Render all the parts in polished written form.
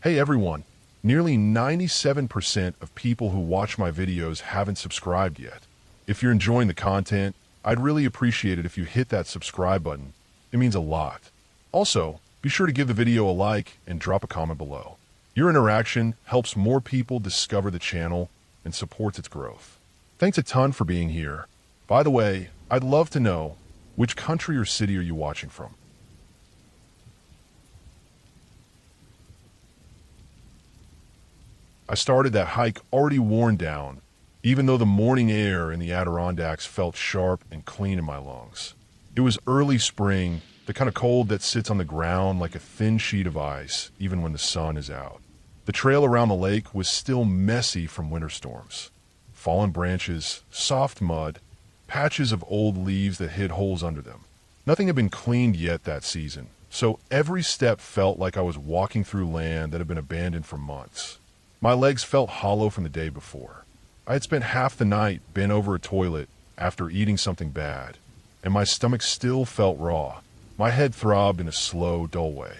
Hey everyone, nearly 97% of people who watch my videos haven't subscribed yet. If you're enjoying the content, I'd really appreciate it if you hit that subscribe button. It means a lot. Also, be sure to give the video a like and drop a comment below. Your interaction helps more people discover the channel and supports its growth. Thanks a ton for being here. By the way, I'd love to know, which country or city are you watching from? I started that hike already worn down, even though the morning air in the Adirondacks felt sharp and clean in my lungs. It was early spring, the kind of cold that sits on the ground like a thin sheet of ice, even when the sun is out. The trail around the lake was still messy from winter storms. Fallen branches, soft mud, patches of old leaves that hid holes under them. Nothing had been cleaned yet that season, so every step felt like I was walking through land that had been abandoned for months. My legs felt hollow from the day before. I had spent half the night bent over a toilet after eating something bad, and my stomach still felt raw. My head throbbed in a slow, dull way.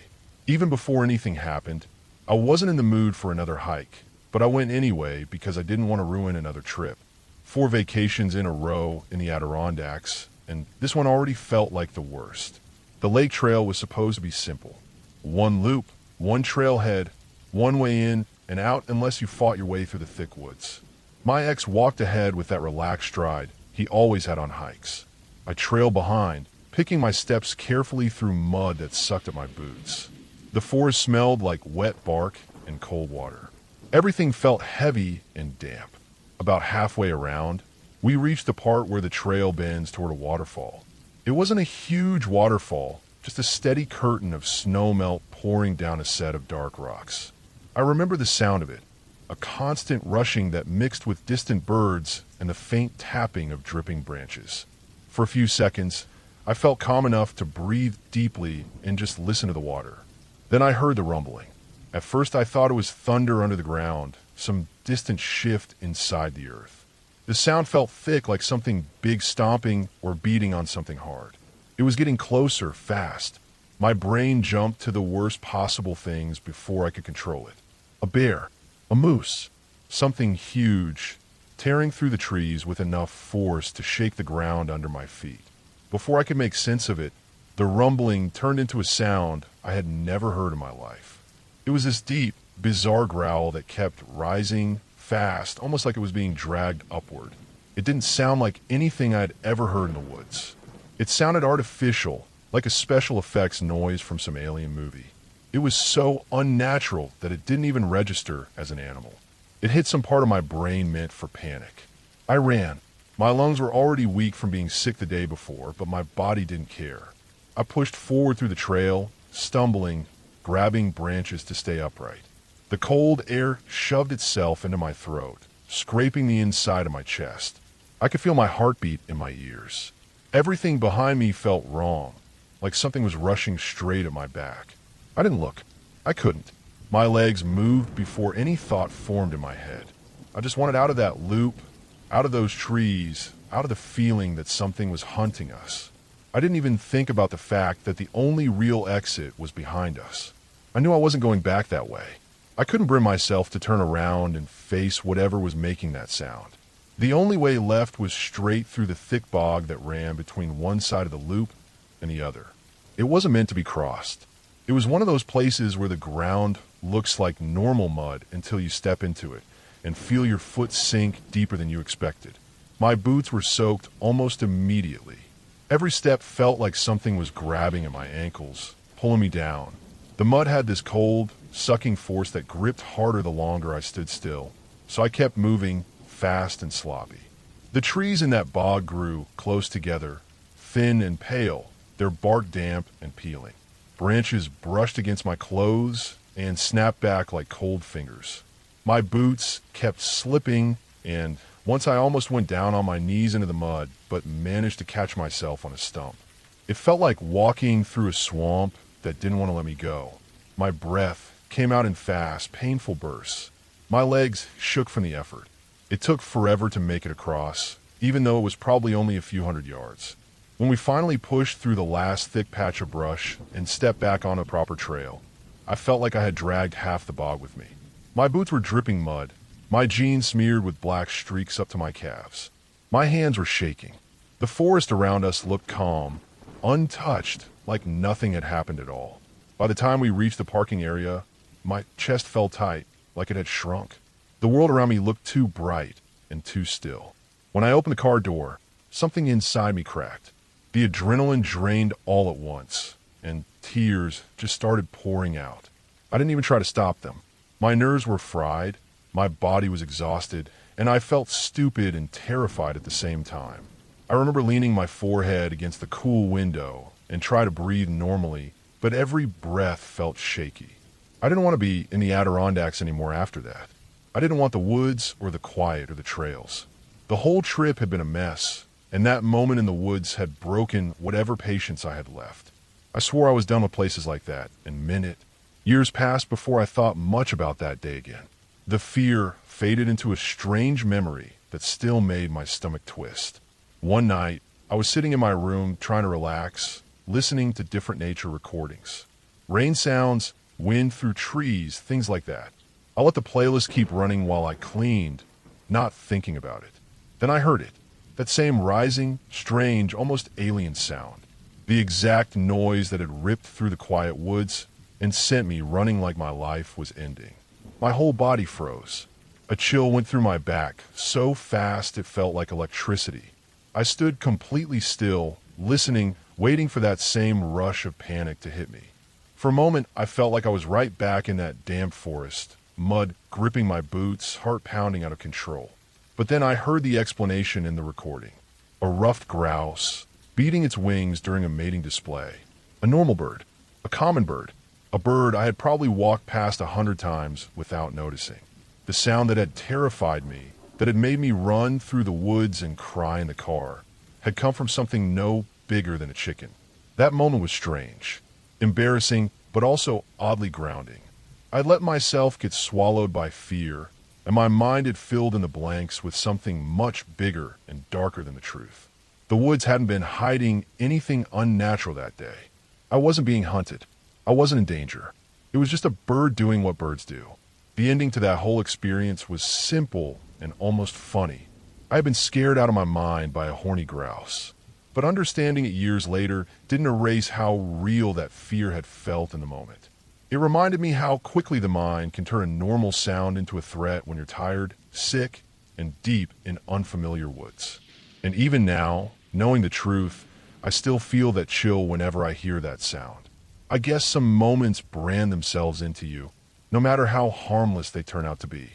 Even before anything happened, I wasn't in the mood for another hike, but I went anyway because I didn't want to ruin another trip. 4 vacations in a row in the Adirondacks, and this one already felt like the worst. The lake trail was supposed to be simple. One loop, one trailhead, one way in and out unless you fought your way through the thick woods. My ex walked ahead with that relaxed stride he always had on hikes. I trailed behind, picking my steps carefully through mud that sucked at my boots. The forest smelled like wet bark and cold water. Everything felt heavy and damp. About halfway around, we reached the part where the trail bends toward a waterfall. It wasn't a huge waterfall, just a steady curtain of snow melt pouring down a set of dark rocks. I remember the sound of it, a constant rushing that mixed with distant birds and the faint tapping of dripping branches. For a few seconds, I felt calm enough to breathe deeply and just listen to the water. Then I heard the rumbling. At first I thought it was thunder under the ground, some distant shift inside the earth. The sound felt thick, like something big stomping or beating on something hard. It was getting closer, fast. My brain jumped to the worst possible things before I could control it. A bear, a moose, something huge, tearing through the trees with enough force to shake the ground under my feet. Before I could make sense of it, the rumbling turned into a sound I had never heard in my life. It was this deep, bizarre growl that kept rising fast, almost like it was being dragged upward. It didn't sound like anything I'd ever heard in the woods. It sounded artificial, like a special effects noise from some alien movie. It was so unnatural that it didn't even register as an animal. It hit some part of my brain meant for panic. I ran. My lungs were already weak from being sick the day before, but my body didn't care. I pushed forward through the trail, stumbling, grabbing branches to stay upright. The cold air shoved itself into my throat, scraping the inside of my chest. I could feel my heartbeat in my ears. Everything behind me felt wrong, like something was rushing straight at my back. I didn't look. I couldn't. My legs moved before any thought formed in my head. I just wanted out of that loop, out of those trees, out of the feeling that something was hunting us. I didn't even think about the fact that the only real exit was behind us. I knew I wasn't going back that way. I couldn't bring myself to turn around and face whatever was making that sound. The only way left was straight through the thick bog that ran between one side of the loop and the other. It wasn't meant to be crossed. It was one of those places where the ground looks like normal mud until you step into it and feel your foot sink deeper than you expected. My boots were soaked almost immediately. Every step felt like something was grabbing at my ankles, pulling me down. The mud had this cold, sucking force that gripped harder the longer I stood still, so I kept moving, fast and sloppy. The trees in that bog grew close together, thin and pale, their bark damp and peeling. Branches brushed against my clothes and snapped back like cold fingers. My boots kept slipping, and once I almost went down on my knees into the mud, but managed to catch myself on a stump. It felt like walking through a swamp that didn't want to let me go. My breath came out in fast, painful bursts. My legs shook from the effort. It took forever to make it across, even though it was probably only a few hundred yards. When we finally pushed through the last thick patch of brush and stepped back on a proper trail, I felt like I had dragged half the bog with me. My boots were dripping mud, my jeans smeared with black streaks up to my calves. My hands were shaking. The forest around us looked calm, untouched, like nothing had happened at all. By the time we reached the parking area, my chest felt tight, like it had shrunk. The world around me looked too bright and too still. When I opened the car door, something inside me cracked. The adrenaline drained all at once, and tears just started pouring out. I didn't even try to stop them. My nerves were fried, my body was exhausted, and I felt stupid and terrified at the same time. I remember leaning my forehead against the cool window and try to breathe normally, but every breath felt shaky. I didn't want to be in the Adirondacks anymore after that. I didn't want the woods or the quiet or the trails. The whole trip had been a mess, and that moment in the woods had broken whatever patience I had left. I swore I was done with places like that, and meant it. Years passed before I thought much about that day again. The fear faded into a strange memory that still made my stomach twist. One night, I was sitting in my room trying to relax, listening to different nature recordings. Rain sounds, wind through trees, things like that. I let the playlist keep running while I cleaned, not thinking about it. Then I heard it, that same rising, strange, almost alien sound. The exact noise that had ripped through the quiet woods and sent me running like my life was ending. My whole body froze. A chill went through my back, so fast it felt like electricity. I stood completely still, listening, waiting for that same rush of panic to hit me. For a moment, I felt like I was right back in that damp forest, mud gripping my boots, heart pounding out of control. But then I heard the explanation in the recording. A ruffed grouse, beating its wings during a mating display. A normal bird. A common bird. A bird I had probably walked past 100 times without noticing. The sound that had terrified me, that had made me run through the woods and cry in the car, had come from something no bigger than a chicken. That moment was strange, embarrassing, but also oddly grounding. I'd let myself get swallowed by fear, and my mind had filled in the blanks with something much bigger and darker than the truth. The woods hadn't been hiding anything unnatural that day. I wasn't being hunted. I wasn't in danger. It was just a bird doing what birds do. The ending to that whole experience was simple and almost funny. I had been scared out of my mind by a horny grouse, but understanding it years later didn't erase how real that fear had felt in the moment. It reminded me how quickly the mind can turn a normal sound into a threat when you're tired, sick, and deep in unfamiliar woods. And even now, knowing the truth, I still feel that chill whenever I hear that sound. I guess some moments brand themselves into you, no matter how harmless they turn out to be.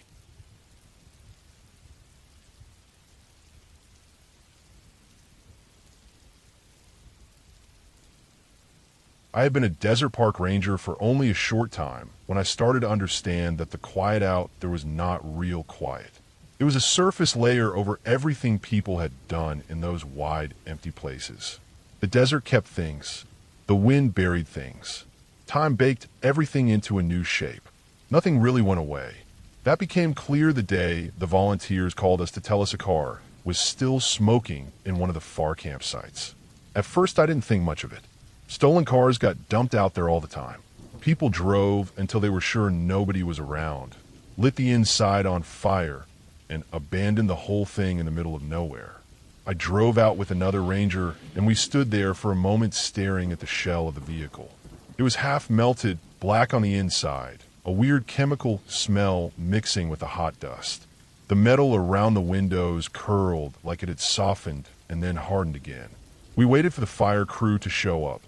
I had been a desert park ranger for only a short time when I started to understand that the quiet out there was not real quiet. It was a surface layer over everything people had done in those wide, empty places. The desert kept things. The wind buried things. Time baked everything into a new shape. Nothing really went away. That became clear the day the volunteers called us to tell us a car was still smoking in one of the far campsites. At first, I didn't think much of it. Stolen cars got dumped out there all the time. People drove until they were sure nobody was around, lit the inside on fire, and abandoned the whole thing in the middle of nowhere. I drove out with another ranger, and we stood there for a moment staring at the shell of the vehicle. It was half melted, black on the inside, a weird chemical smell mixing with the hot dust. The metal around the windows curled like it had softened and then hardened again. We waited for the fire crew to show up,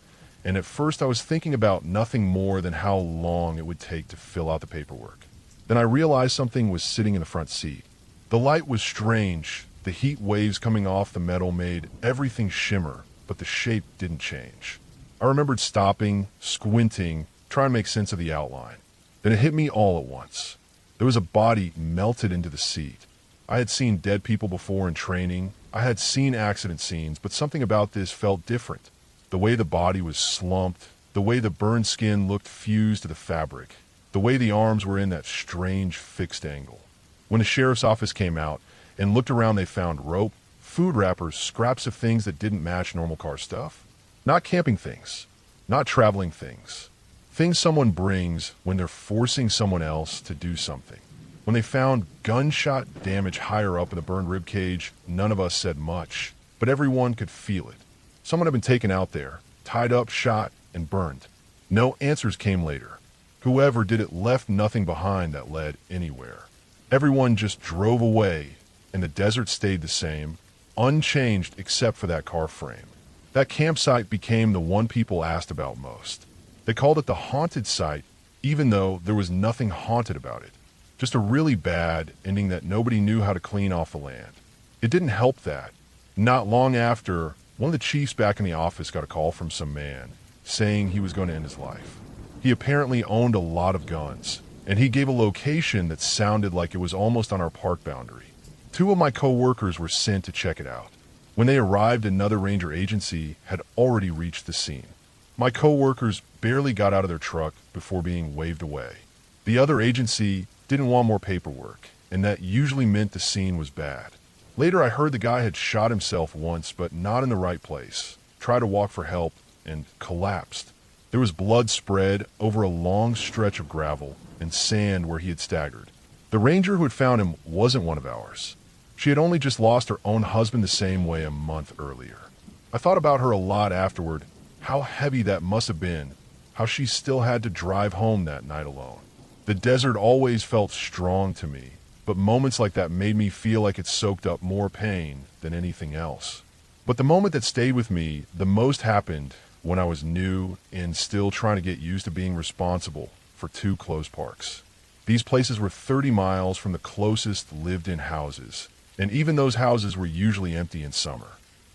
and at first I was thinking about nothing more than how long it would take to fill out the paperwork. Then I realized something was sitting in the front seat. The light was strange. The heat waves coming off the metal made everything shimmer, but the shape didn't change. I remembered stopping, squinting, trying to make sense of the outline. Then it hit me all at once. There was a body melted into the seat. I had seen dead people before in training. I had seen accident scenes, but something about this felt different. The way the body was slumped, the way the burned skin looked fused to the fabric, the way the arms were in that strange fixed angle. When the sheriff's office came out and looked around, they found rope, food wrappers, scraps of things that didn't match normal car stuff. Not camping things, not traveling things. Things someone brings when they're forcing someone else to do something. When they found gunshot damage higher up in the burned rib cage, none of us said much, but everyone could feel it. Someone had been taken out there, tied up, shot, and burned. No answers came later. Whoever did it left nothing behind that led anywhere. Everyone just drove away, and the desert stayed the same, unchanged except for that car frame. That campsite became the one people asked about most. They called it the haunted site, even though there was nothing haunted about it. Just a really bad ending that nobody knew how to clean off the land. It didn't help that. Not long after, one of the chiefs back in the office got a call from some man saying he was going to end his life. He apparently owned a lot of guns, and he gave a location that sounded like it was almost on our park boundary. Two of my co-workers were sent to check it out. When they arrived, another ranger agency had already reached the scene. My co-workers barely got out of their truck before being waved away. The other agency didn't want more paperwork, and that usually meant the scene was bad. Later, I heard the guy had shot himself once, but not in the right place, tried to walk for help, and collapsed. There was blood spread over a long stretch of gravel and sand where he had staggered. The ranger who had found him wasn't one of ours. She had only just lost her own husband the same way a month earlier. I thought about her a lot afterward, how heavy that must have been, how she still had to drive home that night alone. The desert always felt strong to me, but moments like that made me feel like it soaked up more pain than anything else. But the moment that stayed with me the most happened when I was new and still trying to get used to being responsible for two closed parks. These places were 30 miles from the closest lived-in houses, and even those houses were usually empty in summer.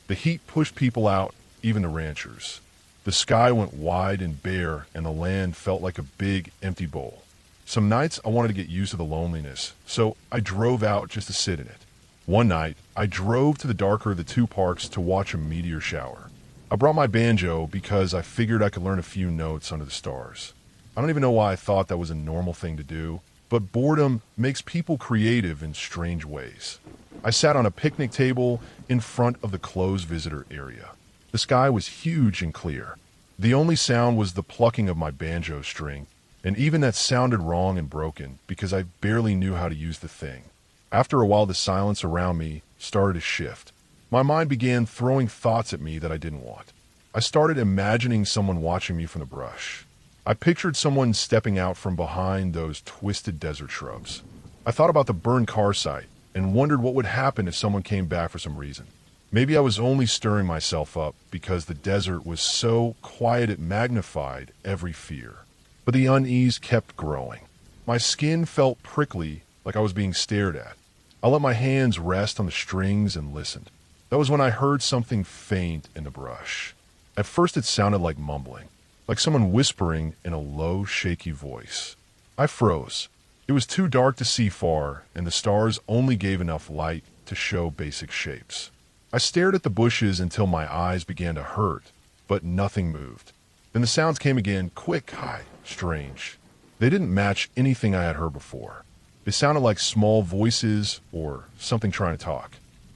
The heat pushed people out, even the ranchers. The sky went wide and bare, and the land felt like a big, empty bowl. Some nights I wanted to get used to the loneliness, so I drove out just to sit in it. One night, I drove to the darker of the two parks to watch a meteor shower. I brought my banjo because I figured I could learn a few notes under the stars. I don't even know why I thought that was a normal thing to do, but boredom makes people creative in strange ways. I sat on a picnic table in front of the closed visitor area. The sky was huge and clear. The only sound was the plucking of my banjo string, and even that sounded wrong and broken because I barely knew how to use the thing. After a while, the silence around me started to shift. My mind began throwing thoughts at me that I didn't want. I started imagining someone watching me from the brush. I pictured someone stepping out from behind those twisted desert shrubs. I thought about the burned car site and wondered what would happen if someone came back for some reason. Maybe I was only stirring myself up because the desert was so quiet it magnified every fear. But the unease kept growing. My skin felt prickly, like I was being stared at. I let my hands rest on the strings and listened. That was when I heard something faint in the brush. At first it sounded like mumbling, like someone whispering in a low, shaky voice. I froze. It was too dark to see far, and the stars only gave enough light to show basic shapes. I stared at the bushes until my eyes began to hurt, but nothing moved. Then the sounds came again, quick, high, strange. They didn't match anything I had heard before. They sounded like small voices or something trying to talk.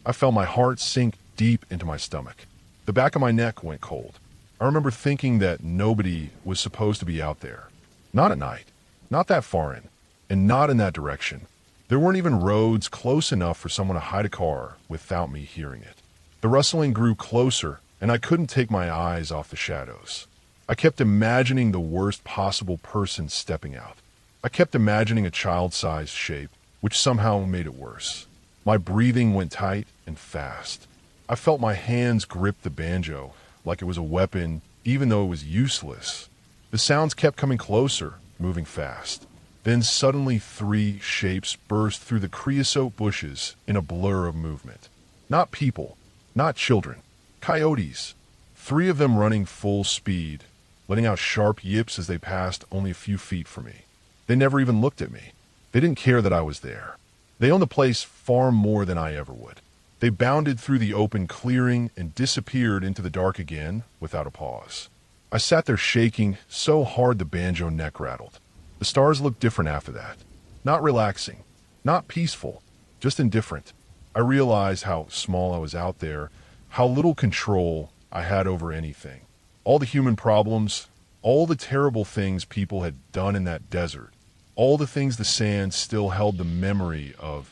I felt my heart sink deep into my stomach. The back of my neck went cold. I remember thinking that nobody was supposed to be out there. Not at night, not that far in, and not in that direction. There weren't even roads close enough for someone to hide a car without me hearing it. The rustling grew closer, and I couldn't take my eyes off the shadows. I kept imagining the worst possible person stepping out. I kept imagining a child-sized shape, which somehow made it worse. My breathing went tight and fast. I felt my hands grip the banjo like it was a weapon, even though it was useless. The sounds kept coming closer, moving fast. Then suddenly 3 shapes burst through the creosote bushes in a blur of movement. Not people, not children, coyotes. 3 of them running full speed, letting out sharp yips as they passed only a few feet from me. They never even looked at me. They didn't care that I was there. They owned the place far more than I ever would. They bounded through the open clearing and disappeared into the dark again without a pause. I sat there shaking so hard the banjo neck rattled. The stars looked different after that. Not relaxing, not peaceful, just indifferent. I realized how small I was out there, how little control I had over anything. All the human problems, All the terrible things people had done in that desert, all the things the sand still held the memory of,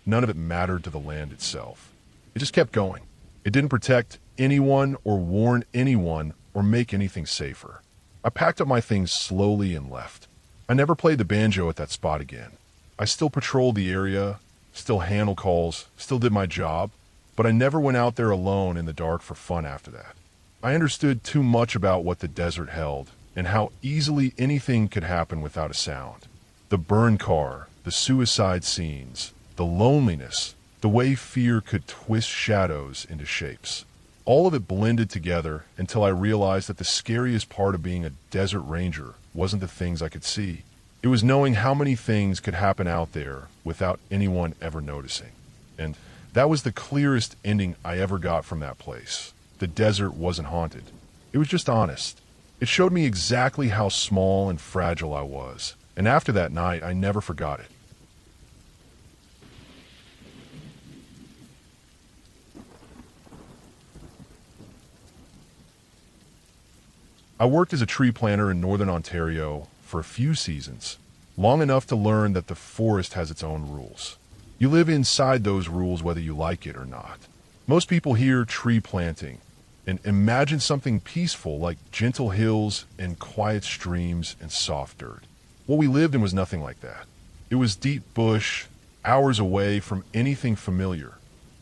none of it mattered to the land itself. It just kept going. It didn't protect anyone or warn anyone or make anything safer. I packed up my things slowly and left. I never played the banjo at that spot again. I still patrolled the area, still handled calls, still did my job, but I never went out there alone in the dark for fun after that. I understood too much about what the desert held and how easily anything could happen without a sound. The burn car, the suicide scenes, the loneliness, the way fear could twist shadows into shapes. All of it blended together until I realized that the scariest part of being a desert ranger wasn't the things I could see. It was knowing how many things could happen out there without anyone ever noticing. And that was the clearest ending I ever got from that place. The desert wasn't haunted. It was just honest. It showed me exactly how small and fragile I was. And after that night, I never forgot it. I worked as a tree planter in northern Ontario for a few seasons, long enough to learn that the forest has its own rules. You live inside those rules whether you like it or not. Most people hear tree planting and imagine something peaceful like gentle hills and quiet streams and soft dirt. What we lived in was nothing like that. It was deep bush, hours away from anything familiar,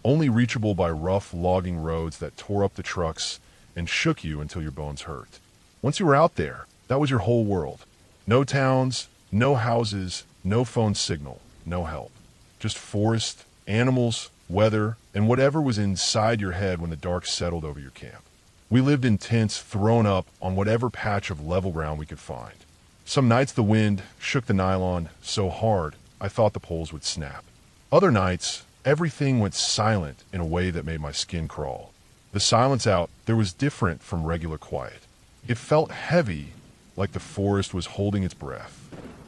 only reachable by rough logging roads that tore up the trucks and shook you until your bones hurt. Once you were out there, that was your whole world. No towns, no houses, no phone signal, no help. Just forest, animals, weather, and whatever was inside your head when the dark settled over your camp. We lived in tents thrown up on whatever patch of level ground we could find. Some nights the wind shook the nylon so hard I thought the poles would snap. Other nights, everything went silent in a way that made my skin crawl. The silence out there was different from regular quiet. It felt heavy, like the forest was holding its breath.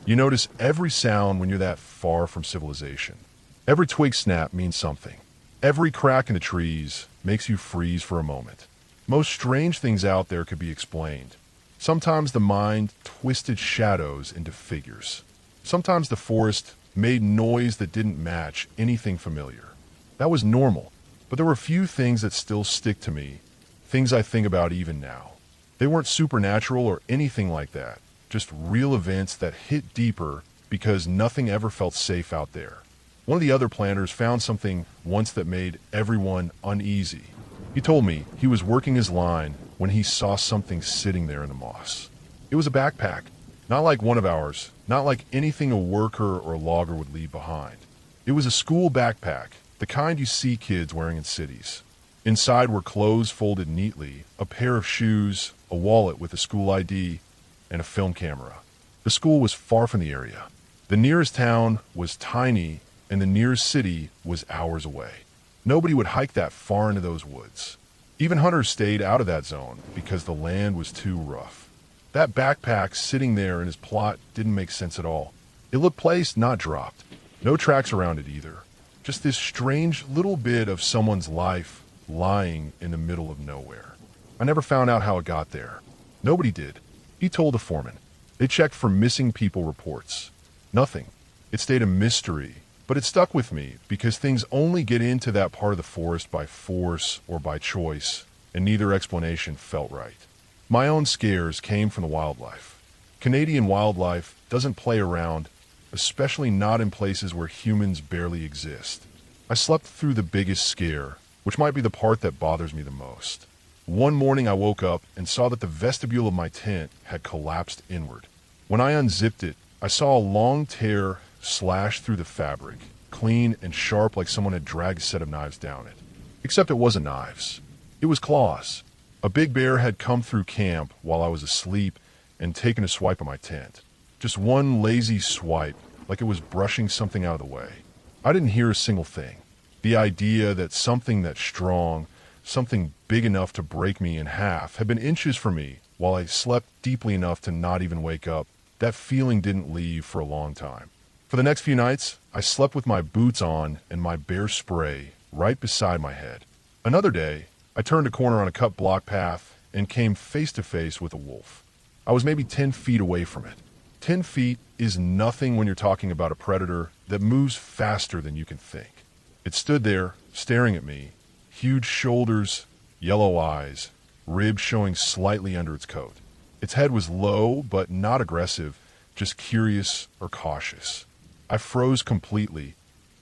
You notice every sound when you're that far from civilization. Every twig snap means something. Every crack in the trees makes you freeze for a moment. Most strange things out there could be explained. Sometimes the mind twisted shadows into figures. Sometimes the forest made noise that didn't match anything familiar. That was normal, but there were a few things that still stick to me, things I think about even now. They weren't supernatural or anything like that, just real events that hit deeper because nothing ever felt safe out there. One of the other planters found something once that made everyone uneasy. He told me he was working his line when he saw something sitting there in the moss. It was a backpack, not like one of ours, not like anything a worker or logger would leave behind. It was a school backpack, the kind you see kids wearing in cities. Inside were clothes folded neatly, a pair of shoes, a wallet with a school ID, and a film camera. The school was far from the area. The nearest town was tiny, and the nearest city was hours away. Nobody would hike that far into those woods. Even hunters stayed out of that zone because the land was too rough. That backpack sitting there in his plot didn't make sense at all. It looked placed, not dropped. No tracks around it either. Just this strange little bit of someone's life lying in the middle of nowhere. I never found out how it got there. Nobody did. He told the foreman. They checked for missing people reports. Nothing. It stayed a mystery, but it stuck with me because things only get into that part of the forest by force or by choice, and neither explanation felt right. My own scares came from the wildlife. Canadian wildlife doesn't play around, especially not in places where humans barely exist. I slept through the biggest scare, which might be the part that bothers me the most. One morning I woke up and saw that the vestibule of my tent had collapsed inward. When I unzipped it, I saw a long tear slash through the fabric, clean and sharp like someone had dragged a set of knives down it. Except it wasn't knives. It was claws. A big bear had come through camp while I was asleep and taken a swipe at my tent. Just one lazy swipe, like it was brushing something out of the way. I didn't hear a single thing. The idea that something that strong, something big enough to break me in half, had been inches from me while I slept deeply enough to not even wake up, that feeling didn't leave for a long time. For the next few nights, I slept with my boots on and my bear spray right beside my head. Another day, I turned a corner on a cut block path and came face to face with a wolf. I was maybe 10 feet away from it. 10 feet is nothing when you're talking about a predator that moves faster than you can think. It stood there, staring at me, huge shoulders, yellow eyes, ribs showing slightly under its coat. Its head was low, but not aggressive, just curious or cautious. I froze completely,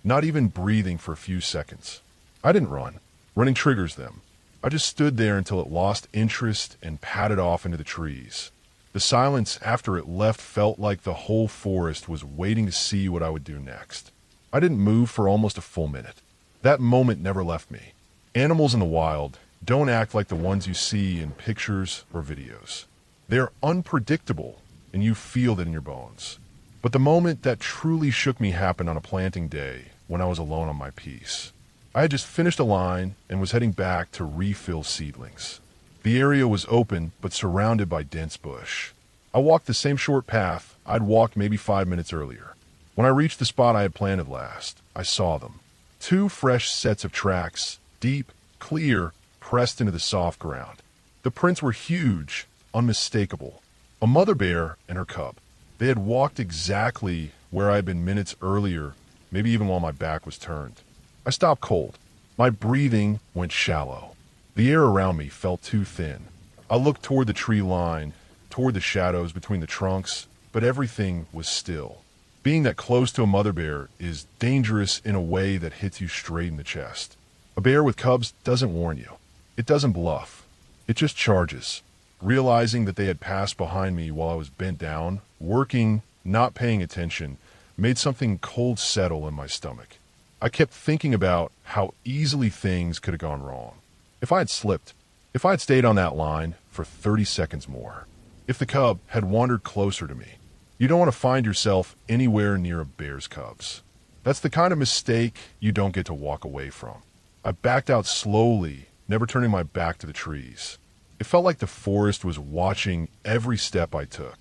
not even breathing for a few seconds. I didn't run. Running triggers them. I just stood there until it lost interest and padded off into the trees. The silence after it left felt like the whole forest was waiting to see what I would do next. I didn't move for almost a full minute. That moment never left me. Animals in the wild don't act like the ones you see in pictures or videos. They're unpredictable, and you feel that in your bones. But the moment that truly shook me happened on a planting day when I was alone on my piece. I had just finished a line and was heading back to refill seedlings. The area was open but surrounded by dense bush. I walked the same short path I'd walked maybe 5 minutes earlier. When I reached the spot I had planted last, I saw them. 2 fresh sets of tracks, deep, clear, pressed into the soft ground. The prints were huge, unmistakable. A mother bear and her cub. They had walked exactly where I had been minutes earlier, maybe even while my back was turned. I stopped cold. My breathing went shallow. The air around me felt too thin. I looked toward the tree line, toward the shadows between the trunks, but everything was still. Being that close to a mother bear is dangerous in a way that hits you straight in the chest. A bear with cubs doesn't warn you. It doesn't bluff. It just charges. Realizing that they had passed behind me while I was bent down, working, not paying attention, made something cold settle in my stomach. I kept thinking about how easily things could have gone wrong. If I had slipped, if I had stayed on that line for 30 seconds more, if the cub had wandered closer to me. You don't want to find yourself anywhere near a bear's cubs. That's the kind of mistake you don't get to walk away from. I backed out slowly, never turning my back to the trees. It felt like the forest was watching every step I took.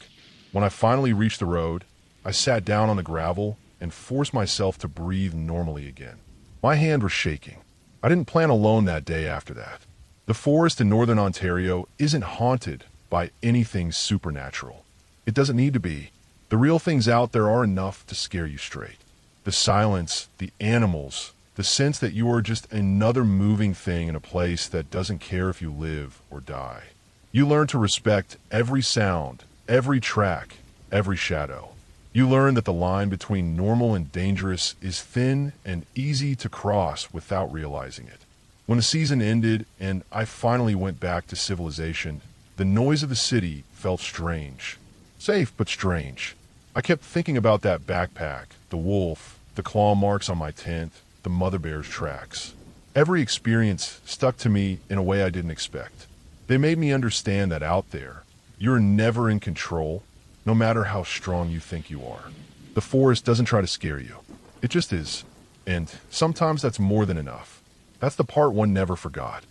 When I finally reached the road, I sat down on the gravel and forced myself to breathe normally again. My hand was shaking. I didn't plan alone that day after that. The forest in northern Ontario isn't haunted by anything supernatural. It doesn't need to be. The real things out there are enough to scare you straight. The silence, the animals, the sense that you are just another moving thing in a place that doesn't care if you live or die. You learn to respect every sound, every track, every shadow. You learn that the line between normal and dangerous is thin and easy to cross without realizing it. When the season ended and I finally went back to civilization, the noise of the city felt strange. Safe, but strange. I kept thinking about that backpack, the wolf, the claw marks on my tent, the mother bear's tracks. Every experience stuck to me in a way I didn't expect. They made me understand that out there, you're never in control, no matter how strong you think you are. The forest doesn't try to scare you. It just is. And sometimes that's more than enough. That's the part one never forgot.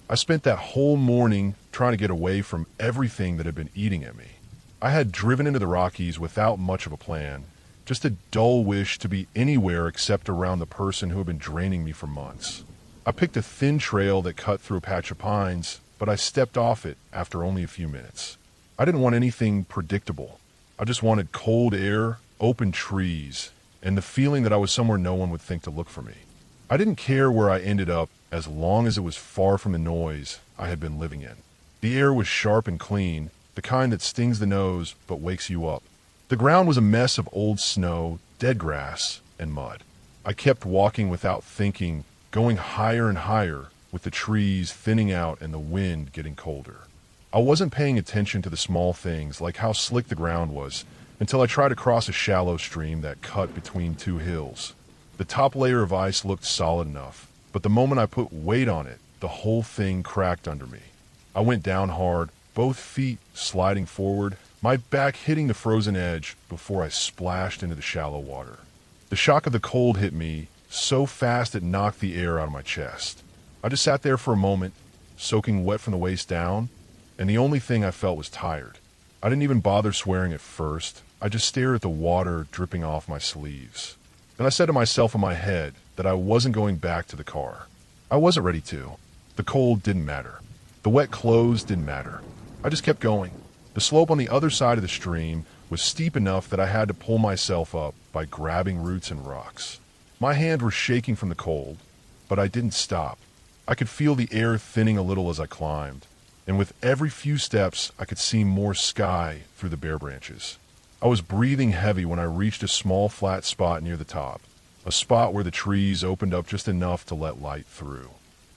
I spent that whole morning trying to get away from everything that had been eating at me. I had driven into the Rockies without much of a plan, just a dull wish to be anywhere except around the person who had been draining me for months. I picked a thin trail that cut through a patch of pines, but I stepped off it after only a few minutes. I didn't want anything predictable. I just wanted cold air, open trees, and the feeling that I was somewhere no one would think to look for me. I didn't care where I ended up as long as it was far from the noise I had been living in. The air was sharp and clean, the kind that stings the nose but wakes you up. The ground was a mess of old snow, dead grass, and mud. I kept walking without thinking, going higher and higher, with the trees thinning out and the wind getting colder. I wasn't paying attention to the small things like how slick the ground was until I tried to cross a shallow stream that cut between 2 hills. The top layer of ice looked solid enough, but the moment I put weight on it, the whole thing cracked under me. I went down hard, both feet sliding forward, my back hitting the frozen edge before I splashed into the shallow water. The shock of the cold hit me so fast it knocked the air out of my chest. I just sat there for a moment, soaking wet from the waist down, and the only thing I felt was tired. I didn't even bother swearing at first. I just stared at the water dripping off my sleeves. and I said to myself in my head that I wasn't going back to the car. I wasn't ready to. The cold didn't matter. The wet clothes didn't matter. I just kept going. The slope on the other side of the stream was steep enough that I had to pull myself up by grabbing roots and rocks. My hands were shaking from the cold, but I didn't stop. I could feel the air thinning a little as I climbed, and with every few steps I could see more sky through the bare branches. I was breathing heavy when I reached a small flat spot near the top, a spot where the trees opened up just enough to let light through.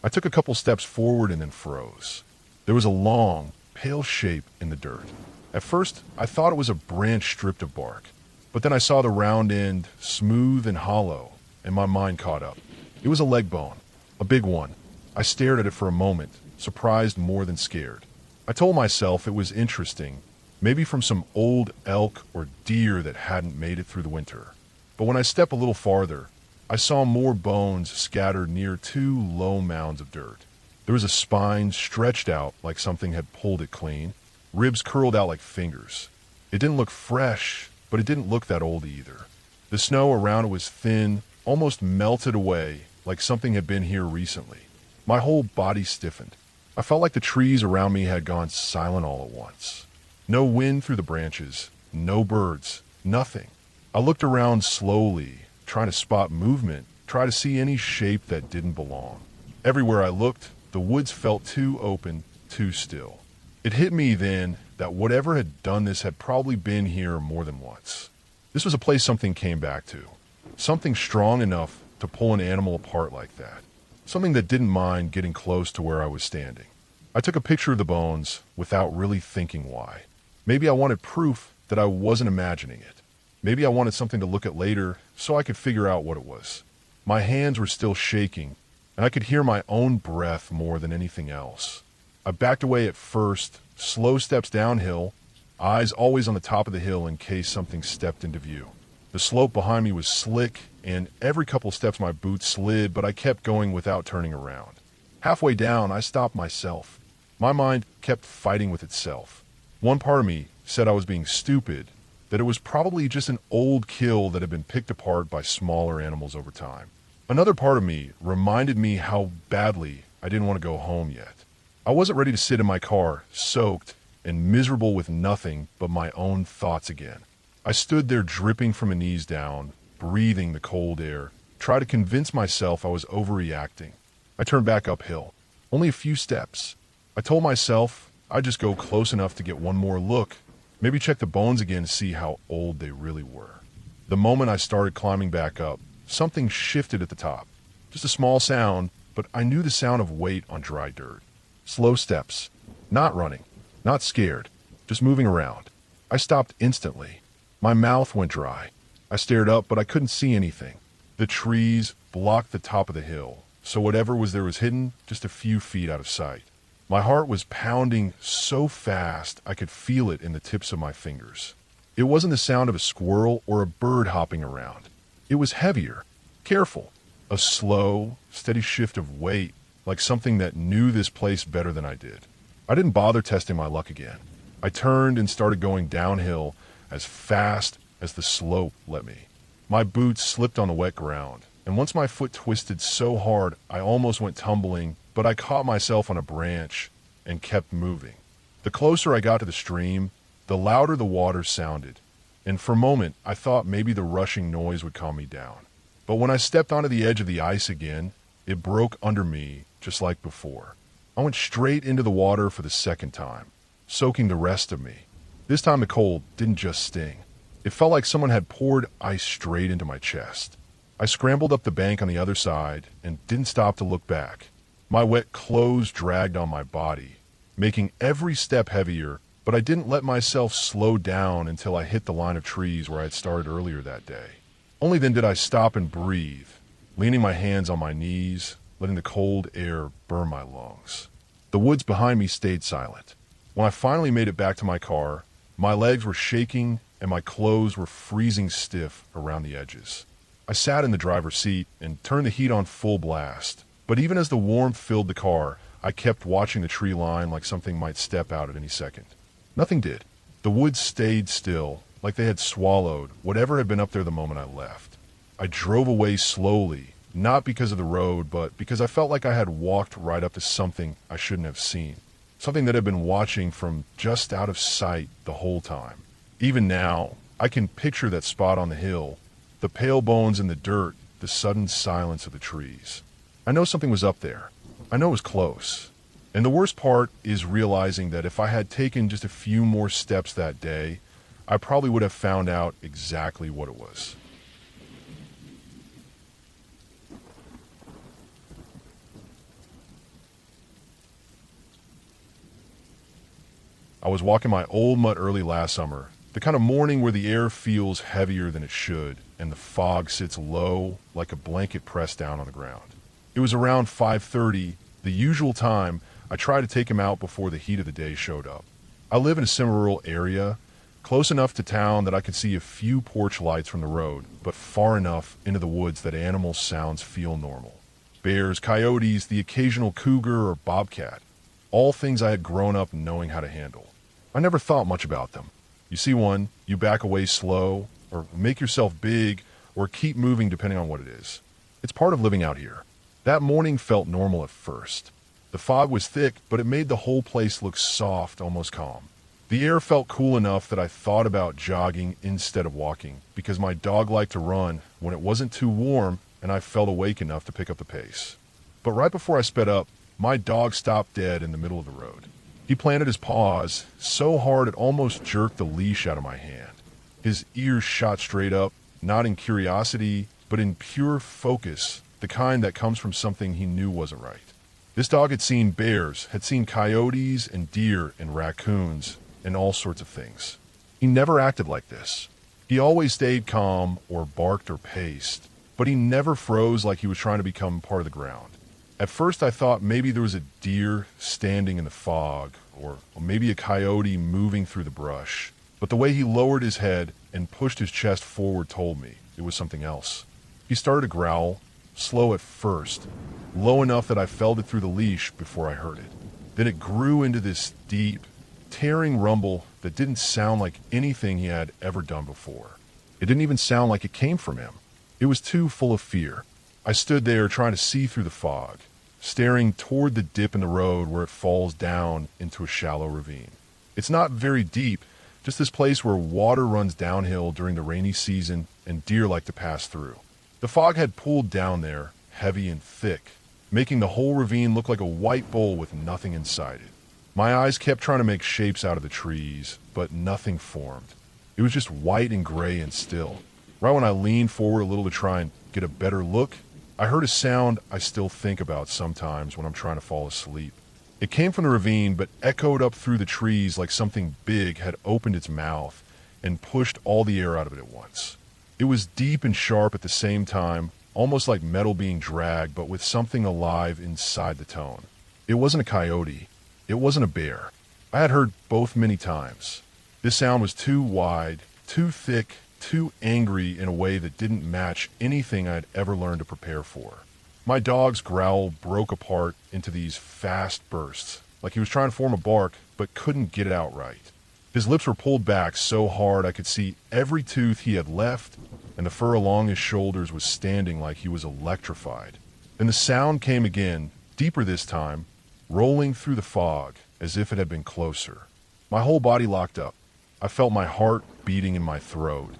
I took a couple steps forward and then froze. There was a long, pale shape in the dirt. At first, I thought it was a branch stripped of bark, but then I saw the round end, smooth and hollow, and my mind caught up. It was a leg bone, a big one. I stared at it for a moment, surprised more than scared. I told myself it was interesting, maybe from some old elk or deer that hadn't made it through the winter. But when I stepped a little farther, I saw more bones scattered near two low mounds of dirt. There was a spine stretched out like something had pulled it clean, ribs curled out like fingers. It didn't look fresh, but it didn't look that old either. The snow around it was thin, almost melted away, like something had been here recently. My whole body stiffened. I felt like the trees around me had gone silent all at once. No wind through the branches, no birds, nothing. I looked around slowly, trying to spot movement, try to see any shape that didn't belong. Everywhere I looked, the woods felt too open, too still. It hit me then that whatever had done this had probably been here more than once. This was a place something came back to. Something strong enough to pull an animal apart like that. Something that didn't mind getting close to where I was standing. I took a picture of the bones without really thinking why. Maybe I wanted proof that I wasn't imagining it. Maybe I wanted something to look at later so I could figure out what it was. My hands were still shaking, and I could hear my own breath more than anything else. I backed away at first, slow steps downhill, eyes always on the top of the hill in case something stepped into view. The slope behind me was slick, and every couple steps my boots slid, but I kept going without turning around. Halfway down, I stopped myself. My mind kept fighting with itself. One part of me said I was being stupid, that it was probably just an old kill that had been picked apart by smaller animals over time. Another part of me reminded me how badly I didn't want to go home yet. I wasn't ready to sit in my car, soaked and miserable with nothing but my own thoughts again. I stood there dripping from my knees down, breathing the cold air, tried to convince myself I was overreacting. I turned back uphill. Only a few steps. I told myself I'd just go close enough to get one more look, maybe check the bones again to see how old they really were. The moment I started climbing back up, something shifted at the top. Just a small sound, but I knew the sound of weight on dry dirt. Slow steps. Not running. Not scared. Just moving around. I stopped instantly. My mouth went dry. I stared up, but I couldn't see anything. The trees blocked the top of the hill, so whatever was there was hidden just a few feet out of sight. My heart was pounding so fast I could feel it in the tips of my fingers. It wasn't the sound of a squirrel or a bird hopping around. It was heavier, careful, a slow, steady shift of weight, like something that knew this place better than I did. I didn't bother testing my luck again. I turned and started going downhill as fast as the slope let me. My boots slipped on the wet ground, and once my foot twisted so hard I almost went tumbling, but I caught myself on a branch and kept moving. The closer I got to the stream, the louder the water sounded, and for a moment I thought maybe the rushing noise would calm me down. But when I stepped onto the edge of the ice again, it broke under me just like before. I went straight into the water for the second time, soaking the rest of me. This time the cold didn't just sting. It felt like someone had poured ice straight into my chest. I scrambled up the bank on the other side and didn't stop to look back. My wet clothes dragged on my body, making every step heavier, but I didn't let myself slow down until I hit the line of trees where I had started earlier that day. Only then did I stop and breathe, leaning my hands on my knees, letting the cold air burn my lungs. The woods behind me stayed silent. When I finally made it back to my car, my legs were shaking and my clothes were freezing stiff around the edges. I sat in the driver's seat and turned the heat on full blast. But even as the warmth filled the car, I kept watching the tree line like something might step out at any second. Nothing did. The woods stayed still, like they had swallowed whatever had been up there the moment I left. I drove away slowly, not because of the road, but because I felt like I had walked right up to something I shouldn't have seen. Something that I'd been watching from just out of sight the whole time. Even now, I can picture that spot on the hill, the pale bones in the dirt, the sudden silence of the trees. I know something was up there. I know it was close. And the worst part is realizing that if I had taken just a few more steps that day, I probably would have found out exactly what it was. I was walking my old mutt early last summer, the kind of morning where the air feels heavier than it should, and the fog sits low like a blanket pressed down on the ground. It was around 5:30, the usual time I tried to take him out before the heat of the day showed up. I live in a semi-rural area, close enough to town that I could see a few porch lights from the road, but far enough into the woods that animal sounds feel normal. Bears, coyotes, the occasional cougar or bobcat, all things I had grown up knowing how to handle. I never thought much about them. You see one, you back away slow, or make yourself big, or keep moving depending on what it is. It's part of living out here. That morning felt normal at first. The fog was thick, but it made the whole place look soft, almost calm. The air felt cool enough that I thought about jogging instead of walking, because my dog liked to run when it wasn't too warm and I felt awake enough to pick up the pace. But right before I sped up, my dog stopped dead in the middle of the road. He planted his paws so hard it almost jerked the leash out of my hand. His ears shot straight up, not in curiosity, but in pure focus, the kind that comes from something he knew wasn't right. This dog had seen bears, had seen coyotes and deer and raccoons and all sorts of things. He never acted like this. He always stayed calm or barked or paced, but he never froze like he was trying to become part of the ground. At first I thought maybe there was a deer standing in the fog, or maybe a coyote moving through the brush. But the way he lowered his head and pushed his chest forward told me it was something else. He started to growl, slow at first, low enough that I felt it through the leash before I heard it. Then it grew into this deep, tearing rumble that didn't sound like anything he had ever done before. It didn't even sound like it came from him. It was too full of fear. I stood there trying to see through the fog, staring toward the dip in the road where it falls down into a shallow ravine. It's not very deep, just this place where water runs downhill during the rainy season and deer like to pass through. The fog had pooled down there, heavy and thick, making the whole ravine look like a white bowl with nothing inside it. My eyes kept trying to make shapes out of the trees, but nothing formed. It was just white and gray and still. Right when I leaned forward a little to try and get a better look, I heard a sound I still think about sometimes when I'm trying to fall asleep. It came from the ravine, but echoed up through the trees like something big had opened its mouth and pushed all the air out of it at once. It was deep and sharp at the same time, almost like metal being dragged, but with something alive inside the tone. It wasn't a coyote. It wasn't a bear. I had heard both many times. This sound was too wide, too thick, too angry in a way that didn't match anything I'd ever learned to prepare for. My dog's growl broke apart into these fast bursts, like he was trying to form a bark but couldn't get it out right. His lips were pulled back so hard I could see every tooth he had left, and the fur along his shoulders was standing like he was electrified. Then the sound came again, deeper this time, rolling through the fog as if it had been closer. My whole body locked up. I felt my heart beating in my throat,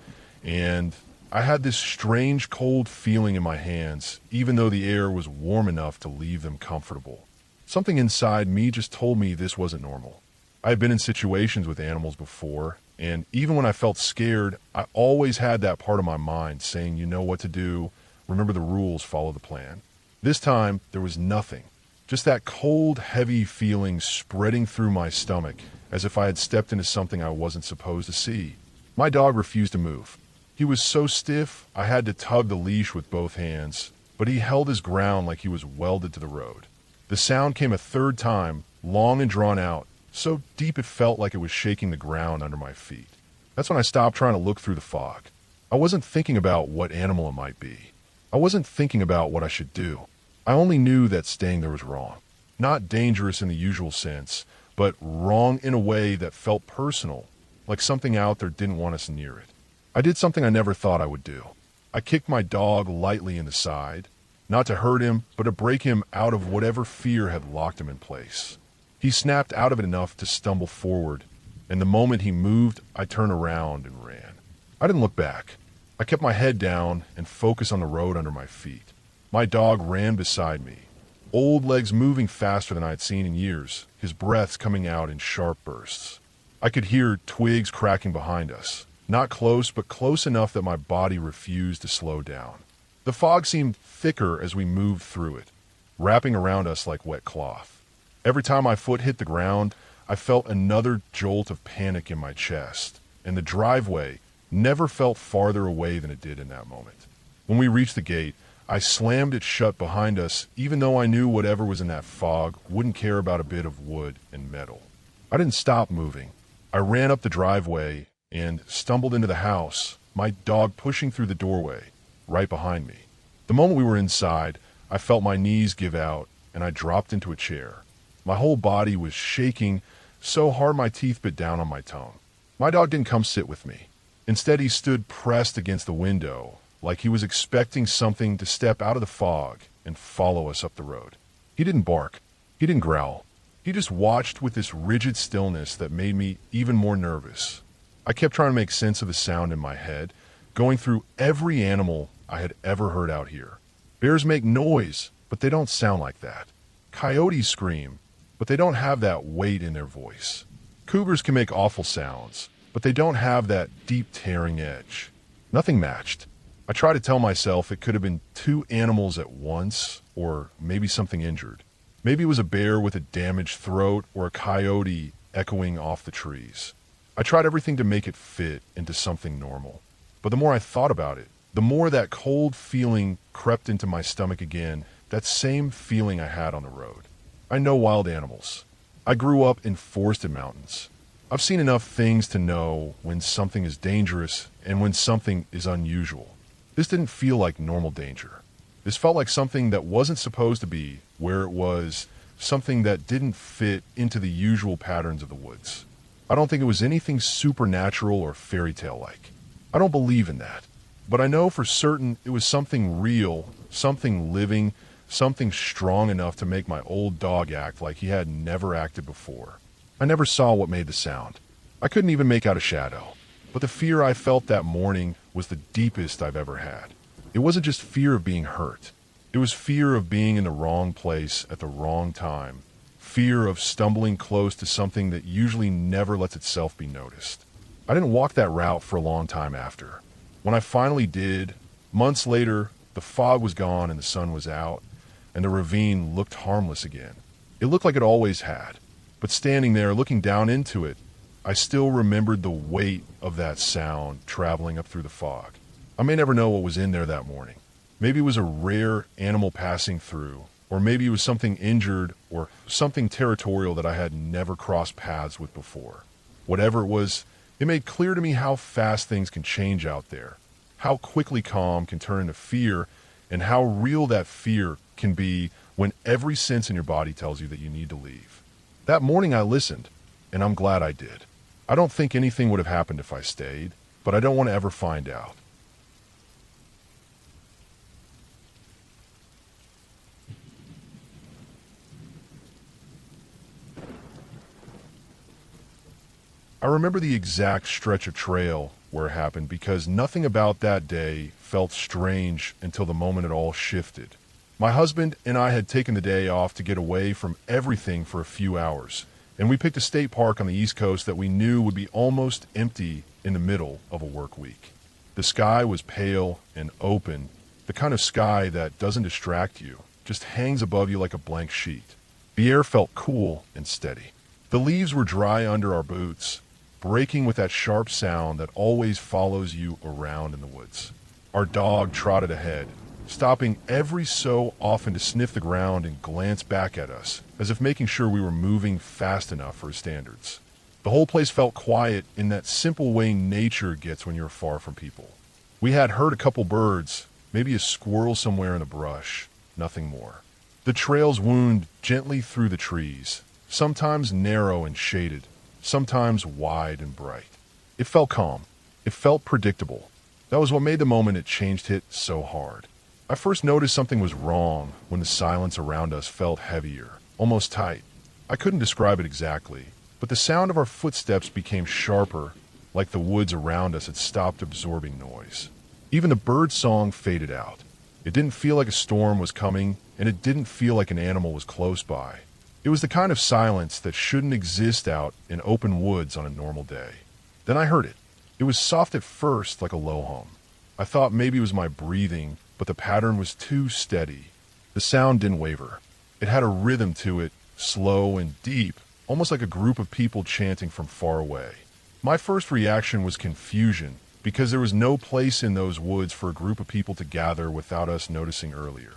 and I had this strange cold feeling in my hands, even though the air was warm enough to leave them comfortable. Something inside me just told me this wasn't normal. I had been in situations with animals before, and even when I felt scared, I always had that part of my mind saying, you know what to do, remember the rules, follow the plan. This time, there was nothing. Just that cold, heavy feeling spreading through my stomach, as if I had stepped into something I wasn't supposed to see. My dog refused to move. He was so stiff, I had to tug the leash with both hands, but he held his ground like he was welded to the road. The sound came a third time, long and drawn out, so deep it felt like it was shaking the ground under my feet. That's when I stopped trying to look through the fog. I wasn't thinking about what animal it might be. I wasn't thinking about what I should do. I only knew that staying there was wrong. Not dangerous in the usual sense, but wrong in a way that felt personal, like something out there didn't want us near it. I did something I never thought I would do. I kicked my dog lightly in the side, not to hurt him, but to break him out of whatever fear had locked him in place. He snapped out of it enough to stumble forward, and the moment he moved, I turned around and ran. I didn't look back. I kept my head down and focused on the road under my feet. My dog ran beside me, old legs moving faster than I had seen in years, his breaths coming out in sharp bursts. I could hear twigs cracking behind us, not close, but close enough that my body refused to slow down. The fog seemed thicker as we moved through it, wrapping around us like wet cloth. Every time my foot hit the ground, I felt another jolt of panic in my chest, and the driveway never felt farther away than it did in that moment. When we reached the gate, I slammed it shut behind us, even though I knew whatever was in that fog wouldn't care about a bit of wood and metal. I didn't stop moving. I ran up the driveway and stumbled into the house, my dog pushing through the doorway, right behind me. The moment we were inside, I felt my knees give out, and I dropped into a chair. My whole body was shaking so hard my teeth bit down on my tongue. My dog didn't come sit with me. Instead, he stood pressed against the window, like he was expecting something to step out of the fog and follow us up the road. He didn't bark. He didn't growl. He just watched with this rigid stillness that made me even more nervous. I kept trying to make sense of the sound in my head, going through every animal I had ever heard out here. Bears make noise, but they don't sound like that. Coyotes scream, but they don't have that weight in their voice. Cougars can make awful sounds, but they don't have that deep tearing edge. Nothing matched. I tried to tell myself it could have been two animals at once, or maybe something injured. Maybe it was a bear with a damaged throat or a coyote echoing off the trees. I tried everything to make it fit into something normal. But the more I thought about it, the more that cold feeling crept into my stomach again, that same feeling I had on the road. I know wild animals. I grew up in forested mountains. I've seen enough things to know when something is dangerous and when something is unusual. This didn't feel like normal danger. This felt like something that wasn't supposed to be where it was, something that didn't fit into the usual patterns of the woods. I don't think it was anything supernatural or fairy tale-like. I don't believe in that. But I know for certain it was something real, something living, something strong enough to make my old dog act like he had never acted before. I never saw what made the sound. I couldn't even make out a shadow. But the fear I felt that morning was the deepest I've ever had. It wasn't just fear of being hurt. It was fear of being in the wrong place at the wrong time. Fear of stumbling close to something that usually never lets itself be noticed. I didn't walk that route for a long time after. When I finally did, months later, the fog was gone and the sun was out, and the ravine looked harmless again. It looked like it always had. But standing there, looking down into it, I still remembered the weight of that sound traveling up through the fog. I may never know what was in there that morning. Maybe it was a rare animal passing through, or maybe it was something injured or something territorial that I had never crossed paths with before. Whatever it was, it made clear to me how fast things can change out there, how quickly calm can turn into fear, and how real that fear can be when every sense in your body tells you that you need to leave. That morning I listened, and I'm glad I did. I don't think anything would have happened if I stayed, but I don't want to ever find out. I remember the exact stretch of trail where it happened because nothing about that day felt strange until the moment it all shifted. My husband and I had taken the day off to get away from everything for a few hours, and we picked a state park on the East Coast that we knew would be almost empty in the middle of a work week. The sky was pale and open, the kind of sky that doesn't distract you, just hangs above you like a blank sheet. The air felt cool and steady. The leaves were dry under our boots, breaking with that sharp sound that always follows you around in the woods. Our dog trotted ahead, stopping every so often to sniff the ground and glance back at us, as if making sure we were moving fast enough for his standards. The whole place felt quiet in that simple way nature gets when you're far from people. We had heard a couple birds, maybe a squirrel somewhere in the brush, nothing more. The trails wound gently through the trees, sometimes narrow and shaded, sometimes wide and bright. It felt calm. It felt predictable. That was what made the moment it changed hit so hard. I first noticed something was wrong when the silence around us felt heavier, almost tight. I couldn't describe it exactly, but the sound of our footsteps became sharper, like the woods around us had stopped absorbing noise. Even the bird song faded out. It didn't feel like a storm was coming, and it didn't feel like an animal was close by. It was the kind of silence that shouldn't exist out in open woods on a normal day. Then I heard it. It was soft at first, like a low hum. I thought maybe it was my breathing, but the pattern was too steady. The sound didn't waver. It had a rhythm to it, slow and deep, almost like a group of people chanting from far away. My first reaction was confusion, because there was no place in those woods for a group of people to gather without us noticing earlier.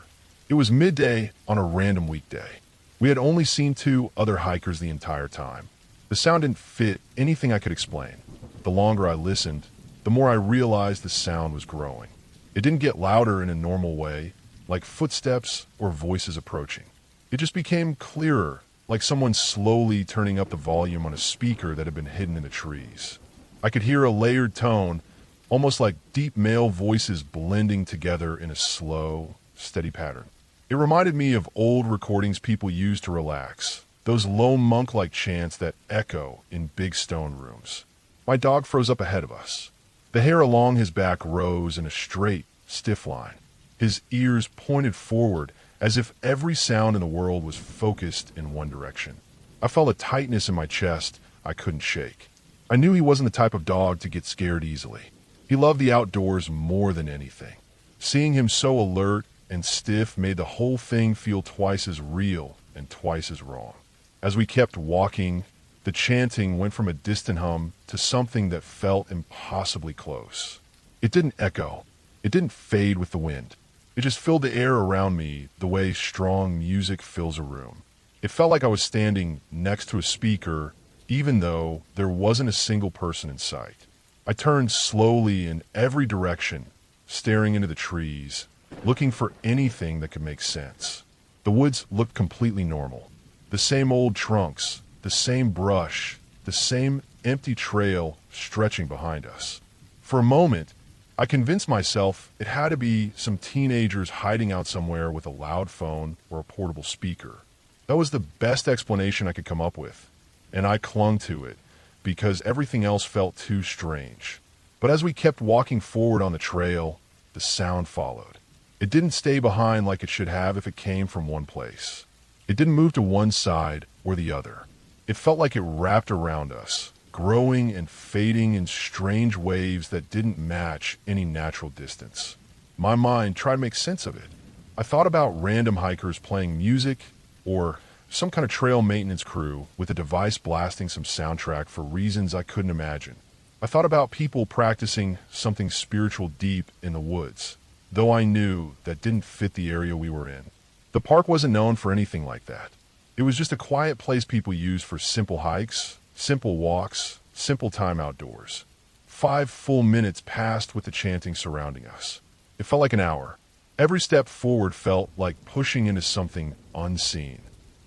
It was midday on a random weekday. We had only seen 2 other hikers the entire time. The sound didn't fit anything I could explain. The longer I listened, the more I realized the sound was growing. It didn't get louder in a normal way, like footsteps or voices approaching. It just became clearer, like someone slowly turning up the volume on a speaker that had been hidden in the trees. I could hear a layered tone, almost like deep male voices blending together in a slow, steady pattern. It reminded me of old recordings people used to relax, those low monk-like chants that echo in big stone rooms. My dog froze up ahead of us. The hair along his back rose in a straight, stiff line. His ears pointed forward as if every sound in the world was focused in one direction. I felt a tightness in my chest I couldn't shake. I knew he wasn't the type of dog to get scared easily. He loved the outdoors more than anything. Seeing him so alert and stiff made the whole thing feel twice as real and twice as wrong. As we kept walking, the chanting went from a distant hum to something that felt impossibly close. It didn't echo. It didn't fade with the wind. It just filled the air around me the way strong music fills a room. It felt like I was standing next to a speaker, even though there wasn't a single person in sight. I turned slowly in every direction, staring into the trees, looking for anything that could make sense. The woods looked completely normal. The same old trunks, the same brush, the same empty trail stretching behind us. For a moment, I convinced myself it had to be some teenagers hiding out somewhere with a loud phone or a portable speaker. That was the best explanation I could come up with, and I clung to it because everything else felt too strange. But as we kept walking forward on the trail, the sound followed. It didn't stay behind like it should have if it came from one place. It didn't move to one side or the other. It felt like it wrapped around us, growing and fading in strange waves that didn't match any natural distance. My mind tried to make sense of it. I thought about random hikers playing music or some kind of trail maintenance crew with a device blasting some soundtrack for reasons I couldn't imagine. I thought about people practicing something spiritual deep in the woods, though I knew that didn't fit the area we were in. The park wasn't known for anything like that. It was just a quiet place people used for simple hikes, simple walks, simple time outdoors. 5 full minutes passed with the chanting surrounding us. It felt like an hour. Every step forward felt like pushing into something unseen.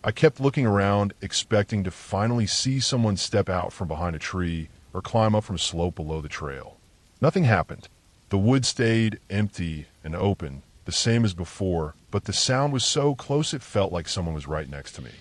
I kept looking around, expecting to finally see someone step out from behind a tree or climb up from a slope below the trail. Nothing happened. The woods stayed empty and open, the same as before, but the sound was so close it felt like someone was right next to me.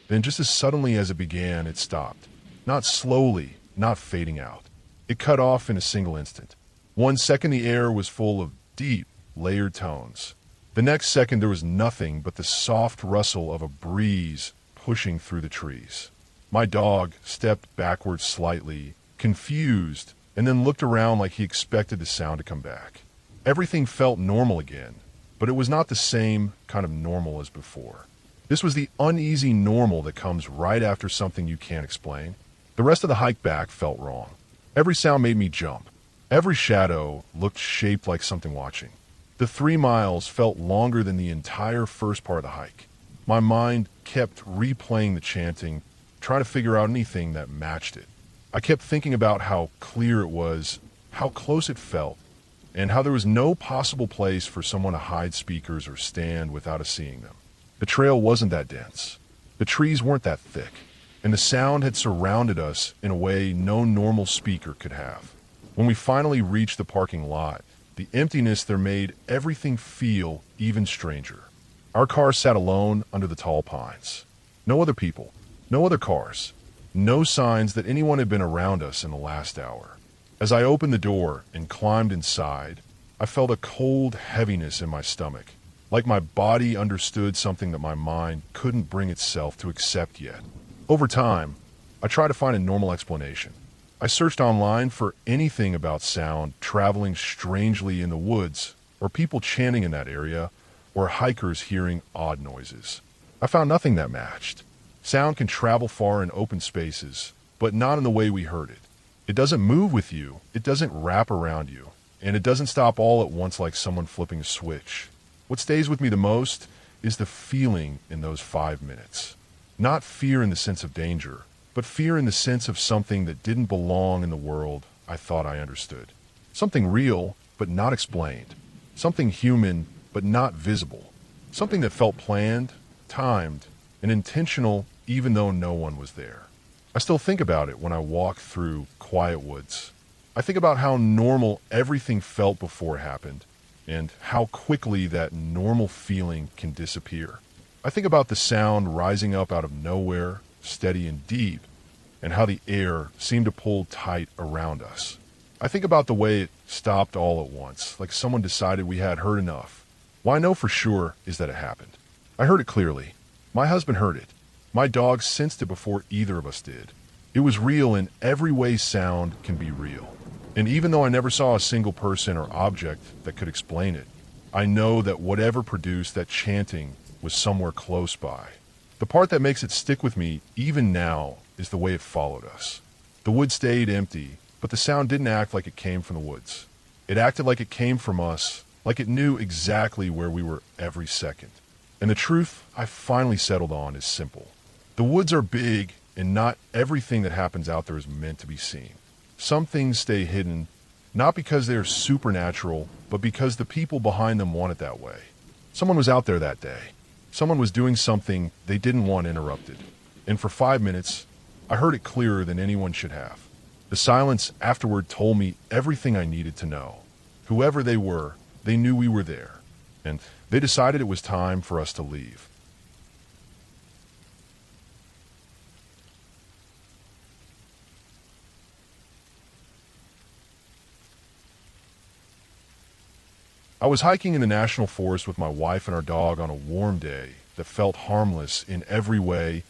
Then just as suddenly as it began, it stopped. Not slowly, not fading out. It cut off in a single instant. 1 second the air was full of deep, layered tones. The next second there was nothing but the soft rustle of a breeze pushing through the trees. My dog stepped backwards slightly, confused, and then looked around like he expected the sound to come back. Everything felt normal again, but it was not the same kind of normal as before. This was the uneasy normal that comes right after something you can't explain. The rest of the hike back felt wrong. Every sound made me jump. Every shadow looked shaped like something watching. The 3 miles felt longer than the entire first part of the hike. My mind kept replaying the chanting, trying to figure out anything that matched it. I kept thinking about how clear it was, how close it felt, and how there was no possible place for someone to hide speakers or stand without us seeing them. The trail wasn't that dense. The trees weren't that thick, and the sound had surrounded us in a way no normal speaker could have. When we finally reached the parking lot, The emptiness there made everything feel even stranger. Our car sat alone under the tall pines. No other people, no other cars, no signs that anyone had been around us in the last hour. As I opened the door and climbed inside, I felt a cold heaviness in my stomach, like my body understood something that my mind couldn't bring itself to accept yet. Over time, I tried to find a normal explanation. I searched online for anything about sound traveling strangely in the woods, or people chanting in that area, or hikers hearing odd noises. I found nothing that matched. Sound can travel far in open spaces, but not in the way we heard it. It doesn't move with you, it doesn't wrap around you, and it doesn't stop all at once like someone flipping a switch. What stays with me the most is the feeling in those 5 minutes. Not fear in the sense of danger, but fear in the sense of something that didn't belong in the world I thought I understood. Something real, but not explained. Something human, but not visible. Something that felt planned, timed, and intentional even though no one was there. I still think about it when I walk through quiet woods. I think about how normal everything felt before it happened, and how quickly that normal feeling can disappear. I think about the sound rising up out of nowhere, steady and deep, and how the air seemed to pull tight around us. I think about the way it stopped all at once, like someone decided we had heard enough. What I know for sure is that it happened. I heard it clearly. My husband heard it. My dog sensed it before either of us did. It was real in every way sound can be real. And even though I never saw a single person or object that could explain it, I know that whatever produced that chanting was somewhere close by. The part that makes it stick with me, even now, is the way it followed us. The woods stayed empty, but the sound didn't act like it came from the woods. It acted like it came from us, like it knew exactly where we were every second. And the truth I finally settled on is simple. The woods are big, and not everything that happens out there is meant to be seen. Some things stay hidden, not because they are supernatural, but because the people behind them want it that way. Someone was out there that day. Someone was doing something they didn't want interrupted. And for 5 minutes, I heard it clearer than anyone should have. The silence afterward told me everything I needed to know. Whoever they were, they knew we were there. And they decided it was time for us to leave. I was hiking in the national forest with my wife and our dog on a warm day that felt harmless in every way,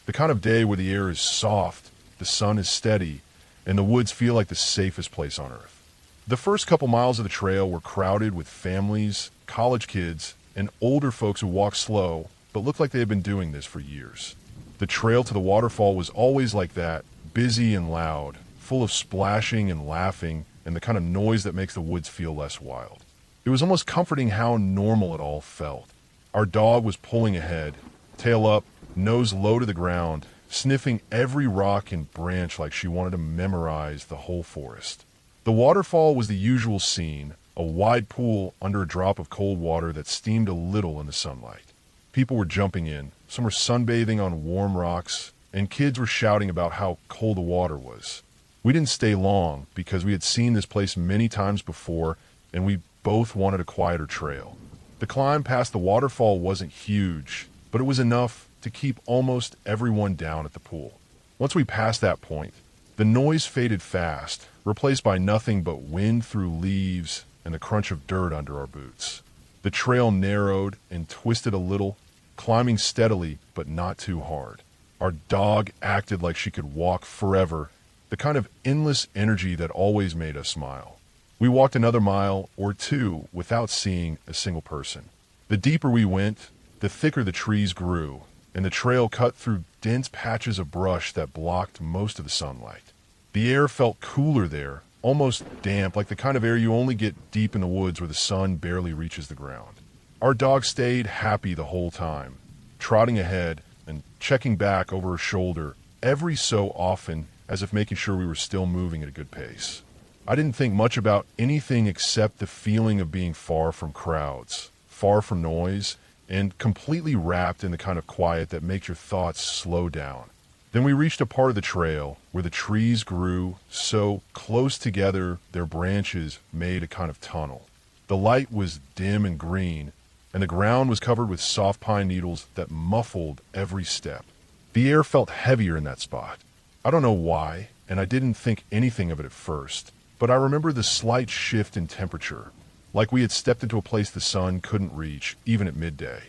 the kind of day where the air is soft, the sun is steady, and the woods feel like the safest place on earth. The first couple miles of the trail were crowded with families, college kids, and older folks who walked slow but looked like they had been doing this for years. The trail to the waterfall was always like that, busy and loud, full of splashing and laughing and the kind of noise that makes the woods feel less wild. It was almost comforting how normal it all felt. Our dog was pulling ahead, tail up, nose low to the ground, sniffing every rock and branch like she wanted to memorize the whole forest. The waterfall was the usual scene, a wide pool under a drop of cold water that steamed a little in the sunlight. People were jumping in, some were sunbathing on warm rocks, and kids were shouting about how cold the water was. We didn't stay long because we had seen this place many times before, and we both wanted a quieter trail. The climb past the waterfall wasn't huge, but it was enough to keep almost everyone down at the pool. Once we passed that point, the noise faded fast, replaced by nothing but wind through leaves and the crunch of dirt under our boots. The trail narrowed and twisted a little, climbing steadily but not too hard. Our dog acted like she could walk forever, the kind of endless energy that always made us smile. We walked another mile or two without seeing a single person. The deeper we went, the thicker the trees grew, and the trail cut through dense patches of brush that blocked most of the sunlight. The air felt cooler there, almost damp, like the kind of air you only get deep in the woods where the sun barely reaches the ground. Our dog stayed happy the whole time, trotting ahead and checking back over her shoulder every so often as if making sure we were still moving at a good pace. I didn't think much about anything except the feeling of being far from crowds, far from noise, and completely wrapped in the kind of quiet that makes your thoughts slow down. Then we reached a part of the trail where the trees grew so close together their branches made a kind of tunnel. The light was dim and green, and the ground was covered with soft pine needles that muffled every step. The air felt heavier in that spot. I don't know why, and I didn't think anything of it at first, but I remember the slight shift in temperature, like we had stepped into a place the sun couldn't reach, even at midday.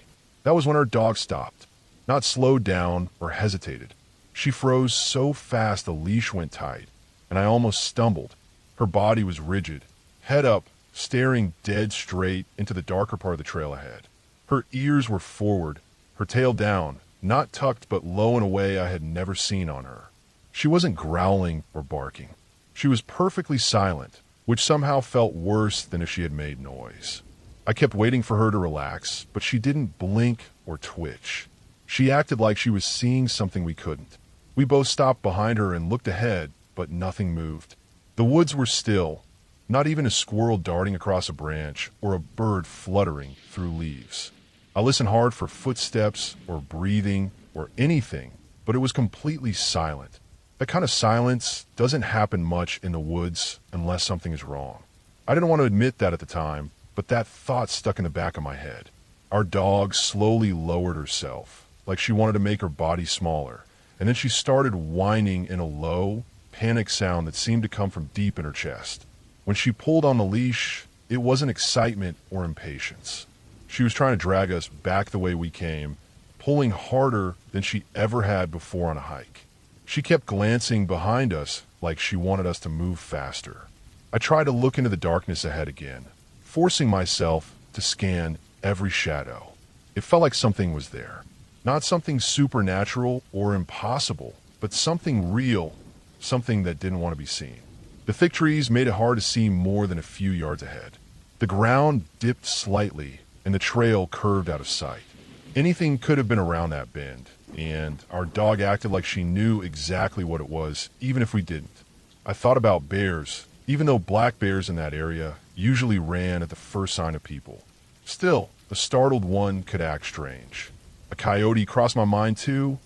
That was when our dog stopped, not slowed down or hesitated. She froze so fast the leash went tight, and I almost stumbled. Her body was rigid, head up, staring dead straight into the darker part of the trail ahead. Her ears were forward, her tail down, not tucked but low in a way I had never seen on her. She wasn't growling or barking. She was perfectly silent, which somehow felt worse than if she had made noise. I kept waiting for her to relax, but she didn't blink or twitch. She acted like she was seeing something we couldn't. We both stopped behind her and looked ahead, but nothing moved. The woods were still, not even a squirrel darting across a branch or a bird fluttering through leaves. I listened hard for footsteps or breathing or anything, but it was completely silent. That kind of silence doesn't happen much in the woods unless something is wrong. I didn't want to admit that at the time, but that thought stuck in the back of my head. Our dog slowly lowered herself, like she wanted to make her body smaller, and then she started whining in a low, panic sound that seemed to come from deep in her chest. When she pulled on the leash, it wasn't excitement or impatience. She was trying to drag us back the way we came, pulling harder than she ever had before on a hike. She kept glancing behind us like she wanted us to move faster. I tried to look into the darkness ahead again, forcing myself to scan every shadow. It felt like something was there. Not something supernatural or impossible, but something real, something that didn't want to be seen. The thick trees made it hard to see more than a few yards ahead. The ground dipped slightly, and the trail curved out of sight. Anything could have been around that bend, and our dog acted like she knew exactly what it was, even if we didn't. I thought about bears, even though black bears in that area usually ran at the first sign of people. Still, a startled one could act strange. A coyote crossed my mind too,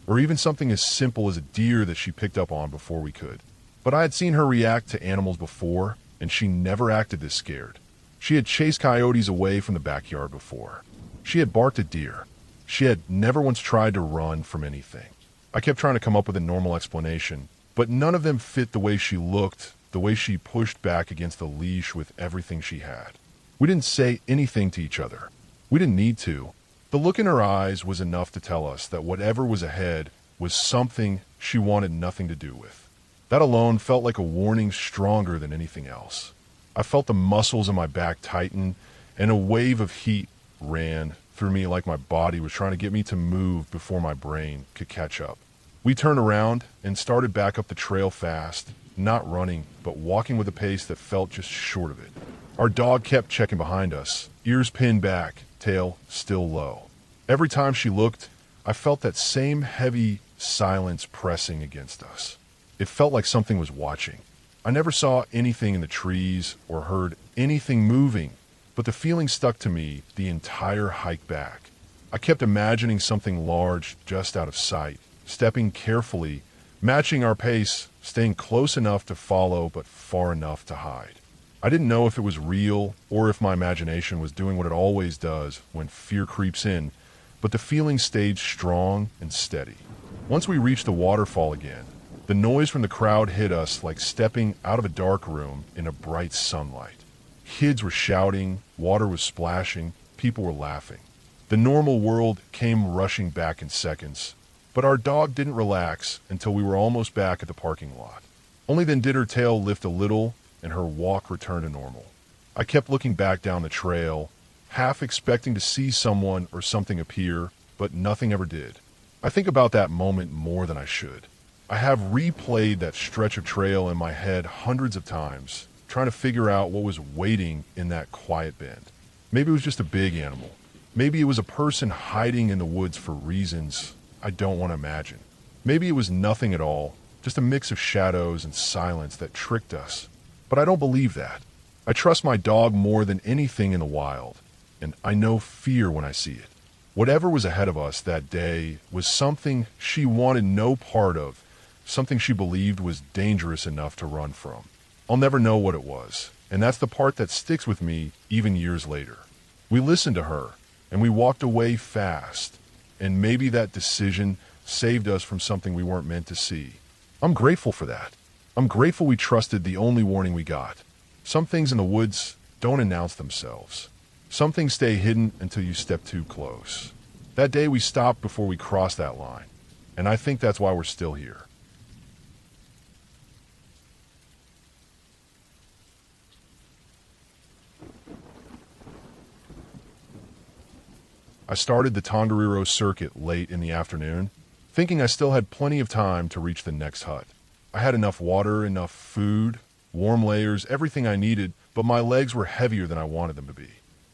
or even something as simple as a deer that she picked up on before we could. But I had seen her react to animals before, and she never acted this scared. She had chased coyotes away from the backyard before. She had barked at deer. She had never once tried to run from anything. I kept trying to come up with a normal explanation, but none of them fit the way she looked, the way she pushed back against the leash with everything she had. We didn't say anything to each other. We didn't need to. The look in her eyes was enough to tell us that whatever was ahead was something she wanted nothing to do with. That alone felt like a warning stronger than anything else. I felt the muscles in my back tighten, and a wave of heat ran through me like my body was trying to get me to move before my brain could catch up. We turned around and started back up the trail fast, not running, but walking with a pace that felt just short of it. Our dog kept checking behind us, ears pinned back, tail still low. Every time she looked, I felt that same heavy silence pressing against us. It felt like something was watching. I never saw anything in the trees or heard anything moving, but the feeling stuck to me the entire hike back. I kept imagining something large just out of sight, stepping carefully, matching our pace, staying close enough to follow but far enough to hide. I didn't know if it was real or if my imagination was doing what it always does when fear creeps in, but the feeling stayed strong and steady. Once we reached the waterfall again, the noise from the crowd hit us like stepping out of a dark room in a bright sunlight. Kids were shouting, water was splashing, people were laughing. The normal world came rushing back in seconds, but our dog didn't relax until we were almost back at the parking lot. Only then did her tail lift a little and her walk return to normal. I kept looking back down the trail, half expecting to see someone or something appear, but nothing ever did. I think about that moment more than I should. I have replayed that stretch of trail in my head hundreds of times, trying to figure out what was waiting in that quiet bend. Maybe it was just a big animal. Maybe it was a person hiding in the woods for reasons I don't want to imagine. Maybe it was nothing at all, just a mix of shadows and silence that tricked us. But I don't believe that. I trust my dog more than anything in the wild, and I know fear when I see it. Whatever was ahead of us that day was something she wanted no part of, something she believed was dangerous enough to run from. I'll never know what it was, And that's the part that sticks with me even years later. We listened to her, and we walked away fast. And maybe that decision saved us from something we weren't meant to see. I'm grateful for that. I'm grateful we trusted the only warning we got. Some things in the woods don't announce themselves. Some things stay hidden until you step too close. That day we stopped before we crossed that line. And I think that's why we're still here. I started the Tongariro circuit late in the afternoon, thinking I still had plenty of time to reach the next hut. I had enough water, enough food, warm layers, everything I needed, but my legs were heavier than I wanted them to be.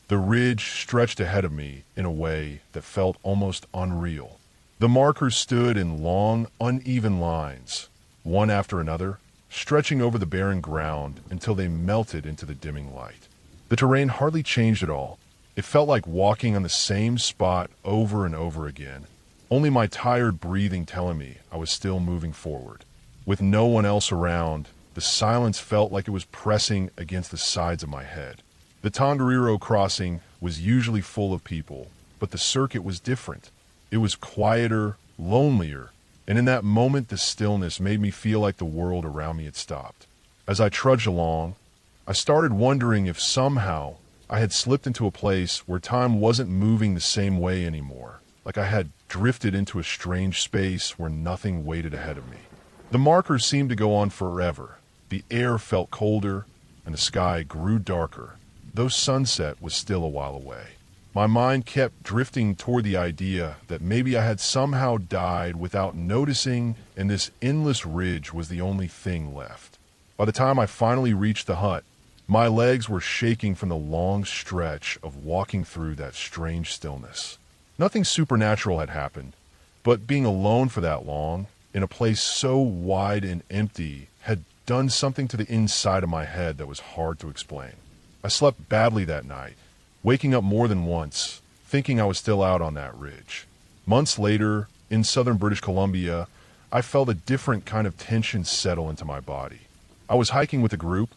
The ridge stretched ahead of me in a way that felt almost unreal. The markers stood in long, uneven lines, one after another, stretching over the barren ground until they melted into the dimming light. The terrain hardly changed at all. It felt like walking on the same spot over and over again, only my tired breathing telling me I was still moving forward. With no one else around, the silence felt like it was pressing against the sides of my head. The Tongariro crossing was usually full of people, but the circuit was different. It was quieter, lonelier, and in that moment the stillness made me feel like the world around me had stopped. As I trudged along, I started wondering if somehow I had slipped into a place where time wasn't moving the same way anymore, like I had drifted into a strange space where nothing waited ahead of me. The markers seemed to go on forever. The air felt colder, and the sky grew darker, though sunset was still a while away. My mind kept drifting toward the idea that maybe I had somehow died without noticing, and this endless ridge was the only thing left. By the time I finally reached the hut, my legs were shaking from the long stretch of walking through that strange stillness. Nothing supernatural had happened, but being alone for that long, in a place so wide and empty, had done something to the inside of my head that was hard to explain. I slept badly that night, waking up more than once, thinking I was still out on that ridge. Months later, in southern British Columbia, I felt a different kind of tension settle into my body. I was hiking with a group,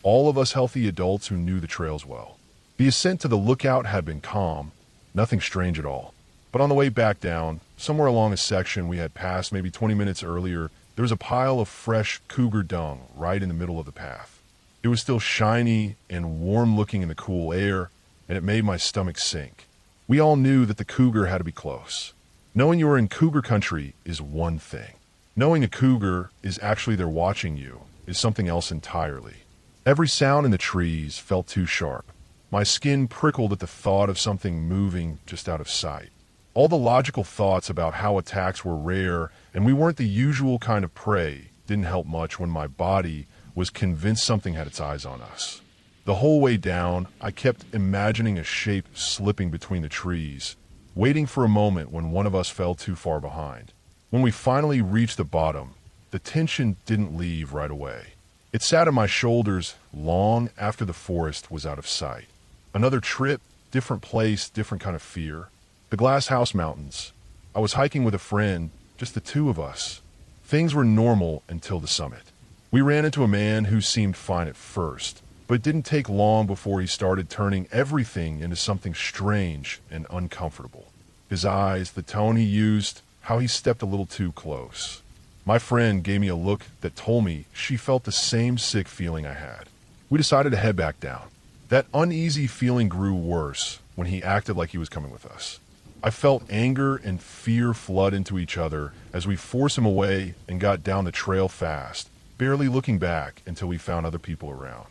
all of us healthy adults who knew the trails well. The ascent to the lookout had been calm, nothing strange at all. But on the way back down, somewhere along a section we had passed maybe 20 minutes earlier, there was a pile of fresh cougar dung right in the middle of the path. It was still shiny and warm-looking in the cool air, and it made my stomach sink. We all knew that the cougar had to be close. Knowing you were in cougar country is one thing. Knowing a cougar is actually there watching you is something else entirely. Every sound in the trees felt too sharp. My skin prickled at the thought of something moving just out of sight. All the logical thoughts about how attacks were rare and we weren't the usual kind of prey didn't help much when my body was convinced something had its eyes on us. The whole way down, I kept imagining a shape slipping between the trees, waiting for a moment when one of us fell too far behind. When we finally reached the bottom, the tension didn't leave right away. It sat on my shoulders long after the forest was out of sight. Another trip, different place, different kind of fear. The Glass House Mountains. I was hiking with a friend, just the two of us. Things were normal until the summit. We ran into a man who seemed fine at first, but it didn't take long before he started turning everything into something strange and uncomfortable. His eyes, the tone he used, how he stepped a little too close. My friend gave me a look that told me she felt the same sick feeling I had. We decided to head back down. That uneasy feeling grew worse when he acted like he was coming with us. I felt anger and fear flood into each other as we forced him away and got down the trail fast, barely looking back until we found other people around.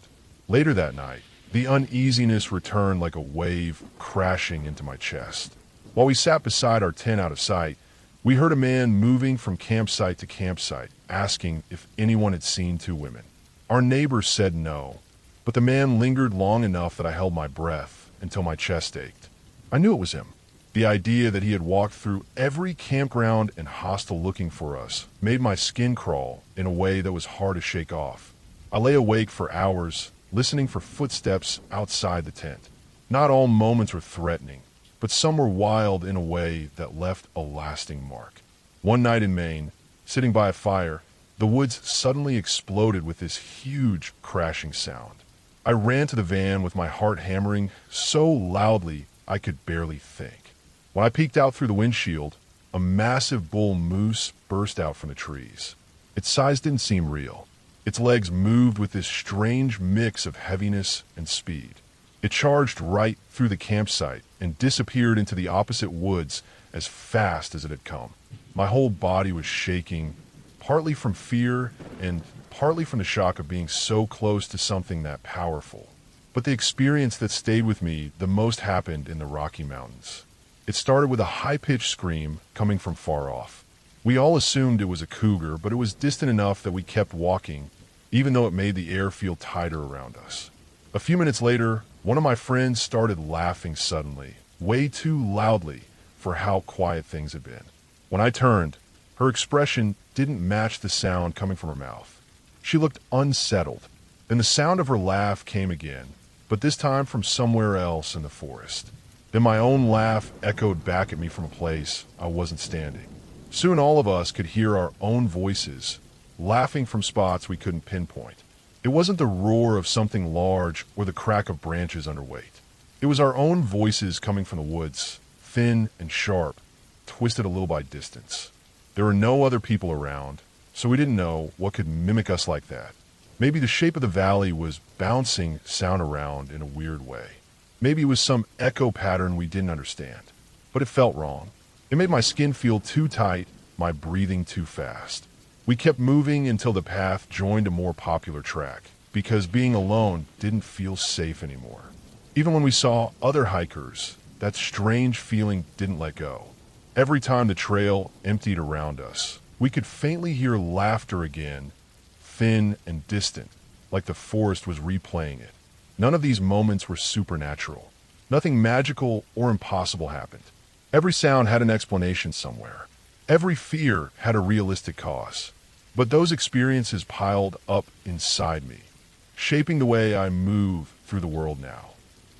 Later that night, the uneasiness returned like a wave crashing into my chest. While we sat beside our tent out of sight, we heard a man moving from campsite to campsite, asking if anyone had seen two women. Our neighbors said no, but the man lingered long enough that I held my breath until my chest ached. I knew it was him. The idea that he had walked through every campground and hostel looking for us made my skin crawl in a way that was hard to shake off. I lay awake for hours, listening for footsteps outside the tent. Not all moments were threatening, but some were wild in a way that left a lasting mark. One night in Maine, sitting by a fire, the woods suddenly exploded with this huge crashing sound. I ran to the van with my heart hammering so loudly I could barely think. When I peeked out through the windshield, a massive bull moose burst out from the trees. Its size didn't seem real. Its legs moved with this strange mix of heaviness and speed. It charged right through the campsite and disappeared into the opposite woods as fast as it had come. My whole body was shaking, partly from fear and partly from the shock of being so close to something that powerful. But the experience that stayed with me the most happened in the Rocky Mountains. It started with a high-pitched scream coming from far off. We all assumed it was a cougar, but it was distant enough that we kept walking, even though it made the air feel tighter around us. A few minutes later, one of my friends started laughing suddenly, way too loudly for how quiet things had been. When I turned, her expression didn't match the sound coming from her mouth. She looked unsettled. Then the sound of her laugh came again, but this time from somewhere else in the forest. Then my own laugh echoed back at me from a place I wasn't standing. Soon all of us could hear our own voices, laughing from spots we couldn't pinpoint. It wasn't the roar of something large or the crack of branches underweight. It was our own voices coming from the woods, thin and sharp, twisted a little by distance. There were no other people around, so we didn't know what could mimic us like that. Maybe the shape of the valley was bouncing sound around in a weird way. Maybe it was some echo pattern we didn't understand. But it felt wrong. It made my skin feel too tight, my breathing too fast. We kept moving until the path joined a more popular track, because being alone didn't feel safe anymore. Even when we saw other hikers, that strange feeling didn't let go. Every time the trail emptied around us, we could faintly hear laughter again, thin and distant, like the forest was replaying it. None of these moments were supernatural. Nothing magical or impossible happened. Every sound had an explanation somewhere. Every fear had a realistic cause. But those experiences piled up inside me, shaping the way I move through the world now.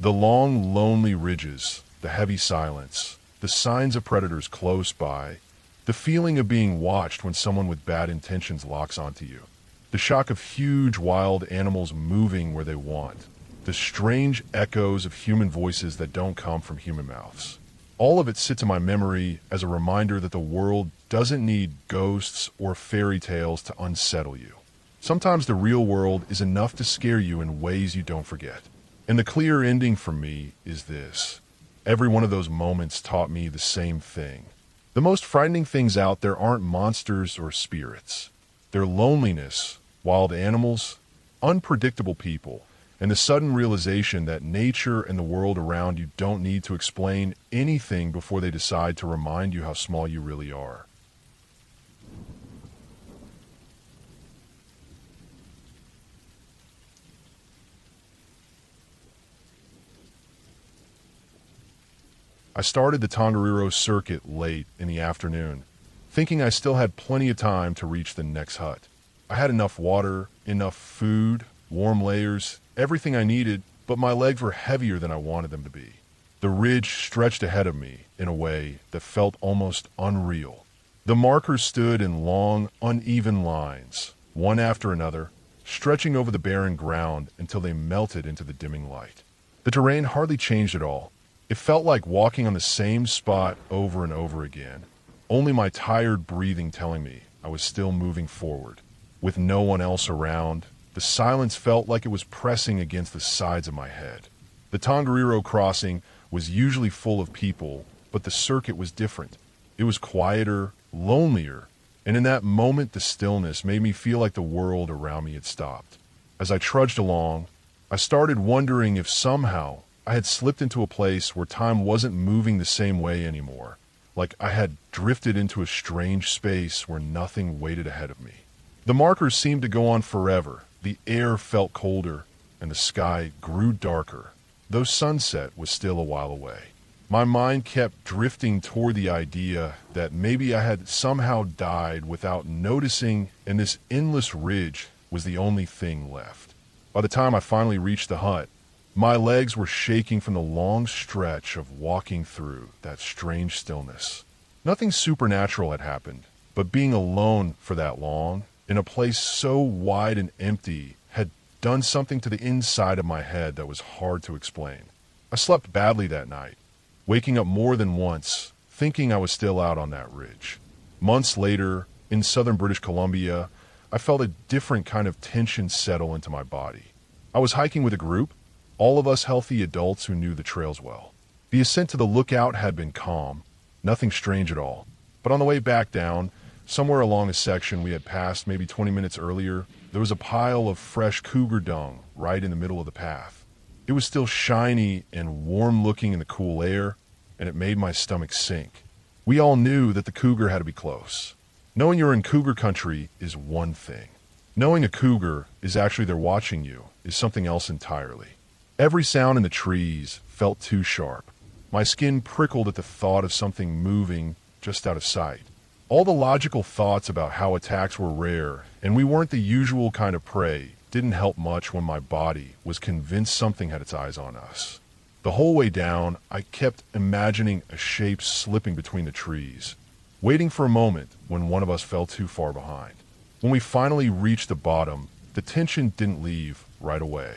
The long, lonely ridges, the heavy silence, the signs of predators close by, the feeling of being watched when someone with bad intentions locks onto you, the shock of huge wild animals moving where they want, the strange echoes of human voices that don't come from human mouths. All of it sits in my memory as a reminder that the world doesn't need ghosts or fairy tales to unsettle you. Sometimes the real world is enough to scare you in ways you don't forget. And the clear ending for me is this. Every one of those moments taught me the same thing. The most frightening things out there aren't monsters or spirits. They're loneliness, wild animals, unpredictable people, and the sudden realization that nature and the world around you don't need to explain anything before they decide to remind you how small you really are. I started the Tongariro circuit late in the afternoon, thinking I still had plenty of time to reach the next hut. I had enough water, enough food, warm layers, everything I needed, but my legs were heavier than I wanted them to be. The ridge stretched ahead of me in a way that felt almost unreal. The markers stood in long, uneven lines, one after another, stretching over the barren ground until they melted into the dimming light. The terrain hardly changed at all. It felt like walking on the same spot over and over again, only my tired breathing telling me I was still moving forward. With no one else around, the silence felt like it was pressing against the sides of my head. The Tongariro crossing was usually full of people, but the circuit was different. It was quieter, lonelier, and in that moment the stillness made me feel like the world around me had stopped. As I trudged along, I started wondering if somehow I had slipped into a place where time wasn't moving the same way anymore, like I had drifted into a strange space where nothing waited ahead of me. The markers seemed to go on forever. The air felt colder, and the sky grew darker, though sunset was still a while away. My mind kept drifting toward the idea that maybe I had somehow died without noticing, and this endless ridge was the only thing left. By the time I finally reached the hut, my legs were shaking from the long stretch of walking through that strange stillness. Nothing supernatural had happened, but being alone for that long, in a place so wide and empty, had done something to the inside of my head that was hard to explain. I slept badly that night, waking up more than once, thinking I was still out on that ridge. Months later, in southern British Columbia, I felt a different kind of tension settle into my body. I was hiking with a group, all of us healthy adults who knew the trails well. The ascent to the lookout had been calm, nothing strange at all. But on the way back down, somewhere along a section we had passed maybe 20 minutes earlier, there was a pile of fresh cougar dung right in the middle of the path. It was still shiny and warm-looking in the cool air, and it made my stomach sink. We all knew that the cougar had to be close. Knowing you're in cougar country is one thing. Knowing a cougar is actually there watching you is something else entirely. Every sound in the trees felt too sharp. My skin prickled at the thought of something moving just out of sight. All the logical thoughts about how attacks were rare and we weren't the usual kind of prey didn't help much when my body was convinced something had its eyes on us. The whole way down, I kept imagining a shape slipping between the trees, waiting for a moment when one of us fell too far behind. When we finally reached the bottom, the tension didn't leave right away.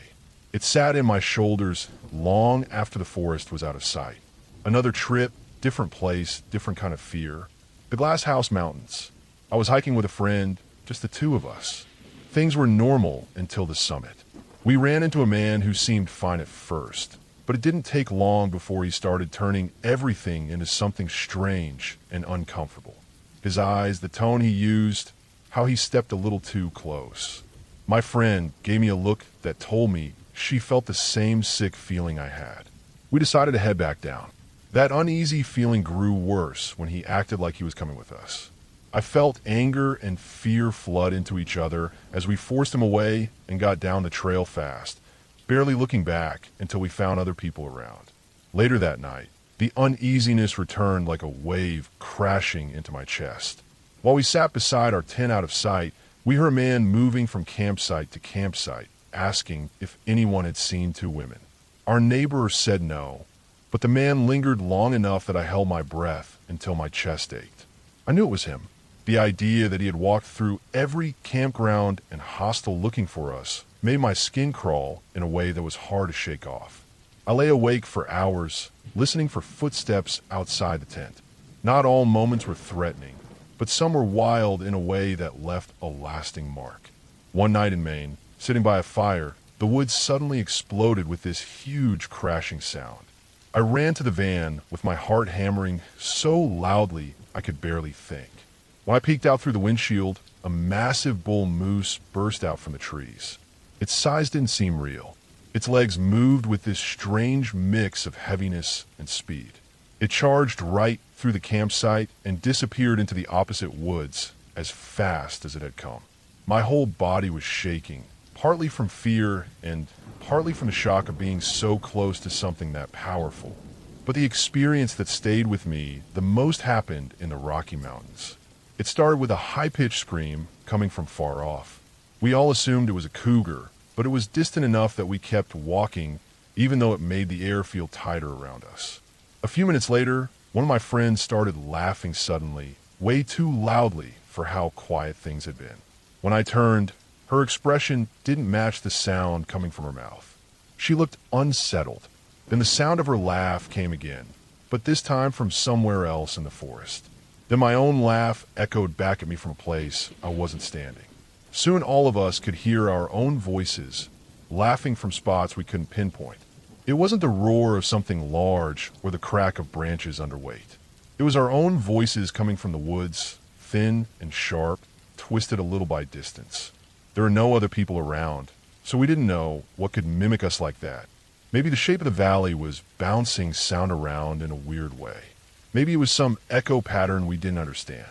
It sat in my shoulders long after the forest was out of sight. Another trip, different place, different kind of fear. The Glass House Mountains. I was hiking with a friend, just the two of us. Things were normal until the summit. We ran into a man who seemed fine at first, but it didn't take long before he started turning everything into something strange and uncomfortable. His eyes, the tone he used, how he stepped a little too close. My friend gave me a look that told me she felt the same sick feeling I had. We decided to head back down. That uneasy feeling grew worse when he acted like he was coming with us. I felt anger and fear flood into each other as we forced him away and got down the trail fast, barely looking back until we found other people around. Later that night, the uneasiness returned like a wave crashing into my chest. While we sat beside our tent out of sight, we heard a man moving from campsite to campsite, asking if anyone had seen two women. Our neighbor said no, but the man lingered long enough that I held my breath until my chest ached. I knew it was him. The idea that he had walked through every campground and hostel looking for us made my skin crawl in a way that was hard to shake off. I lay awake for hours, listening for footsteps outside the tent. Not all moments were threatening, but some were wild in a way that left a lasting mark. One night in Maine, sitting by a fire, the woods suddenly exploded with this huge crashing sound. I ran to the van with my heart hammering so loudly I could barely think. When I peeked out through the windshield, a massive bull moose burst out from the trees. Its size didn't seem real. Its legs moved with this strange mix of heaviness and speed. It charged right through the campsite and disappeared into the opposite woods as fast as it had come. My whole body was shaking, partly from fear and partly from the shock of being so close to something that powerful. But the experience that stayed with me the most happened in the Rocky Mountains. It started with a high-pitched scream coming from far off. We all assumed it was a cougar, but it was distant enough that we kept walking, even though it made the air feel tighter around us. A few minutes later, one of my friends started laughing suddenly, way too loudly for how quiet things had been. When I turned, her expression didn't match the sound coming from her mouth. She looked unsettled. Then the sound of her laugh came again, but this time from somewhere else in the forest. Then my own laugh echoed back at me from a place I wasn't standing. Soon all of us could hear our own voices, laughing from spots we couldn't pinpoint. It wasn't the roar of something large or the crack of branches underweight. It was our own voices coming from the woods, thin and sharp, twisted a little by distance. There were no other people around, so we didn't know what could mimic us like that. Maybe the shape of the valley was bouncing sound around in a weird way. Maybe it was some echo pattern we didn't understand,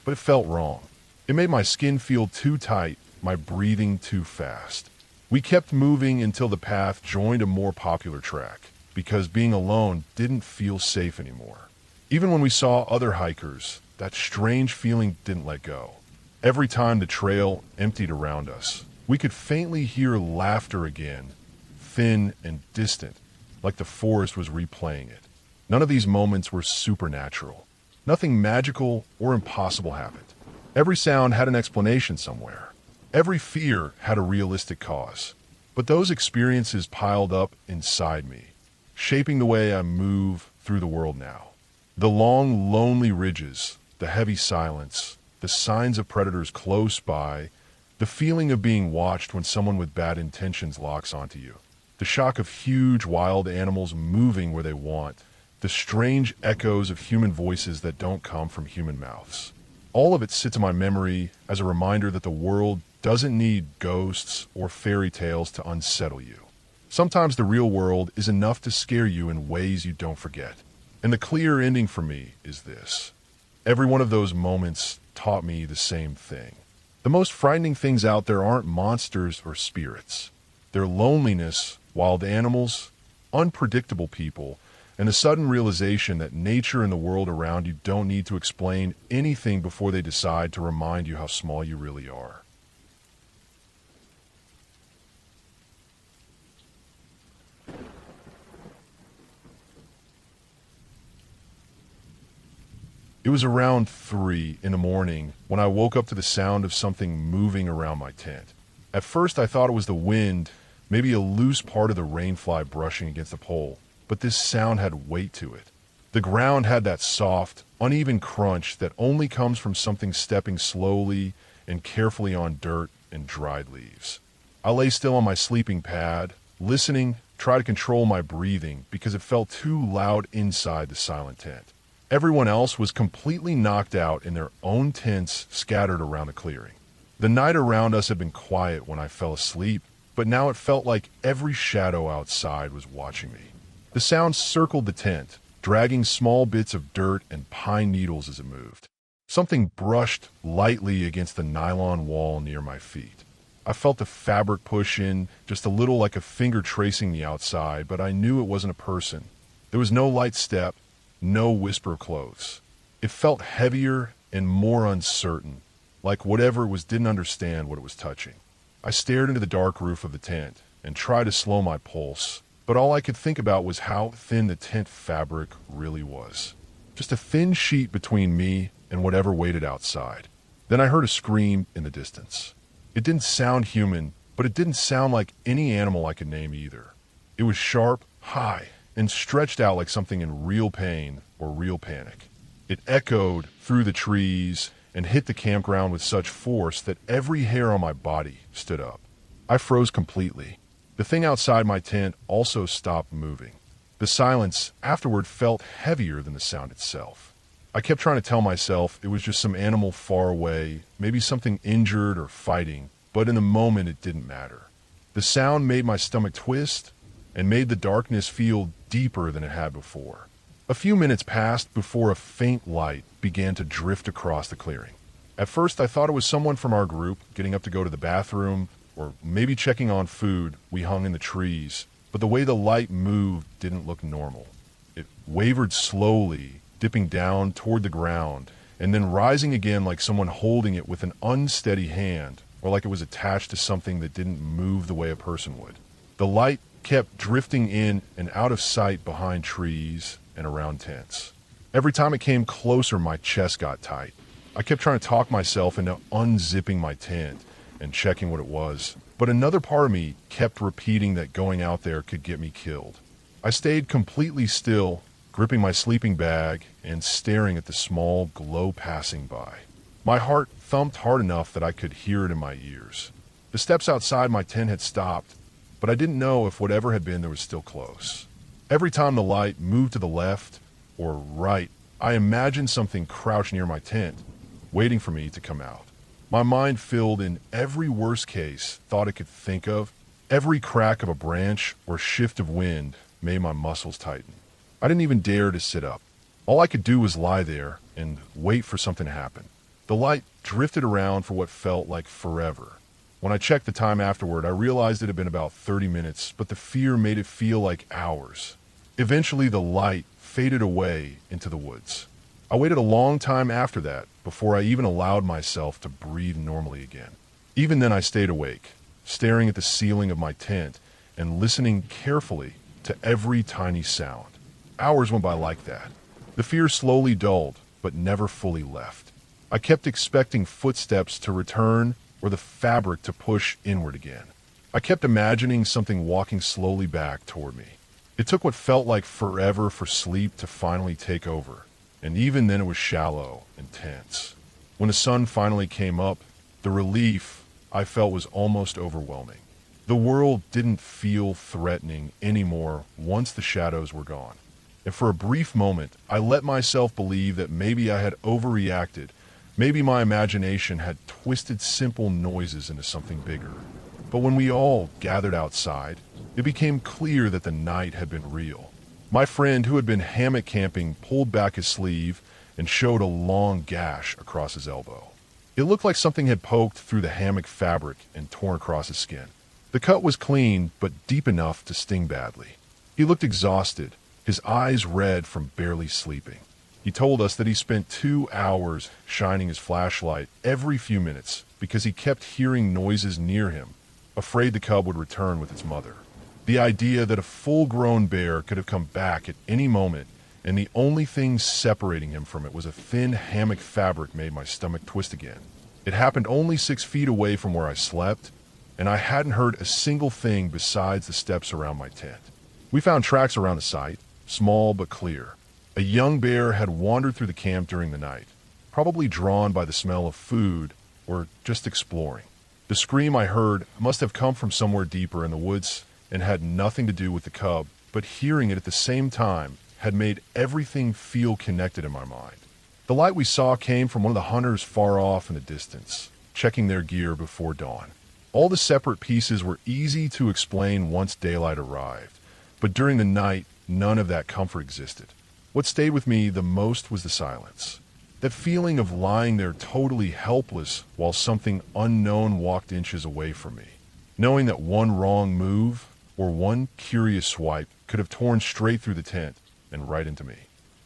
but it felt wrong. It made my skin feel too tight, my breathing too fast. We kept moving until the path joined a more popular track, because being alone didn't feel safe anymore. Even when we saw other hikers, that strange feeling didn't let go. Every time the trail emptied around us, we could faintly hear laughter again, thin and distant, like the forest was replaying it. None of these moments were supernatural. Nothing magical or impossible happened. Every sound had an explanation somewhere. Every fear had a realistic cause. But those experiences piled up inside me, shaping the way I move through the world now. The long, lonely ridges, the heavy silence, the signs of predators close by, the feeling of being watched when someone with bad intentions locks onto you, the shock of huge wild animals moving where they want, the strange echoes of human voices that don't come from human mouths. All of it sits in my memory as a reminder that the world doesn't need ghosts or fairy tales to unsettle you. Sometimes the real world is enough to scare you in ways you don't forget. And the clear ending for me is this. Every one of those moments taught me the same thing. The most frightening things out there aren't monsters or spirits. They're loneliness, wild animals, unpredictable people, and the sudden realization that nature and the world around you don't need to explain anything before they decide to remind you how small you really are. It was around 3 in the morning when I woke up to the sound of something moving around my tent. At first I thought it was the wind, maybe a loose part of the rainfly brushing against the pole, but this sound had weight to it. The ground had that soft, uneven crunch that only comes from something stepping slowly and carefully on dirt and dried leaves. I lay still on my sleeping pad, listening, try to control my breathing because it felt too loud inside the silent tent. Everyone else was completely knocked out in their own tents scattered around the clearing. The night around us had been quiet when I fell asleep, but now it felt like every shadow outside was watching me. The sound circled the tent, dragging small bits of dirt and pine needles as it moved. Something brushed lightly against the nylon wall near my feet. I felt the fabric push in, just a little like a finger tracing the outside, but I knew it wasn't a person. There was no light step, no whisper of clothes. It felt heavier and more uncertain, like whatever it was didn't understand what it was touching. I stared into the dark roof of the tent and tried to slow my pulse, but all I could think about was how thin the tent fabric really was. Just a thin sheet between me and whatever waited outside. Then I heard a scream in the distance. It didn't sound human, but it didn't sound like any animal I could name either. It was sharp, high, and stretched out like something in real pain or real panic. It echoed through the trees and hit the campground with such force that every hair on my body stood up. I froze completely. The thing outside my tent also stopped moving. The silence afterward felt heavier than the sound itself. I kept trying to tell myself it was just some animal far away, maybe something injured or fighting, but in the moment it didn't matter. The sound made my stomach twist and made the darkness feel deeper than it had before. A few minutes passed before a faint light began to drift across the clearing. At first I thought it was someone from our group getting up to go to the bathroom or maybe checking on food we hung in the trees, but the way the light moved didn't look normal. It wavered slowly, dipping down toward the ground, and then rising again like someone holding it with an unsteady hand, or like it was attached to something that didn't move the way a person would. The light kept drifting in and out of sight behind trees and around tents. Every time it came closer, my chest got tight. I kept trying to talk myself into unzipping my tent and checking what it was, but another part of me kept repeating that going out there could get me killed. I stayed completely still, gripping my sleeping bag and staring at the small glow passing by. My heart thumped hard enough that I could hear it in my ears. The steps outside my tent had stopped, but I didn't know if whatever had been there was still close. Every time the light moved to the left or right, I imagined something crouched near my tent, waiting for me to come out. My mind filled in every worst case thought it could think of. Every crack of a branch or shift of wind made my muscles tighten. I didn't even dare to sit up. All I could do was lie there and wait for something to happen. The light drifted around for what felt like forever. When I checked the time afterward, I realized it had been about 30 minutes, but the fear made it feel like hours. Eventually, the light faded away into the woods. I waited a long time after that before I even allowed myself to breathe normally again. Even then, I stayed awake, staring at the ceiling of my tent and listening carefully to every tiny sound. Hours went by like that. The fear slowly dulled, but never fully left. I kept expecting footsteps to return or the fabric to push inward again. I kept imagining something walking slowly back toward me. It took what felt like forever for sleep to finally take over, and even then it was shallow and tense. When the sun finally came up, the relief I felt was almost overwhelming. The world didn't feel threatening anymore once the shadows were gone. And for a brief moment, I let myself believe that maybe I had overreacted. Maybe my imagination had twisted simple noises into something bigger. But when we all gathered outside, it became clear that the night had been real. My friend, who had been hammock camping, pulled back his sleeve and showed a long gash across his elbow. It looked like something had poked through the hammock fabric and torn across his skin. The cut was clean, but deep enough to sting badly. He looked exhausted, his eyes red from barely sleeping. He told us that he spent 2 hours shining his flashlight every few minutes because he kept hearing noises near him, afraid the cub would return with its mother. The idea that a full-grown bear could have come back at any moment, and the only thing separating him from it was a thin hammock fabric, made my stomach twist again. It happened only 6 feet away from where I slept, and I hadn't heard a single thing besides the steps around my tent. We found tracks around the site, small but clear. A young bear had wandered through the camp during the night, probably drawn by the smell of food or just exploring. The scream I heard must have come from somewhere deeper in the woods and had nothing to do with the cub, but hearing it at the same time had made everything feel connected in my mind. The light we saw came from one of the hunters far off in the distance, checking their gear before dawn. All the separate pieces were easy to explain once daylight arrived, but during the night, none of that comfort existed. What stayed with me the most was the silence. That feeling of lying there totally helpless while something unknown walked inches away from me. Knowing that one wrong move or one curious swipe could have torn straight through the tent and right into me.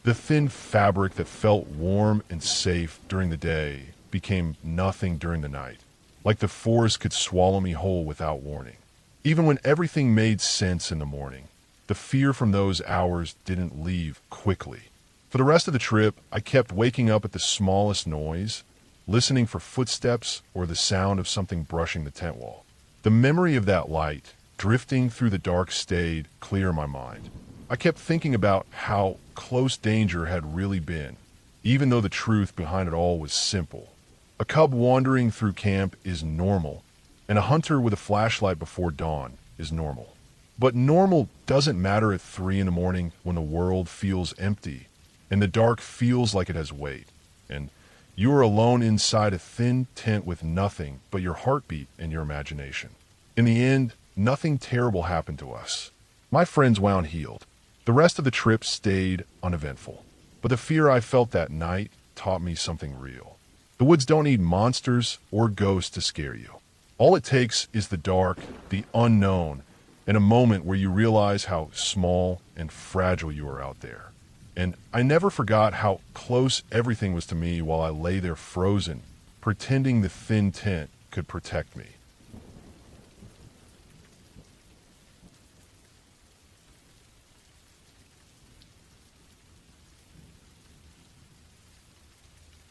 The thin fabric that felt warm and safe during the day became nothing during the night, like the forest could swallow me whole without warning. Even when everything made sense in the morning, the fear from those hours didn't leave quickly. For the rest of the trip, I kept waking up at the smallest noise, listening for footsteps or the sound of something brushing the tent wall. The memory of that light, drifting through the dark, stayed clear in my mind. I kept thinking about how close danger had really been, even though the truth behind it all was simple. A cub wandering through camp is normal, and a hunter with a flashlight before dawn is normal. But normal doesn't matter at 3 in the morning when the world feels empty and the dark feels like it has weight, and you are alone inside a thin tent with nothing but your heartbeat and your imagination. In the end, nothing terrible happened to us. My friends wound healed. The rest of the trip stayed uneventful, but the fear I felt that night taught me something real. The woods don't need monsters or ghosts to scare you. All it takes is the dark, the unknown, and a moment where you realize how small and fragile you are out there. And I never forgot how close everything was to me while I lay there frozen, pretending the thin tent could protect me.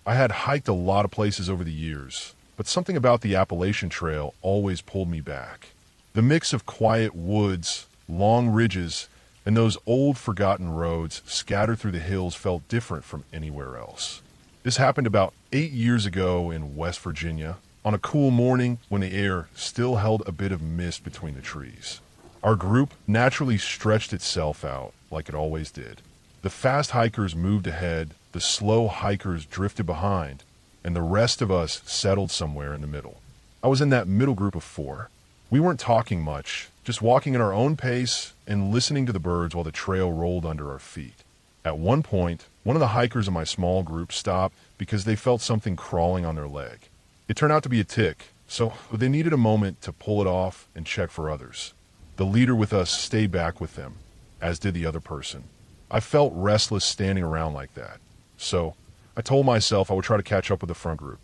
I had hiked a lot of places over the years, but something about the Appalachian Trail always pulled me back. The mix of quiet woods, long ridges, and those old forgotten roads scattered through the hills felt different from anywhere else. This happened about 8 years ago in West Virginia, on a cool morning when the air still held a bit of mist between the trees. Our group naturally stretched itself out like it always did. The fast hikers moved ahead, the slow hikers drifted behind, and the rest of us settled somewhere in the middle. I was in that middle group of 4. We weren't talking much, just walking at our own pace and listening to the birds while the trail rolled under our feet. At one point, one of the hikers in my small group stopped because they felt something crawling on their leg. It turned out to be a tick, so they needed a moment to pull it off and check for others. The leader with us stayed back with them, as did the other person. I felt restless standing around like that, so I told myself I would try to catch up with the front group.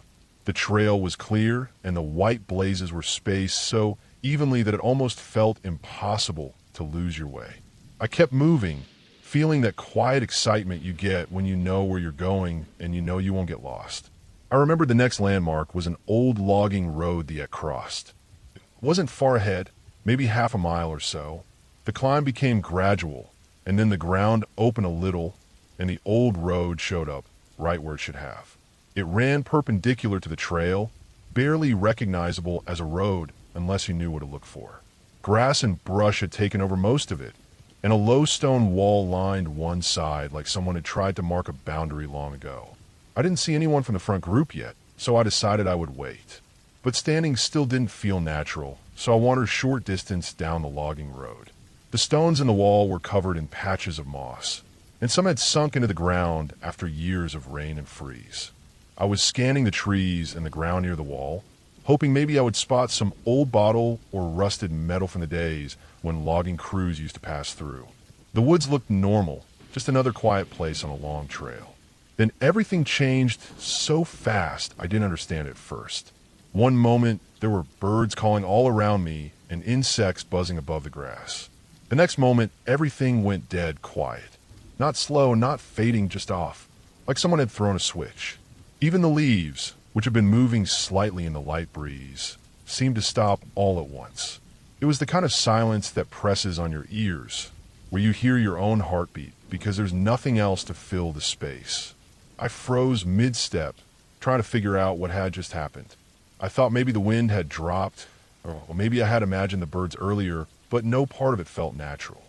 The trail was clear, and the white blazes were spaced so evenly that it almost felt impossible to lose your way. I kept moving, feeling that quiet excitement you get when you know where you're going and you know you won't get lost. I remembered the next landmark was an old logging road that I crossed. It wasn't far ahead, maybe half a mile or so. The climb became gradual, and then the ground opened a little, and the old road showed up right where it should have. It ran perpendicular to the trail, barely recognizable as a road unless you knew what to look for. Grass and brush had taken over most of it, and a low stone wall lined one side like someone had tried to mark a boundary long ago. I didn't see anyone from the front group yet, so I decided I would wait. But standing still didn't feel natural, so I wandered a short distance down the logging road. The stones in the wall were covered in patches of moss, and some had sunk into the ground after years of rain and freeze. I was scanning the trees and the ground near the wall, hoping maybe I would spot some old bottle or rusted metal from the days when logging crews used to pass through. The woods looked normal, just another quiet place on a long trail. Then everything changed so fast I didn't understand at first. One moment, there were birds calling all around me and insects buzzing above the grass. The next moment, everything went dead quiet. Not slow, not fading, just off, like someone had thrown a switch. Even the leaves, which had been moving slightly in the light breeze, seemed to stop all at once. It was the kind of silence that presses on your ears, where you hear your own heartbeat because there's nothing else to fill the space. I froze mid-step, trying to figure out what had just happened. I thought maybe the wind had dropped, or maybe I had imagined the birds earlier, but no part of it felt natural.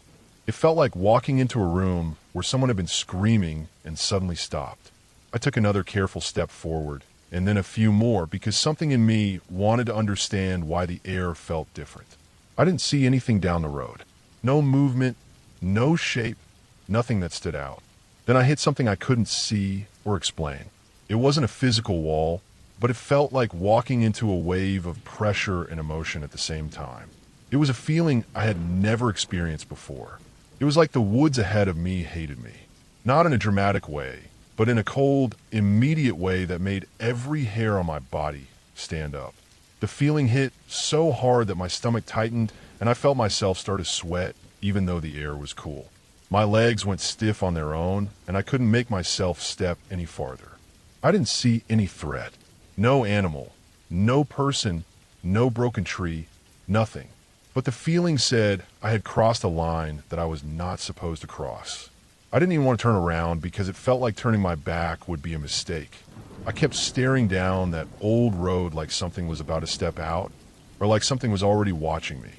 It felt like walking into a room where someone had been screaming and suddenly stopped. I took another careful step forward, and then a few more, because something in me wanted to understand why the air felt different. I didn't see anything down the road. No movement, no shape, nothing that stood out. Then I hit something I couldn't see or explain. It wasn't a physical wall, but it felt like walking into a wave of pressure and emotion at the same time. It was a feeling I had never experienced before. It was like the woods ahead of me hated me. Not in a dramatic way, but in a cold, immediate way that made every hair on my body stand up. The feeling hit so hard that my stomach tightened and I felt myself start to sweat even though the air was cool. My legs went stiff on their own and I couldn't make myself step any farther. I didn't see any threat. No animal, no person, no broken tree, nothing. But the feeling said I had crossed a line that I was not supposed to cross. I didn't even want to turn around because it felt like turning my back would be a mistake. I kept staring down that old road like something was about to step out, or like something was already watching me.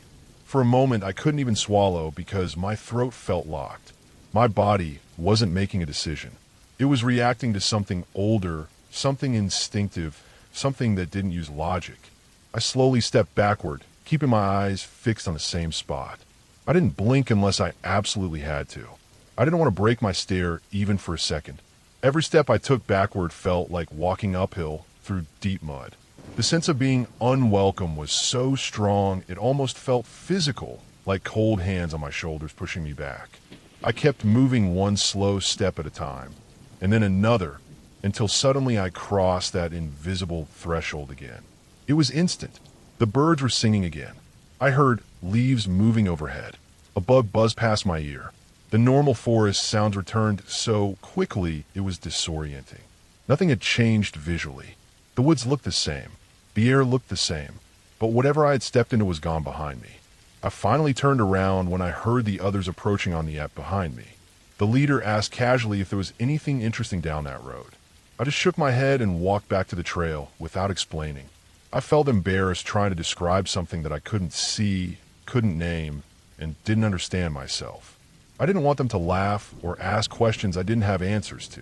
For a moment, I couldn't even swallow because my throat felt locked. My body wasn't making a decision. It was reacting to something older, something instinctive, something that didn't use logic. I slowly stepped backward, keeping my eyes fixed on the same spot. I didn't blink unless I absolutely had to. I didn't want to break my stare even for a second. Every step I took backward felt like walking uphill through deep mud. The sense of being unwelcome was so strong it almost felt physical, like cold hands on my shoulders pushing me back. I kept moving one slow step at a time, and then another, until suddenly I crossed that invisible threshold again. It was instant. The birds were singing again. I heard leaves moving overhead. A bug buzzed past my ear. The normal forest sounds returned so quickly it was disorienting. Nothing had changed visually. The woods looked the same. The air looked the same. But whatever I had stepped into was gone behind me. I finally turned around when I heard the others approaching on the ebb behind me. The leader asked casually if there was anything interesting down that road. I just shook my head and walked back to the trail without explaining. I felt embarrassed trying to describe something that I couldn't see, couldn't name, and didn't understand myself. I didn't want them to laugh or ask questions I didn't have answers to.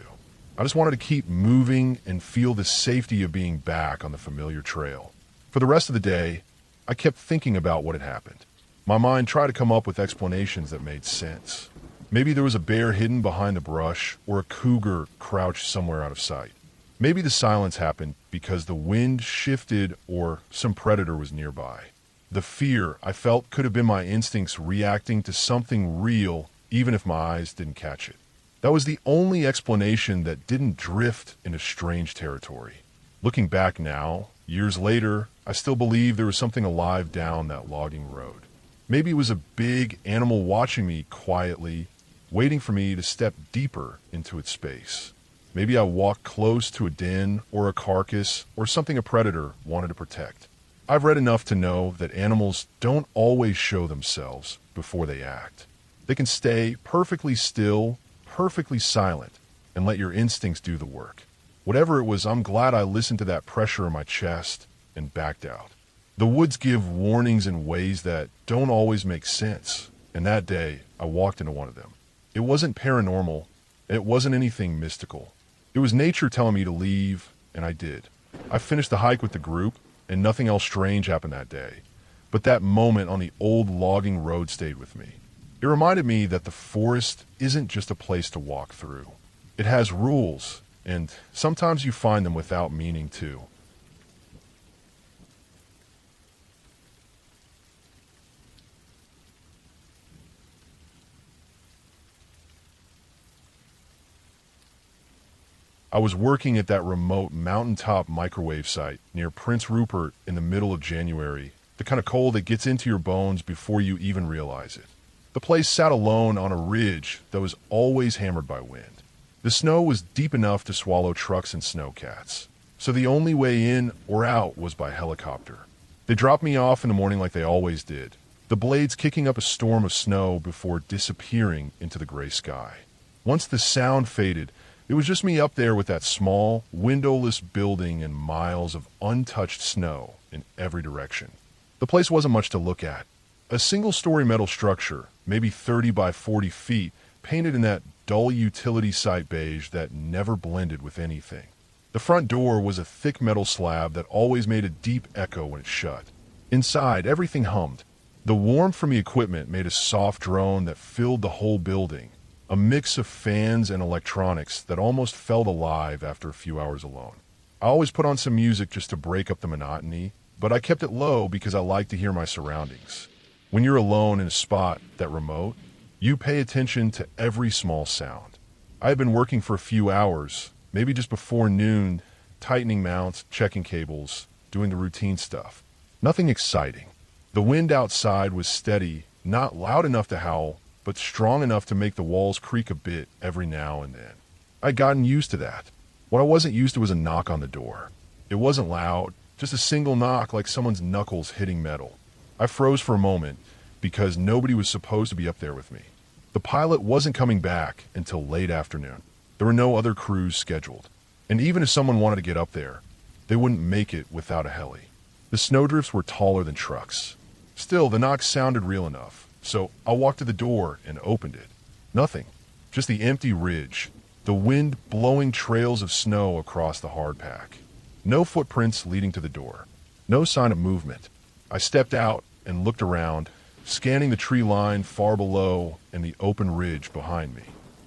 I just wanted to keep moving and feel the safety of being back on the familiar trail. For the rest of the day, I kept thinking about what had happened. My mind tried to come up with explanations that made sense. Maybe there was a bear hidden behind the brush or a cougar crouched somewhere out of sight. Maybe the silence happened because the wind shifted or some predator was nearby. The fear I felt could have been my instincts reacting to something real, even if my eyes didn't catch it. That was the only explanation that didn't drift into strange territory. Looking back now, years later, I still believe there was something alive down that logging road. Maybe it was a big animal watching me quietly, waiting for me to step deeper into its space. Maybe I walked close to a den or a carcass or something a predator wanted to protect. I've read enough to know that animals don't always show themselves before they act. They can stay perfectly still, perfectly silent, and let your instincts do the work. Whatever it was, I'm glad I listened to that pressure in my chest and backed out. The woods give warnings in ways that don't always make sense, and that day I walked into one of them. It wasn't paranormal, it wasn't anything mystical. It was nature telling me to leave, and I did. I finished the hike with the group, and nothing else strange happened that day. But that moment on the old logging road stayed with me. It reminded me that the forest isn't just a place to walk through. It has rules, and sometimes you find them without meaning to. I was working at that remote mountaintop microwave site near Prince Rupert in the middle of January, the kind of cold that gets into your bones before you even realize it. The place sat alone on a ridge that was always hammered by wind. The snow was deep enough to swallow trucks and snowcats, so the only way in or out was by helicopter. They dropped me off in the morning like they always did, the blades kicking up a storm of snow before disappearing into the gray sky. Once the sound faded, it was just me up there with that small, windowless building and miles of untouched snow in every direction. The place wasn't much to look at. A single-story metal structure, maybe 30 by 40 feet, painted in that dull utility site beige that never blended with anything. The front door was a thick metal slab that always made a deep echo when it shut. Inside, everything hummed. The warmth from the equipment made a soft drone that filled the whole building. A mix of fans and electronics that almost felt alive after a few hours alone. I always put on some music just to break up the monotony, but I kept it low because I like to hear my surroundings. When you're alone in a spot that remote, you pay attention to every small sound. I had been working for a few hours, maybe just before noon, tightening mounts, checking cables, doing the routine stuff. Nothing exciting. The wind outside was steady, not loud enough to howl, but strong enough to make the walls creak a bit every now and then. I'd gotten used to that. What I wasn't used to was a knock on the door. It wasn't loud, just a single knock like someone's knuckles hitting metal. I froze for a moment because nobody was supposed to be up there with me. The pilot wasn't coming back until late afternoon. There were no other crews scheduled. And even if someone wanted to get up there, they wouldn't make it without a heli. The snowdrifts were taller than trucks. Still, the knock sounded real enough. So I walked to the door and opened it. Nothing. Just the empty ridge. The wind blowing trails of snow across the hardpack. No footprints leading to the door. No sign of movement. I stepped out and looked around, scanning the tree line far below and the open ridge behind me.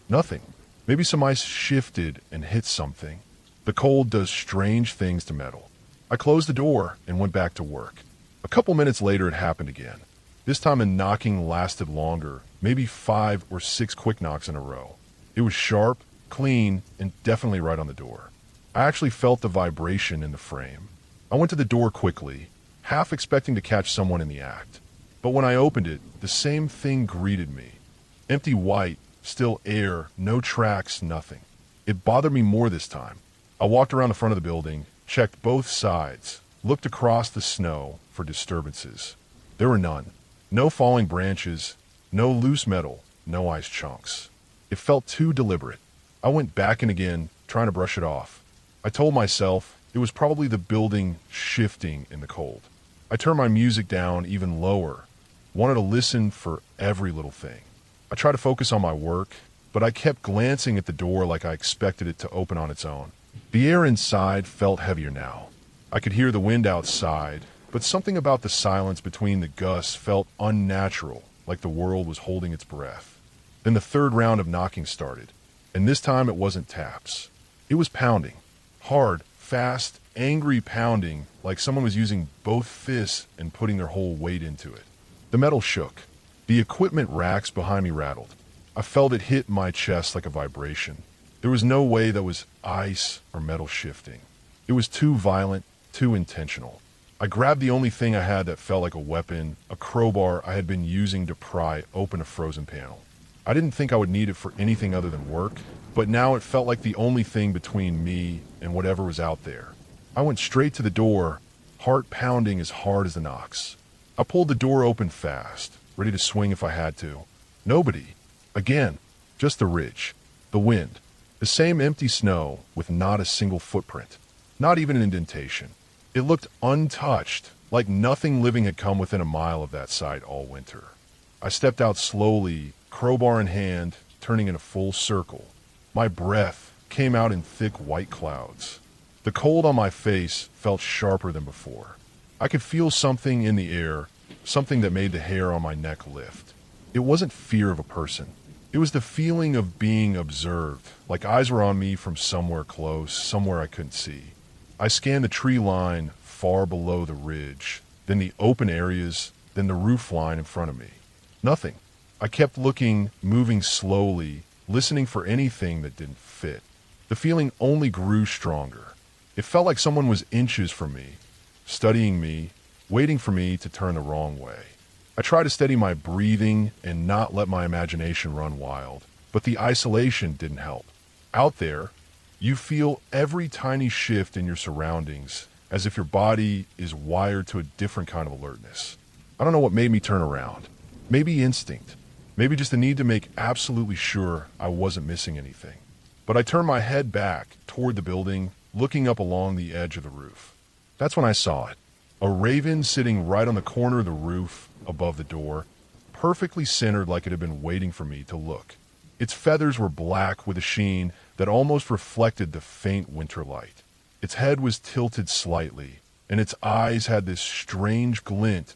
Nothing. Maybe some ice shifted and hit something. The cold does strange things to metal. I closed the door and went back to work. A couple minutes later it happened again. This time the knocking lasted longer, maybe 5 or 6 quick knocks in a row. It was sharp, clean, and definitely right on the door. I actually felt the vibration in the frame. I went to the door quickly, half expecting to catch someone in the act. But when I opened it, the same thing greeted me. Empty white, still air, no tracks, nothing. It bothered me more this time. I walked around the front of the building, checked both sides, looked across the snow for disturbances. There were none. No falling branches, no loose metal, no ice chunks. It felt too deliberate. I went back in again, trying to brush it off. I told myself it was probably the building shifting in the cold. I turned my music down even lower, wanted to listen for every little thing. I tried to focus on my work, but I kept glancing at the door like I expected it to open on its own. The air inside felt heavier now. I could hear the wind outside, but something about the silence between the gusts felt unnatural, like the world was holding its breath. Then the third round of knocking started, and this time it wasn't taps. It was pounding. Hard, fast, angry pounding, like someone was using both fists and putting their whole weight into it. The metal shook. The equipment racks behind me rattled. I felt it hit my chest like a vibration. There was no way that was ice or metal shifting. It was too violent, too intentional. I grabbed the only thing I had that felt like a weapon, a crowbar I had been using to pry open a frozen panel. I didn't think I would need it for anything other than work, but now it felt like the only thing between me and whatever was out there. I went straight to the door, heart pounding as hard as the knocks. I pulled the door open fast, ready to swing if I had to. Nobody. Again, just the ridge, the wind, the same empty snow with not a single footprint, not even an indentation. It looked untouched, like nothing living had come within a mile of that site all winter. I stepped out slowly, crowbar in hand, turning in a full circle. My breath came out in thick white clouds. The cold on my face felt sharper than before. I could feel something in the air, something that made the hair on my neck lift. It wasn't fear of a person. It was the feeling of being observed, like eyes were on me from somewhere close, somewhere I couldn't see. I scanned the tree line far below the ridge, then the open areas, then the roof line in front of me. Nothing. I kept looking, moving slowly, listening for anything that didn't fit. The feeling only grew stronger. It felt like someone was inches from me, studying me, waiting for me to turn the wrong way. I tried to steady my breathing and not let my imagination run wild, but the isolation didn't help. Out there, you feel every tiny shift in your surroundings as if your body is wired to a different kind of alertness. I don't know what made me turn around. Maybe instinct. Maybe just the need to make absolutely sure I wasn't missing anything. But I turned my head back toward the building, looking up along the edge of the roof. That's when I saw it. A raven sitting right on the corner of the roof above the door, perfectly centered like it had been waiting for me to look. Its feathers were black with a sheen that almost reflected the faint winter light. Its head was tilted slightly, and its eyes had this strange glint,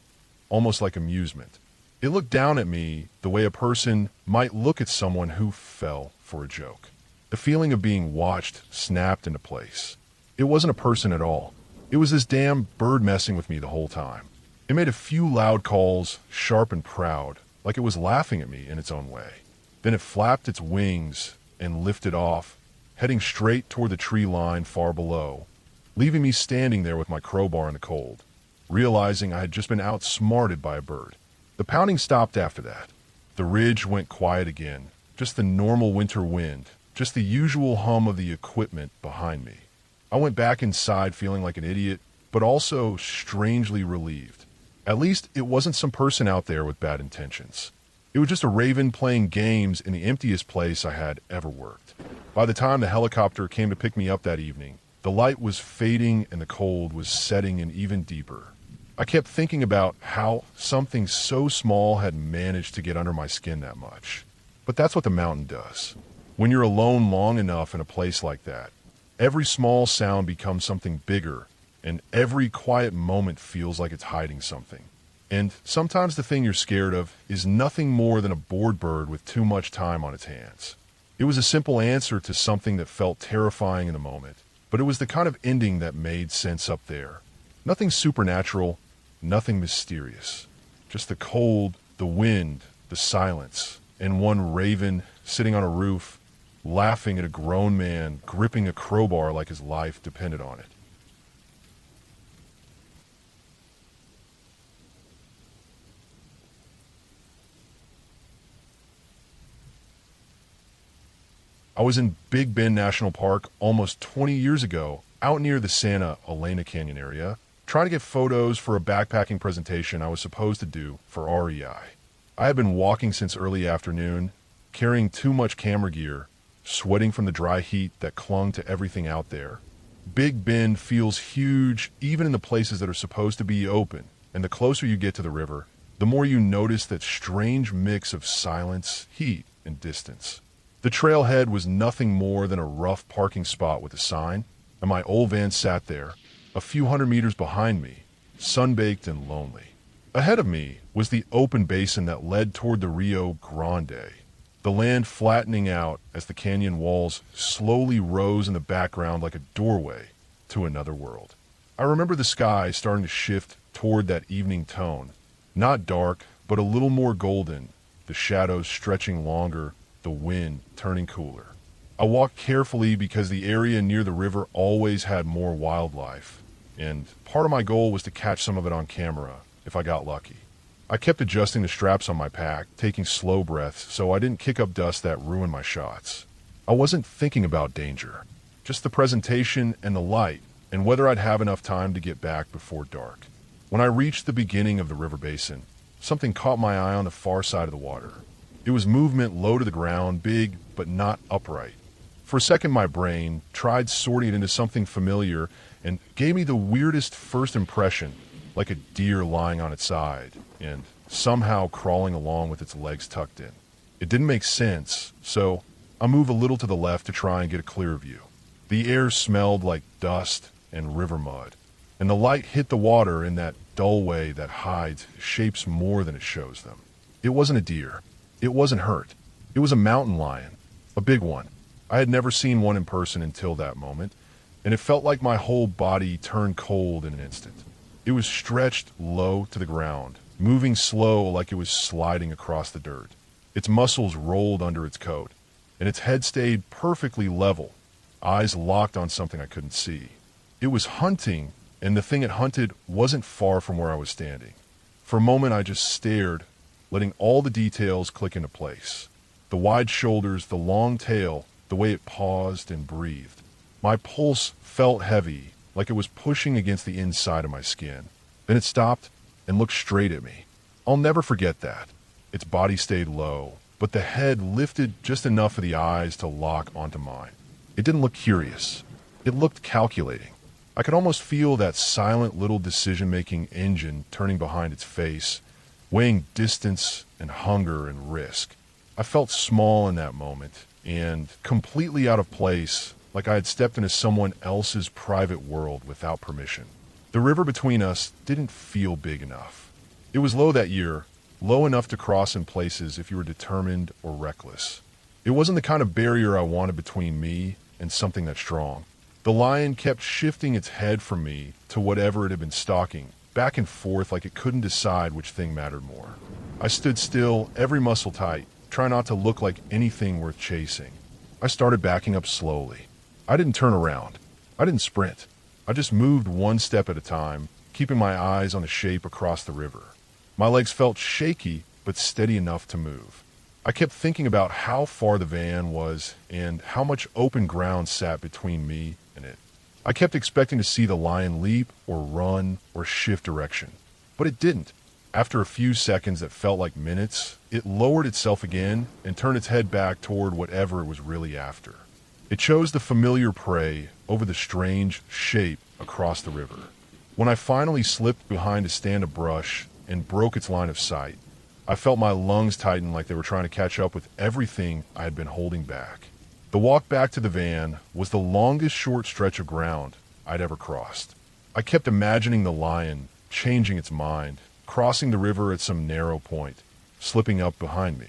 almost like amusement. It looked down at me the way a person might look at someone who fell for a joke. The feeling of being watched snapped into place. It wasn't a person at all. It was this damn bird messing with me the whole time. It made a few loud calls, sharp and proud, like it was laughing at me in its own way. Then it flapped its wings and lifted off, heading straight toward the tree line far below, leaving me standing there with my crowbar in the cold, realizing I had just been outsmarted by a bird. The pounding stopped after that. The ridge went quiet again, just the normal winter wind, just the usual hum of the equipment behind me. I went back inside feeling like an idiot, but also strangely relieved. At least it wasn't some person out there with bad intentions. It was just a raven playing games in the emptiest place I had ever worked. By the time the helicopter came to pick me up that evening, the light was fading and the cold was setting in even deeper. I kept thinking about how something so small had managed to get under my skin that much. But that's what the mountain does. When you're alone long enough in a place like that, every small sound becomes something bigger, and every quiet moment feels like it's hiding something. And sometimes the thing you're scared of is nothing more than a bored bird with too much time on its hands. It was a simple answer to something that felt terrifying in the moment, but it was the kind of ending that made sense up there. Nothing supernatural, nothing mysterious. Just the cold, the wind, the silence, and one raven sitting on a roof, laughing at a grown man gripping a crowbar like his life depended on it. I was in Big Bend National Park almost 20 years ago, out near the Santa Elena Canyon area, trying to get photos for a backpacking presentation I was supposed to do for REI. I had been walking since early afternoon, carrying too much camera gear, sweating from the dry heat that clung to everything out there. Big Bend feels huge even in the places that are supposed to be open, and the closer you get to the river, the more you notice that strange mix of silence, heat, and distance. The trailhead was nothing more than a rough parking spot with a sign, and my old van sat there, a few hundred meters behind me, sun-baked and lonely. Ahead of me was the open basin that led toward the Rio Grande, the land flattening out as the canyon walls slowly rose in the background like a doorway to another world. I remember the sky starting to shift toward that evening tone, not dark, but a little more golden, the shadows stretching longer, the wind turning cooler. I walked carefully because the area near the river always had more wildlife, and part of my goal was to catch some of it on camera if I got lucky. I kept adjusting the straps on my pack, taking slow breaths so I didn't kick up dust that ruined my shots. I wasn't thinking about danger, just the presentation and the light, and whether I'd have enough time to get back before dark. When I reached the beginning of the river basin, something caught my eye on the far side of the water. It was movement low to the ground, big but not upright. For a second, my brain tried sorting it into something familiar and gave me the weirdest first impression, like a deer lying on its side and somehow crawling along with its legs tucked in. It didn't make sense, so I moved a little to the left to try and get a clearer view. The air smelled like dust and river mud, and the light hit the water in that dull way that hides shapes more than it shows them. It wasn't a deer. It wasn't hurt. It was a mountain lion, a big one. I had never seen one in person until that moment, and it felt like my whole body turned cold in an instant. It was stretched low to the ground, moving slow like it was sliding across the dirt. Its muscles rolled under its coat, and its head stayed perfectly level, eyes locked on something I couldn't see. It was hunting, and the thing it hunted wasn't far from where I was standing. For a moment, I just stared, letting all the details click into place. The wide shoulders, the long tail, the way it paused and breathed. My pulse felt heavy, like it was pushing against the inside of my skin. Then it stopped and looked straight at me. I'll never forget that. Its body stayed low, but the head lifted just enough for the eyes to lock onto mine. It didn't look curious. It looked calculating. I could almost feel that silent little decision-making engine turning behind its face, weighing distance and hunger and risk. I felt small in that moment, and completely out of place, like I had stepped into someone else's private world without permission. The river between us didn't feel big enough. It was low that year, low enough to cross in places if you were determined or reckless. It wasn't the kind of barrier I wanted between me and something that strong. The lion kept shifting its head from me to whatever it had been stalking, back and forth like it couldn't decide which thing mattered more. I stood still, every muscle tight, trying not to look like anything worth chasing. I started backing up slowly. I didn't turn around. I didn't sprint. I just moved one step at a time, keeping my eyes on the shape across the river. My legs felt shaky, but steady enough to move. I kept thinking about how far the van was and how much open ground sat between me and it. I kept expecting to see the lion leap or run or shift direction, but it didn't. After a few seconds that felt like minutes, it lowered itself again and turned its head back toward whatever it was really after. It chose the familiar prey over the strange shape across the river. When I finally slipped behind a stand of brush and broke its line of sight, I felt my lungs tighten like they were trying to catch up with everything I had been holding back. The walk back to the van was the longest short stretch of ground I'd ever crossed. I kept imagining the lion changing its mind, crossing the river at some narrow point, slipping up behind me.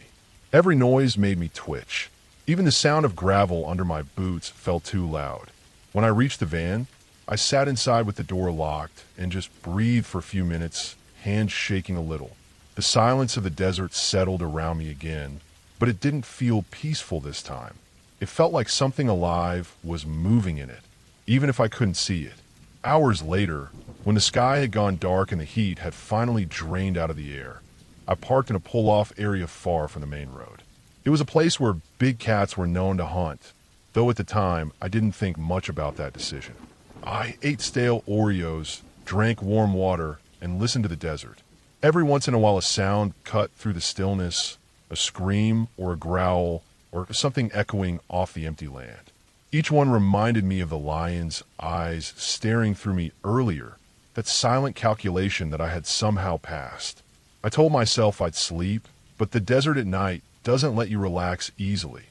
Every noise made me twitch. Even the sound of gravel under my boots felt too loud. When I reached the van, I sat inside with the door locked and just breathed for a few minutes, hands shaking a little. The silence of the desert settled around me again, but it didn't feel peaceful this time. It felt like something alive was moving in it, even if I couldn't see it. Hours later, when the sky had gone dark and the heat had finally drained out of the air, I parked in a pull-off area far from the main road. It was a place where big cats were known to hunt, though at the time I didn't think much about that decision. I ate stale Oreos, drank warm water, and listened to the desert. Every once in a while a sound cut through the stillness, a scream or a growl or something echoing off the empty land. Each one reminded me of the lion's eyes staring through me earlier, that silent calculation that I had somehow passed. I told myself I'd sleep, but the desert at night doesn't let you relax easily,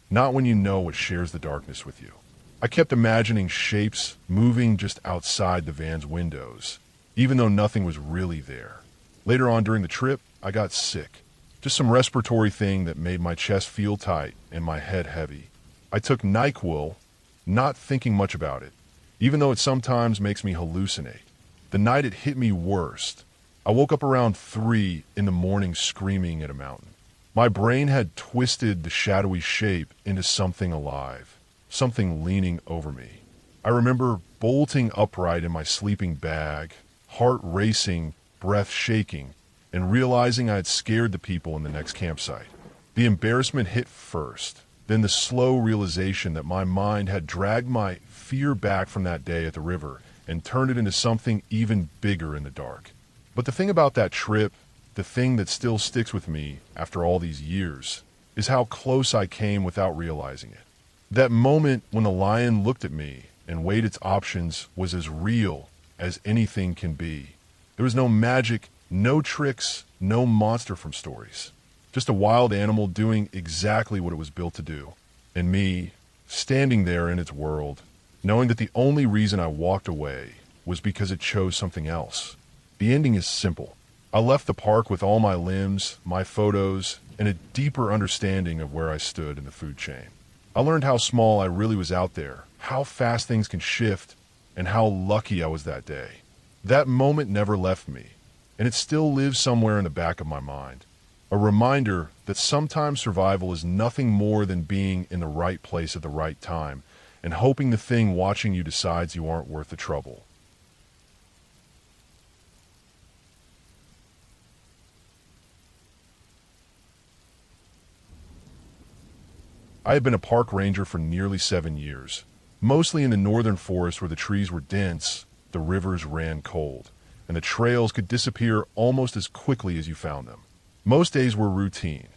not when you know it shares the darkness with you. I kept imagining shapes moving just outside the van's windows, even though nothing was really there. Later on during the trip, I got sick. Just some respiratory thing that made my chest feel tight and my head heavy. I took NyQuil, not thinking much about it, even though it sometimes makes me hallucinate. The night it hit me worst, I woke up around 3 in the morning screaming at a mountain. My brain had twisted the shadowy shape into something alive, something leaning over me. I remember bolting upright in my sleeping bag, heart racing, breath shaking, and realizing I had scared the people in the next campsite. The embarrassment hit first, then the slow realization that my mind had dragged my fear back from that day at the river and turned it into something even bigger in the dark. But the thing about that trip, the thing that still sticks with me after all these years, is how close I came without realizing it. That moment when the lion looked at me and weighed its options was as real as anything can be. There was no magic, no tricks, no monster from stories. Just a wild animal doing exactly what it was built to do. And me, standing there in its world, knowing that the only reason I walked away was because it chose something else. The ending is simple. I left the park with all my limbs, my photos, and a deeper understanding of where I stood in the food chain. I learned how small I really was out there, how fast things can shift, and how lucky I was that day. That moment never left me, and it still lives somewhere in the back of my mind. A reminder that sometimes survival is nothing more than being in the right place at the right time and hoping the thing watching you decides you aren't worth the trouble. I had been a park ranger for nearly 7 years, mostly in the northern forest where the trees were dense, the rivers ran cold, and the trails could disappear almost as quickly as you found them. Most days were routine,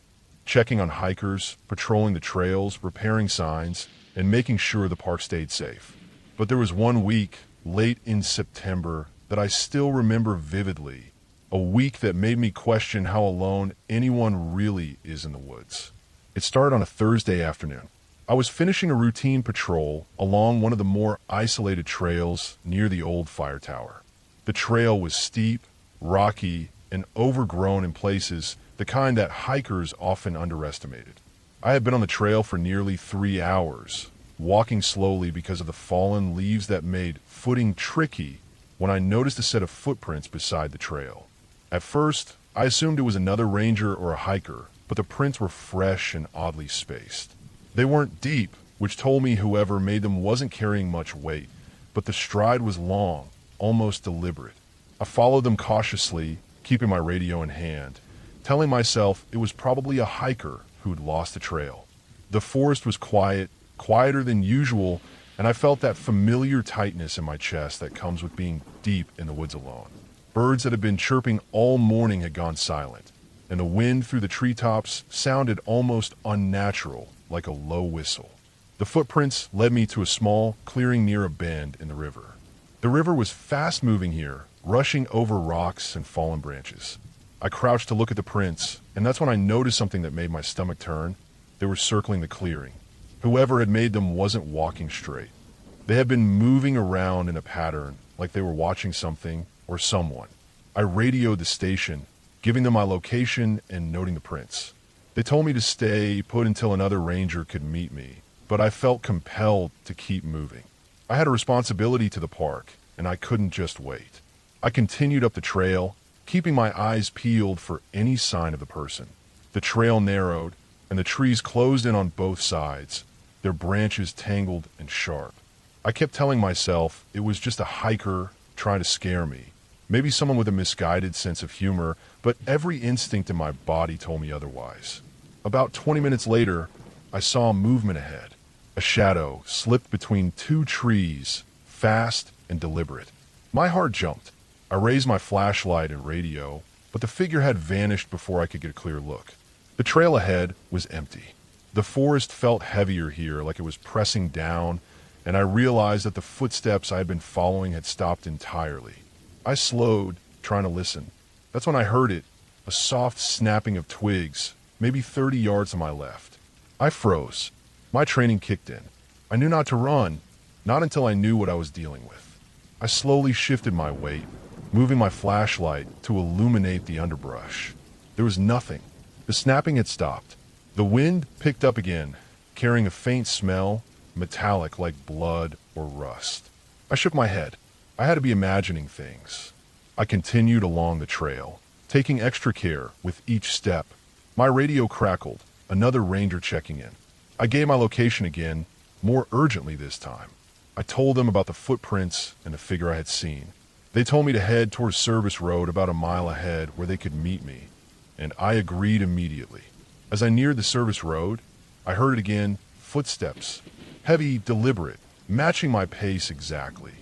checking on hikers, patrolling the trails, repairing signs, and making sure the park stayed safe. But there was one week, late in September, that I still remember vividly, a week that made me question how alone anyone really is in the woods. It started on a Thursday afternoon. I was finishing a routine patrol along one of the more isolated trails near the old fire tower. The trail was steep, rocky, and overgrown in places, the kind that hikers often underestimated. I had been on the trail for nearly 3 hours, walking slowly because of the fallen leaves that made footing tricky when I noticed a set of footprints beside the trail. At first, I assumed it was another ranger or a hiker, but the prints were fresh and oddly spaced. They weren't deep, which told me whoever made them wasn't carrying much weight, but the stride was long, almost deliberate. I followed them cautiously, keeping my radio in hand, telling myself it was probably a hiker who'd lost the trail. The forest was quiet, quieter than usual, and I felt that familiar tightness in my chest that comes with being deep in the woods alone. Birds that had been chirping all morning had gone silent, and the wind through the treetops sounded almost unnatural, like a low whistle. The footprints led me to a small clearing near a bend in the river. The river was fast-moving here, rushing over rocks and fallen branches. I crouched to look at the prints, and that's when I noticed something that made my stomach turn. They were circling the clearing. Whoever had made them wasn't walking straight. They had been moving around in a pattern, like they were watching something or someone. I radioed the station, giving them my location and noting the prints. They told me to stay put until another ranger could meet me, but I felt compelled to keep moving. I had a responsibility to the park, and I couldn't just wait. I continued up the trail, keeping my eyes peeled for any sign of the person. The trail narrowed, and the trees closed in on both sides, their branches tangled and sharp. I kept telling myself it was just a hiker trying to scare me, maybe someone with a misguided sense of humor, but every instinct in my body told me otherwise. About 20 minutes later, I saw movement ahead. A shadow slipped between two trees, fast and deliberate. My heart jumped. I raised my flashlight and radio, but the figure had vanished before I could get a clear look. The trail ahead was empty. The forest felt heavier here, like it was pressing down, and I realized that the footsteps I had been following had stopped entirely. I slowed, trying to listen. That's when I heard it, a soft snapping of twigs, maybe 30 yards to my left. I froze. My training kicked in. I knew not to run, not until I knew what I was dealing with. I slowly shifted my weight, moving my flashlight to illuminate the underbrush. There was nothing. The snapping had stopped. The wind picked up again, carrying a faint smell, metallic like blood or rust. I shook my head. I had to be imagining things. I continued along the trail, taking extra care with each step. My radio crackled, another ranger checking in. I gave my location again, more urgently this time. I told them about the footprints and the figure I had seen. They told me to head towards Service Road about a mile ahead where they could meet me, and I agreed immediately. As I neared the Service Road, I heard it again, footsteps. Heavy, deliberate, matching my pace exactly.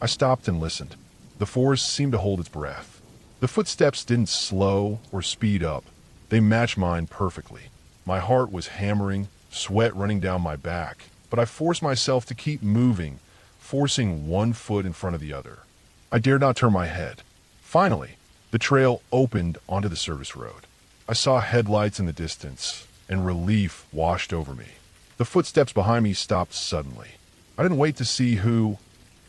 I stopped and listened. The forest seemed to hold its breath. The footsteps didn't slow or speed up. They matched mine perfectly. My heart was hammering, sweat running down my back, but I forced myself to keep moving, forcing one foot in front of the other. I dared not turn my head. Finally, the trail opened onto the service road. I saw headlights in the distance, and relief washed over me. The footsteps behind me stopped suddenly. I didn't wait to see who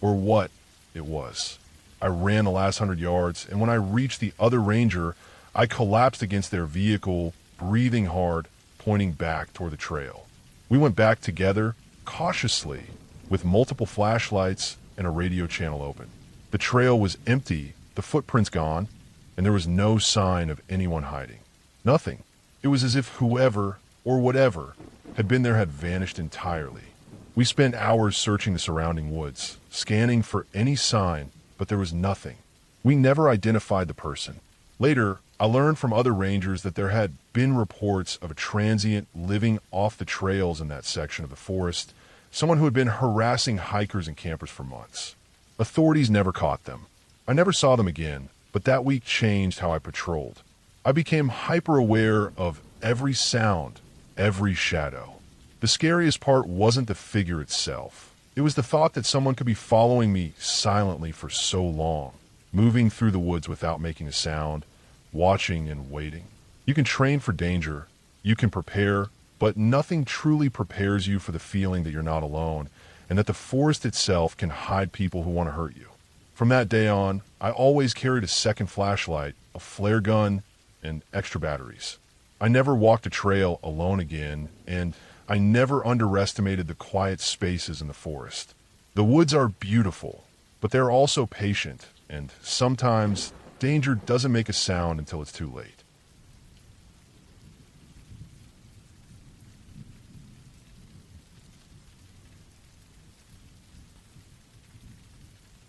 or what it was. I ran the last 100 yards, and when I reached the other ranger, I collapsed against their vehicle, breathing hard, pointing back toward the trail. We went back together, cautiously, with multiple flashlights and a radio channel open. The trail was empty, the footprints gone, and there was no sign of anyone hiding. Nothing. It was as if whoever, or whatever, had been there had vanished entirely. We spent hours searching the surrounding woods, scanning for any sign, but there was nothing. We never identified the person. Later, I learned from other rangers that there had been reports of a transient living off the trails in that section of the forest, someone who had been harassing hikers and campers for months. Authorities never caught them. I never saw them again, but that week changed how I patrolled. I became hyper-aware of every sound, every shadow. The scariest part wasn't the figure itself. It was the thought that someone could be following me silently for so long, moving through the woods without making a sound, watching and waiting. You can train for danger, you can prepare, but nothing truly prepares you for the feeling that you're not alone and that the forest itself can hide people who want to hurt you. From that day on, I always carried a second flashlight, a flare gun, and extra batteries. I never walked a trail alone again, and I never underestimated the quiet spaces in the forest. The woods are beautiful, but they're also patient, and sometimes danger doesn't make a sound until it's too late.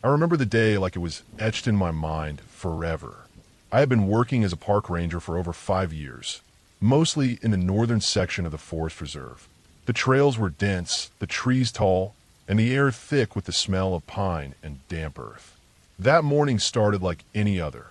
I remember the day like it was etched in my mind forever. I had been working as a park ranger for over 5 years, mostly in the northern section of the forest reserve. The trails were dense, the trees tall, and the air thick with the smell of pine and damp earth. That morning started like any other.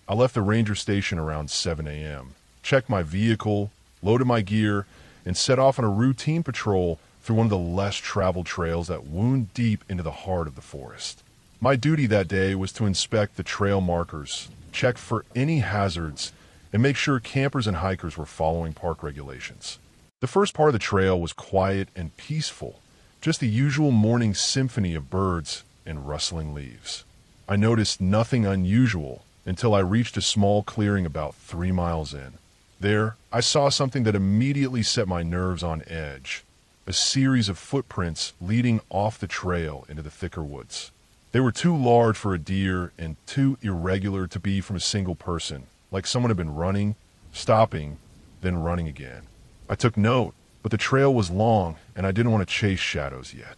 I left the ranger station around 7 a.m., checked my vehicle, loaded my gear, and set off on a routine patrol through one of the less traveled trails that wound deep into the heart of the forest. My duty that day was to inspect the trail markers, check for any hazards, and make sure campers and hikers were following park regulations. The first part of the trail was quiet and peaceful, just the usual morning symphony of birds and rustling leaves. I noticed nothing unusual until I reached a small clearing about 3 miles in. There, I saw something that immediately set my nerves on edge, a series of footprints leading off the trail into the thicker woods. They were too large for a deer and too irregular to be from a single person, like someone had been running, stopping, then running again. I took note, but the trail was long and I didn't want to chase shadows yet.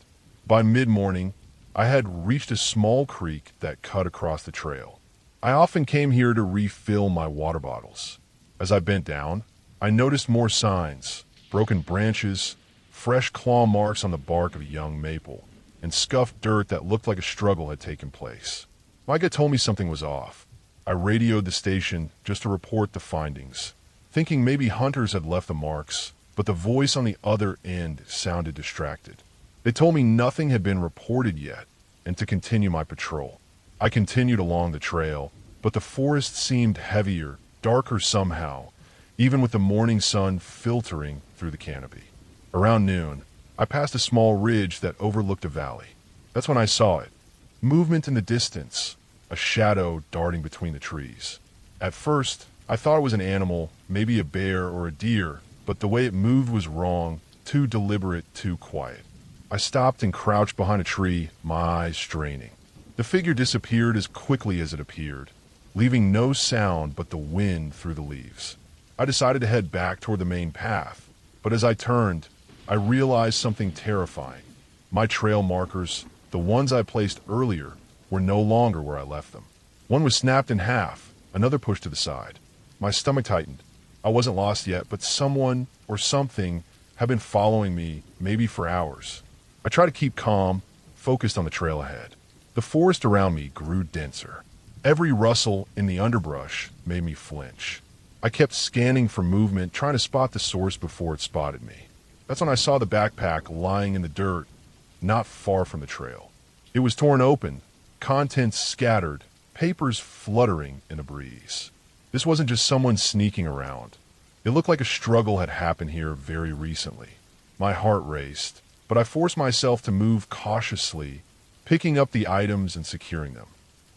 By mid-morning, I had reached a small creek that cut across the trail. I often came here to refill my water bottles. As I bent down, I noticed more signs, broken branches, fresh claw marks on the bark of a young maple, and scuffed dirt that looked like a struggle had taken place. My gut told me something was off. I radioed the station just to report the findings, thinking maybe hunters had left the marks, but the voice on the other end sounded distracted. They told me nothing had been reported yet, and to continue my patrol. I continued along the trail, but the forest seemed heavier, darker somehow, even with the morning sun filtering through the canopy. Around noon, I passed a small ridge that overlooked a valley. That's when I saw it. Movement in the distance, a shadow darting between the trees. At first, I thought it was an animal, maybe a bear or a deer, but the way it moved was wrong, too deliberate, too quiet. I stopped and crouched behind a tree, my eyes straining. The figure disappeared as quickly as it appeared, leaving no sound but the wind through the leaves. I decided to head back toward the main path, but as I turned, I realized something terrifying. My trail markers, the ones I placed earlier, were no longer where I left them. One was snapped in half, another pushed to the side. My stomach tightened. I wasn't lost yet, but someone or something have been following me, maybe for hours. I try to keep calm, focused on the trail ahead. The forest around me grew denser. Every rustle in the underbrush made me flinch. I kept scanning for movement, trying to spot the source before it spotted me. That's when I saw the backpack lying in the dirt, not far from the trail. It was torn open, contents scattered, papers fluttering in a breeze. This wasn't just someone sneaking around. It looked like a struggle had happened here very recently. My heart raced, but I forced myself to move cautiously, picking up the items and securing them.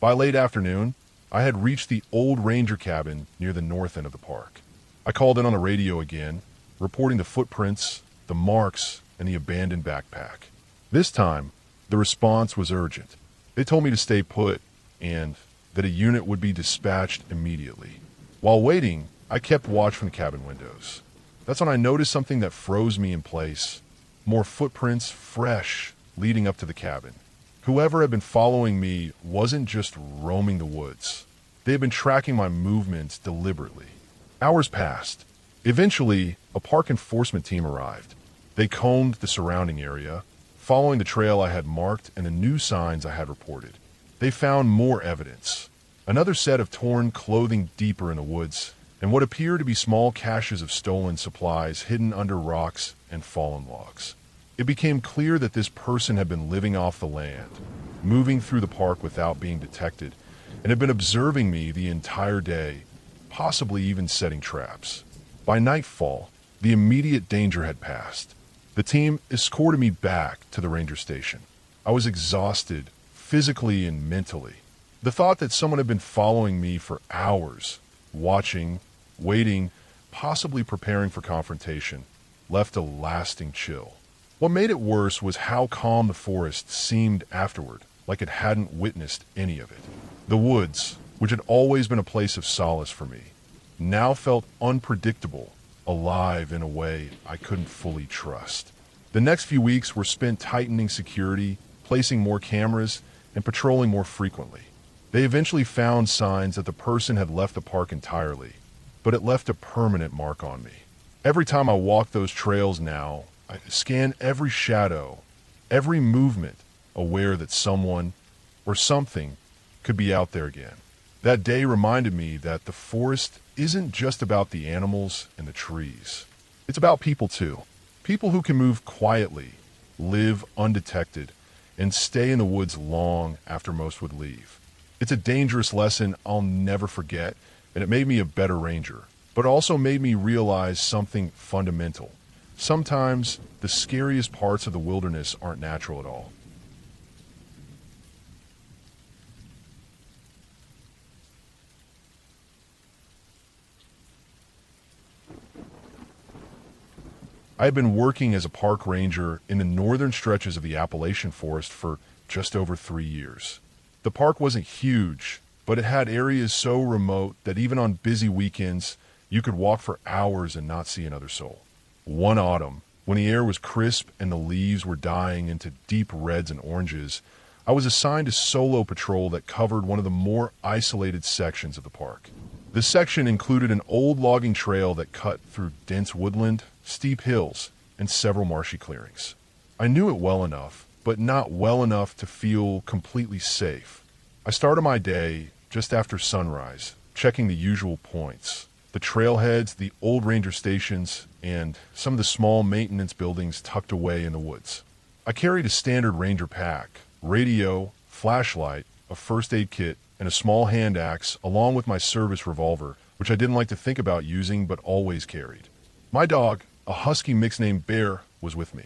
By late afternoon, I had reached the old ranger cabin near the north end of the park. I called in on the radio again, reporting the footprints, the marks, and the abandoned backpack. This time, the response was urgent. They told me to stay put and that a unit would be dispatched immediately. While waiting, I kept watch from the cabin windows. That's when I noticed something that froze me in place. More footprints, fresh, leading up to the cabin. Whoever had been following me wasn't just roaming the woods. They had been tracking my movements deliberately. Hours passed. Eventually, a park enforcement team arrived. They combed the surrounding area, following the trail I had marked and the new signs I had reported. They found more evidence. Another set of torn clothing deeper in the woods, and what appeared to be small caches of stolen supplies hidden under rocks and fallen logs. It became clear that this person had been living off the land, moving through the park without being detected, and had been observing me the entire day, possibly even setting traps. By nightfall, the immediate danger had passed. The team escorted me back to the ranger station. I was exhausted, physically and mentally. The thought that someone had been following me for hours, watching, waiting, possibly preparing for confrontation, left a lasting chill. What made it worse was how calm the forest seemed afterward, like it hadn't witnessed any of it. The woods, which had always been a place of solace for me, now felt unpredictable, alive in a way I couldn't fully trust. The next few weeks were spent tightening security, placing more cameras, and patrolling more frequently. They eventually found signs that the person had left the park entirely, but it left a permanent mark on me. Every time I walk those trails now, I scan every shadow, every movement, aware that someone or something could be out there again. That day reminded me that the forest isn't just about the animals and the trees. It's about people too. People who can move quietly, live undetected, and stay in the woods long after most would leave. It's a dangerous lesson I'll never forget, and it made me a better ranger, but also made me realize something fundamental. Sometimes the scariest parts of the wilderness aren't natural at all. I had been working as a park ranger in the northern stretches of the Appalachian Forest for just over 3 years. The park wasn't huge, but it had areas so remote that even on busy weekends, you could walk for hours and not see another soul. One autumn, when the air was crisp and the leaves were dying into deep reds and oranges, I was assigned a solo patrol that covered one of the more isolated sections of the park. This section included an old logging trail that cut through dense woodland, steep hills, and several marshy clearings. I knew it well enough, but not well enough to feel completely safe. I started my day just after sunrise, checking the usual points: the trailheads, the old ranger stations, and some of the small maintenance buildings tucked away in the woods. I carried a standard ranger pack: radio, flashlight, a first aid kit, and a small hand axe, along with my service revolver, which I didn't like to think about using but always carried. My dog, a husky mix named Bear, was with me.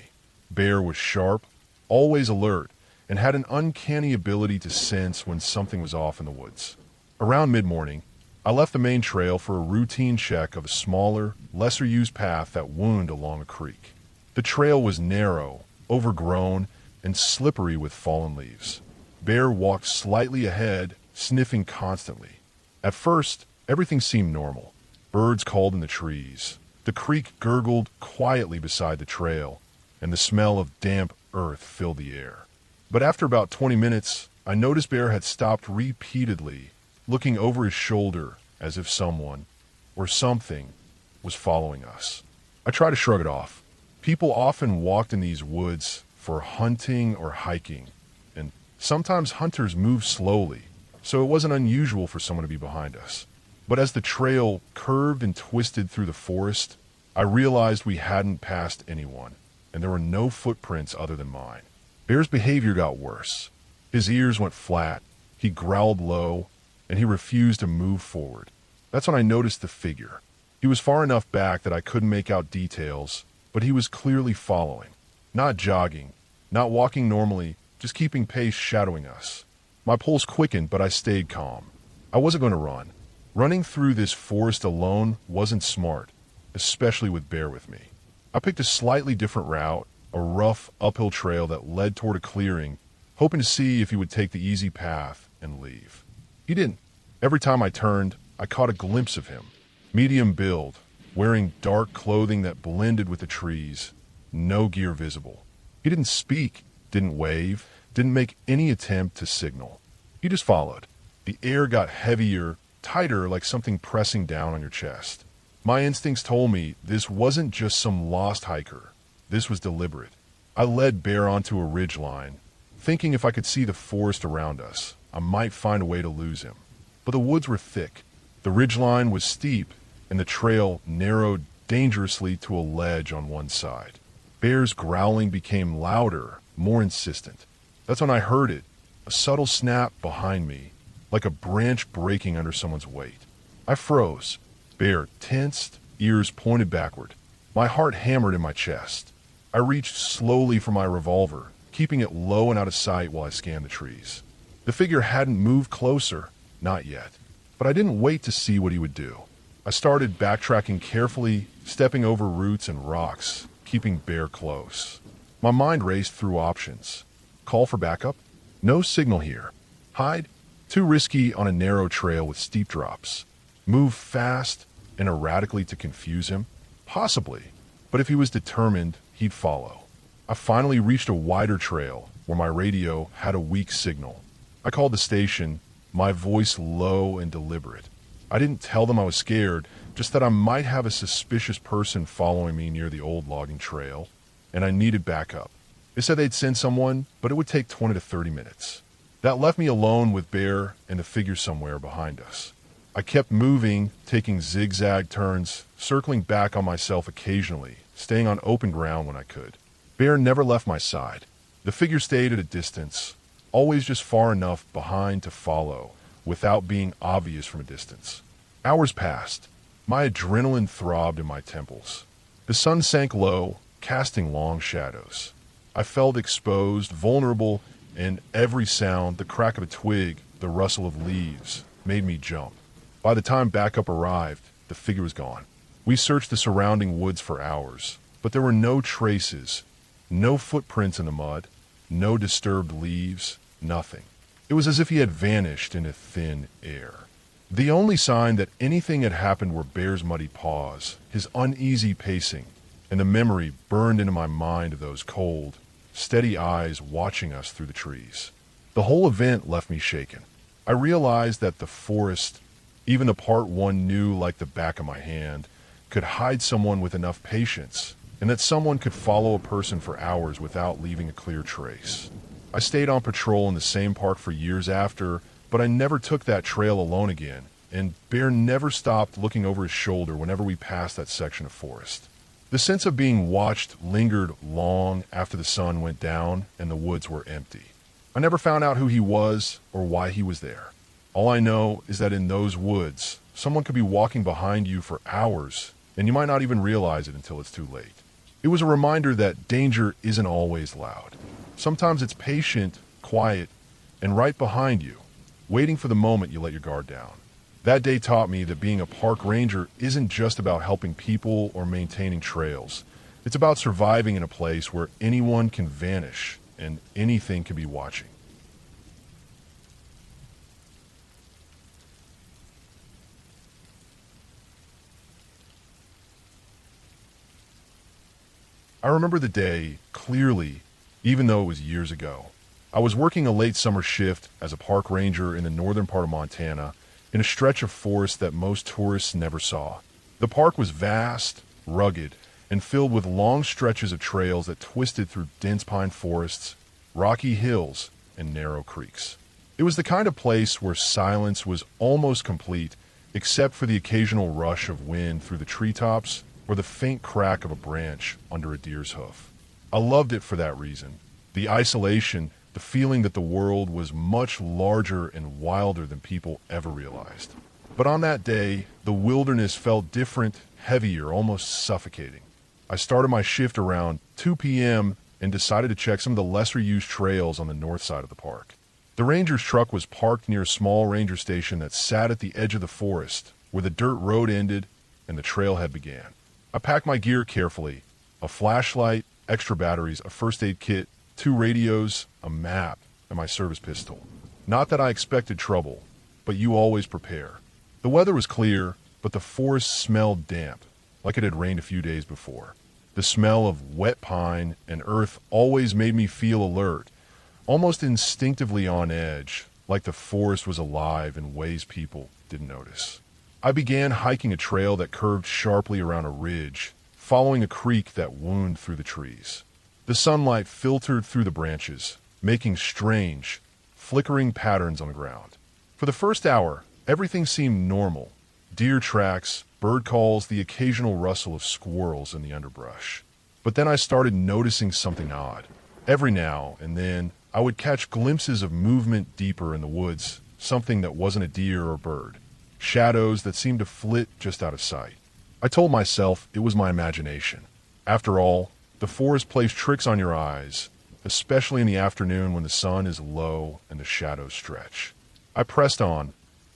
Bear was sharp, always alert, and had an uncanny ability to sense when something was off in the woods. Around mid-morning, I left the main trail for a routine check of a smaller, lesser-used path that wound along a creek. The trail was narrow, overgrown, and slippery with fallen leaves. Bear walked slightly ahead, sniffing constantly. At first, everything seemed normal. Birds called in the trees. The creek gurgled quietly beside the trail, and the smell of damp earth filled the air. But after about 20 minutes, I noticed Bear had stopped repeatedly, looking over his shoulder as if someone or something was following us. I tried to shrug it off. People often walked in these woods for hunting or hiking, and sometimes hunters moved slowly, so it wasn't unusual for someone to be behind us. But as the trail curved and twisted through the forest, I realized we hadn't passed anyone, and there were no footprints other than mine. Bear's behavior got worse. His ears went flat, he growled low, and he refused to move forward. That's when I noticed the figure. He was far enough back that I couldn't make out details, but he was clearly following. Not jogging, not walking normally, just keeping pace, shadowing us. My pulse quickened, but I stayed calm. I wasn't going to run. Running through this forest alone wasn't smart, especially with Bear with me. I picked a slightly different route, a rough uphill trail that led toward a clearing, hoping to see if he would take the easy path and leave. He didn't. Every time I turned, I caught a glimpse of him. Medium build, wearing dark clothing that blended with the trees, no gear visible. He didn't speak, didn't wave, didn't make any attempt to signal. He just followed. The air got heavier, tighter, like something pressing down on your chest. My instincts told me this wasn't just some lost hiker. This was deliberate. I led Bear onto a ridgeline, thinking if I could see the forest around us, I might find a way to lose him. But the woods were thick. The ridgeline was steep, and the trail narrowed dangerously to a ledge on one side. Bear's growling became louder, more insistent. That's when I heard it, a subtle snap behind me, like a branch breaking under someone's weight. I froze. Bear tensed, ears pointed backward. My heart hammered in my chest. I reached slowly for my revolver, keeping it low and out of sight while I scanned the trees. The figure hadn't moved closer, not yet. But I didn't wait to see what he would do. I started backtracking carefully, stepping over roots and rocks, keeping Bear close. My mind raced through options. Call for backup? No signal here. Hide? Too risky on a narrow trail with steep drops. Move fast and erratically to confuse him? Possibly. But if he was determined, he'd follow. I finally reached a wider trail where my radio had a weak signal. I called the station, my voice low and deliberate. I didn't tell them I was scared, just that I might have a suspicious person following me near the old logging trail, and I needed backup. They said they'd send someone, but it would take 20 to 30 minutes. That left me alone with Bear and the figure somewhere behind us. I kept moving, taking zigzag turns, circling back on myself occasionally, staying on open ground when I could. Bear never left my side. The figure stayed at a distance, always just far enough behind to follow, without being obvious from a distance. Hours passed. My adrenaline throbbed in my temples. The sun sank low, casting long shadows. I felt exposed, vulnerable, and every sound, the crack of a twig, the rustle of leaves, made me jump. By the time backup arrived, the figure was gone. We searched the surrounding woods for hours, but there were no traces, no footprints in the mud, no disturbed leaves, nothing. It was as if he had vanished into thin air. The only sign that anything had happened were Bear's muddy paws, his uneasy pacing, and the memory burned into my mind of those cold, steady eyes watching us through the trees. The whole event left me shaken. I realized that the forest, even the part one knew like the back of my hand, could hide someone with enough patience, and that someone could follow a person for hours without leaving a clear trace. I stayed on patrol in the same park for years after, but I never took that trail alone again, and Bear never stopped looking over his shoulder whenever we passed that section of forest. The sense of being watched lingered long after the sun went down and the woods were empty. I never found out who he was or why he was there. All I know is that in those woods, someone could be walking behind you for hours, and you might not even realize it until it's too late. It was a reminder that danger isn't always loud. Sometimes it's patient, quiet, and right behind you, waiting for the moment you let your guard down. That day taught me that being a park ranger isn't just about helping people or maintaining trails. It's about surviving in a place where anyone can vanish and anything can be watching. I remember the day clearly, even though it was years ago. I was working a late summer shift as a park ranger in the northern part of Montana, in a stretch of forest that most tourists never saw. The park was vast, rugged, and filled with long stretches of trails that twisted through dense pine forests, rocky hills, and narrow creeks. It was the kind of place where silence was almost complete, except for the occasional rush of wind through the treetops or the faint crack of a branch under a deer's hoof. I loved it for that reason. The isolation, the feeling that the world was much larger and wilder than people ever realized. But on that day, the wilderness felt different, heavier, almost suffocating. I started my shift around 2 p.m. and decided to check some of the lesser-used trails on the north side of the park. The ranger's truck was parked near a small ranger station that sat at the edge of the forest, where the dirt road ended and the trailhead began. I packed my gear carefully: a flashlight, extra batteries, a first aid kit, 2 radios, a map, and my service pistol. Not that I expected trouble, but you always prepare. The weather was clear, but the forest smelled damp, like it had rained a few days before. The smell of wet pine and earth always made me feel alert, almost instinctively on edge, like the forest was alive in ways people didn't notice. I began hiking a trail that curved sharply around a ridge, following a creek that wound through the trees. The sunlight filtered through the branches, making strange, flickering patterns on the ground. For the first hour, everything seemed normal: deer tracks, bird calls, the occasional rustle of squirrels in the underbrush. But then I started noticing something odd. Every now and then, I would catch glimpses of movement deeper in the woods, something that wasn't a deer or bird. Shadows that seemed to flit just out of sight. I told myself it was my imagination. After all, the forest plays tricks on your eyes, especially in the afternoon when the sun is low and the shadows stretch. I pressed on,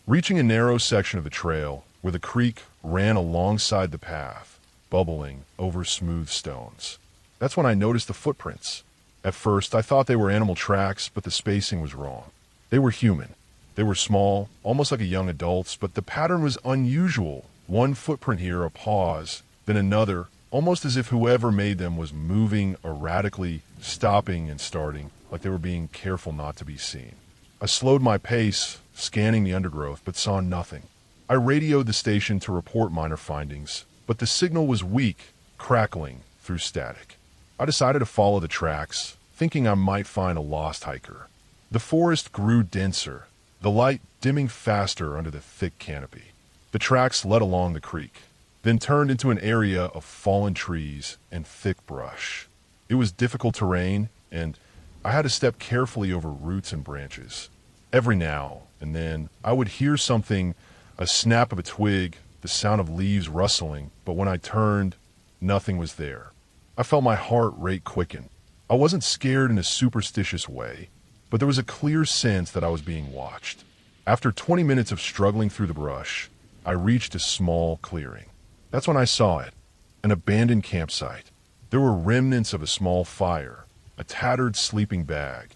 reaching a narrow section of the trail where the creek ran alongside the path, bubbling over smooth stones. That's when I noticed the footprints. At first, I thought they were animal tracks, but the spacing was wrong. They were human. They were small, almost like a young adult's, but the pattern was unusual. One footprint here, a pause, then another, almost as if whoever made them was moving erratically, stopping and starting, like they were being careful not to be seen. I slowed my pace, scanning the undergrowth, but saw nothing. I radioed the station to report minor findings, but the signal was weak, crackling through static. I decided to follow the tracks, thinking I might find a lost hiker. The forest grew denser, the light dimming faster under the thick canopy. The tracks led along the creek, then turned into an area of fallen trees and thick brush. It was difficult terrain, and I had to step carefully over roots and branches. Every now and then, I would hear something, a snap of a twig, the sound of leaves rustling, but when I turned, nothing was there. I felt my heart rate quicken. I wasn't scared in a superstitious way, but there was a clear sense that I was being watched. After 20 minutes of struggling through the brush, I reached a small clearing. That's when I saw it, an abandoned campsite. There were remnants of a small fire, a tattered sleeping bag,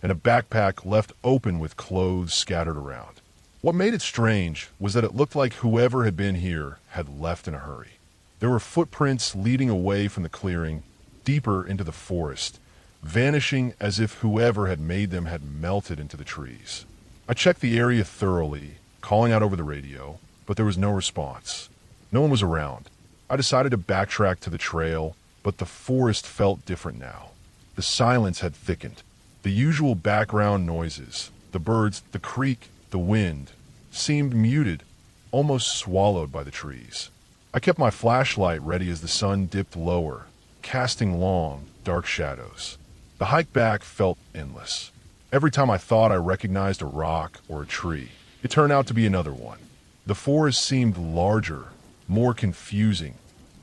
and a backpack left open with clothes scattered around. What made it strange was that it looked like whoever had been here had left in a hurry. There were footprints leading away from the clearing, deeper into the forest, vanishing as if whoever had made them had melted into the trees. I checked the area thoroughly, calling out over the radio, but there was no response. No one was around. I decided to backtrack to the trail, but the forest felt different now. The silence had thickened. The usual background noises, the birds, the creek, the wind, seemed muted, almost swallowed by the trees. I kept my flashlight ready as the sun dipped lower, casting long, dark shadows. The hike back felt endless. Every time I thought I recognized a rock or a tree, it turned out to be another one. The forest seemed larger, more confusing,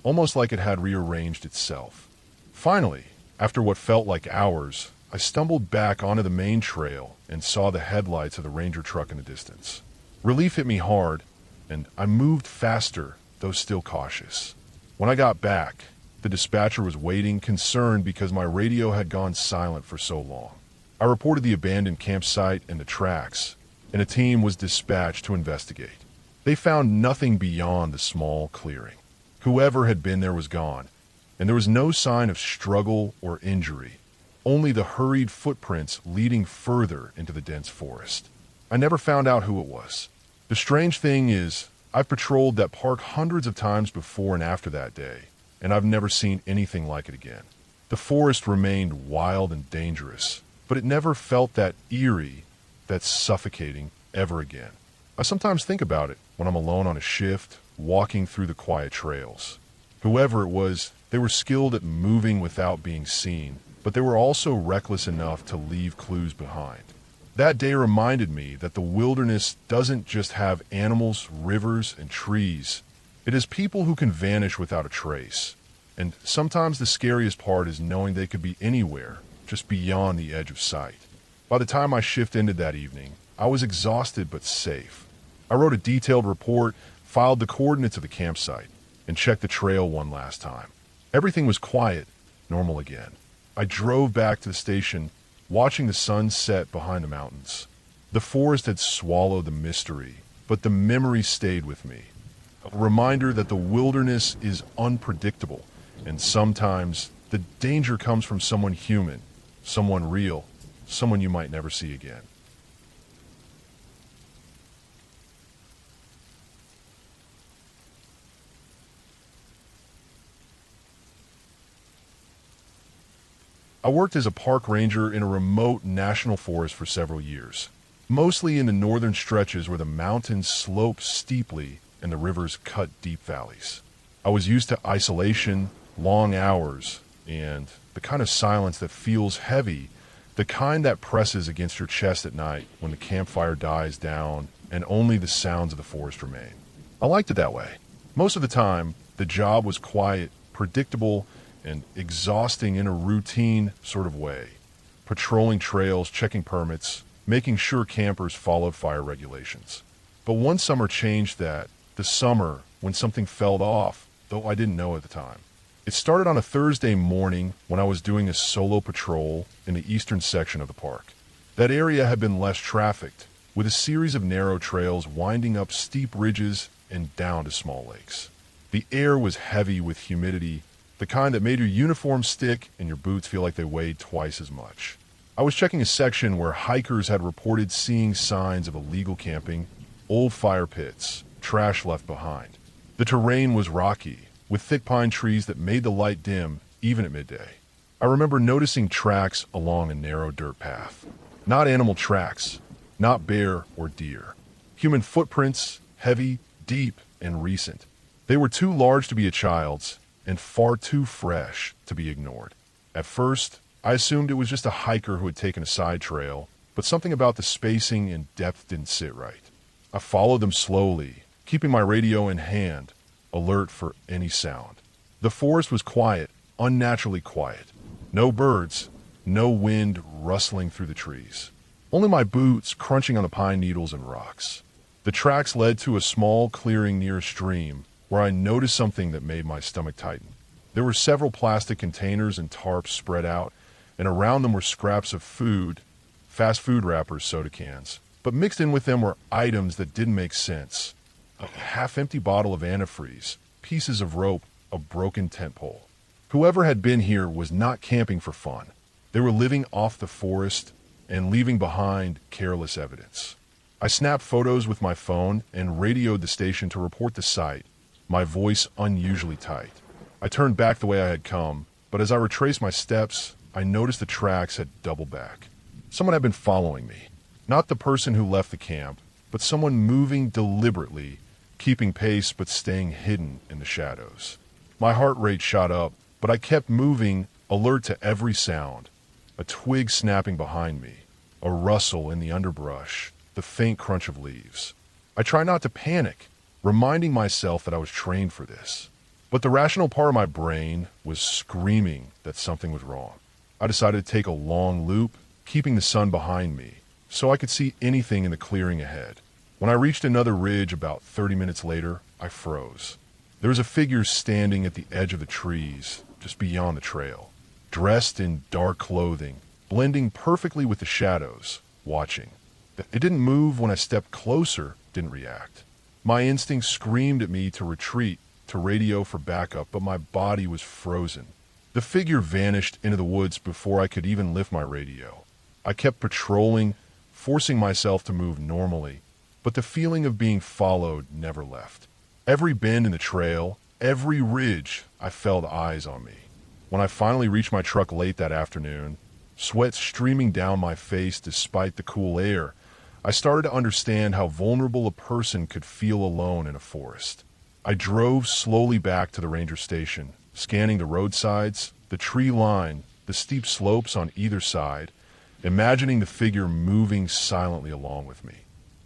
almost like it had rearranged itself. Finally, after what felt like hours, I stumbled back onto the main trail and saw the headlights of the ranger truck in the distance. Relief hit me hard, and I moved faster, though still cautious. When I got back, the dispatcher was waiting, concerned because my radio had gone silent for so long. I reported the abandoned campsite and the tracks, and a team was dispatched to investigate. They found nothing beyond the small clearing. Whoever had been there was gone, and there was no sign of struggle or injury, only the hurried footprints leading further into the dense forest. I never found out who it was. The strange thing is, I've patrolled that park hundreds of times before and after that day, and I've never seen anything like it again. The forest remained wild and dangerous, but it never felt that eerie, that suffocating ever again. I sometimes think about it when I'm alone on a shift, walking through the quiet trails. Whoever it was, they were skilled at moving without being seen, but they were also reckless enough to leave clues behind. That day reminded me that the wilderness doesn't just have animals, rivers, and trees. It has people who can vanish without a trace. And sometimes the scariest part is knowing they could be anywhere, just beyond the edge of sight. By the time my shift ended that evening, I was exhausted but safe. I wrote a detailed report, filed the coordinates of the campsite, and checked the trail one last time. Everything was quiet, normal again. I drove back to the station, watching the sun set behind the mountains. The forest had swallowed the mystery, but the memory stayed with me. A reminder that the wilderness is unpredictable, and sometimes the danger comes from someone human, someone real, someone you might never see again. I worked as a park ranger in a remote national forest for several years, mostly in the northern stretches where the mountains slope steeply and the rivers cut deep valleys. I was used to isolation, long hours, and the kind of silence that feels heavy, the kind that presses against your chest at night when the campfire dies down and only the sounds of the forest remain. I liked it that way. Most of the time, the job was quiet, predictable, and exhausting in a routine sort of way. Patrolling trails, checking permits, making sure campers followed fire regulations. But one summer changed that, the summer when something fell off, though I didn't know at the time. It started on a Thursday morning when I was doing a solo patrol in the eastern section of the park. That area had been less trafficked, with a series of narrow trails winding up steep ridges and down to small lakes. The air was heavy with humidity, the kind that made your uniform stick and your boots feel like they weighed twice as much. I was checking a section where hikers had reported seeing signs of illegal camping, old fire pits, trash left behind. The terrain was rocky, with thick pine trees that made the light dim even at midday. I remember noticing tracks along a narrow dirt path. Not animal tracks, not bear or deer. Human footprints, heavy, deep, and recent. They were too large to be a child's, and far too fresh to be ignored. At first, I assumed it was just a hiker who had taken a side trail, but something about the spacing and depth didn't sit right. I followed them slowly, keeping my radio in hand, alert for any sound. The forest was quiet, unnaturally quiet. No birds, no wind rustling through the trees. Only my boots crunching on the pine needles and rocks. The tracks led to a small clearing near a stream, where I noticed something that made my stomach tighten. There were several plastic containers and tarps spread out, and around them were scraps of food, fast food wrappers, soda cans. But mixed in with them were items that didn't make sense. A half-empty bottle of antifreeze, pieces of rope, a broken tent pole. Whoever had been here was not camping for fun. They were living off the forest and leaving behind careless evidence. I snapped photos with my phone and radioed the station to report the sight, my voice unusually tight. I turned back the way I had come, but as I retraced my steps, I noticed the tracks had doubled back. Someone had been following me. Not the person who left the camp, but someone moving deliberately, keeping pace but staying hidden in the shadows. My heart rate shot up, but I kept moving, alert to every sound. A twig snapping behind me, a rustle in the underbrush, the faint crunch of leaves. I tried not to panic, reminding myself that I was trained for this. But the rational part of my brain was screaming that something was wrong. I decided to take a long loop, keeping the sun behind me, so I could see anything in the clearing ahead. When I reached another ridge about 30 minutes later, I froze. There was a figure standing at the edge of the trees, just beyond the trail, dressed in dark clothing, blending perfectly with the shadows, watching. It didn't move when I stepped closer, didn't react. My instinct screamed at me to retreat, to radio for backup, but my body was frozen. The figure vanished into the woods before I could even lift my radio. I kept patrolling, forcing myself to move normally, but the feeling of being followed never left. Every bend in the trail, every ridge, I felt eyes on me. When I finally reached my truck late that afternoon, sweat streaming down my face despite the cool air, I started to understand how vulnerable a person could feel alone in a forest. I drove slowly back to the ranger station, scanning the roadsides, the tree line, the steep slopes on either side, imagining the figure moving silently along with me.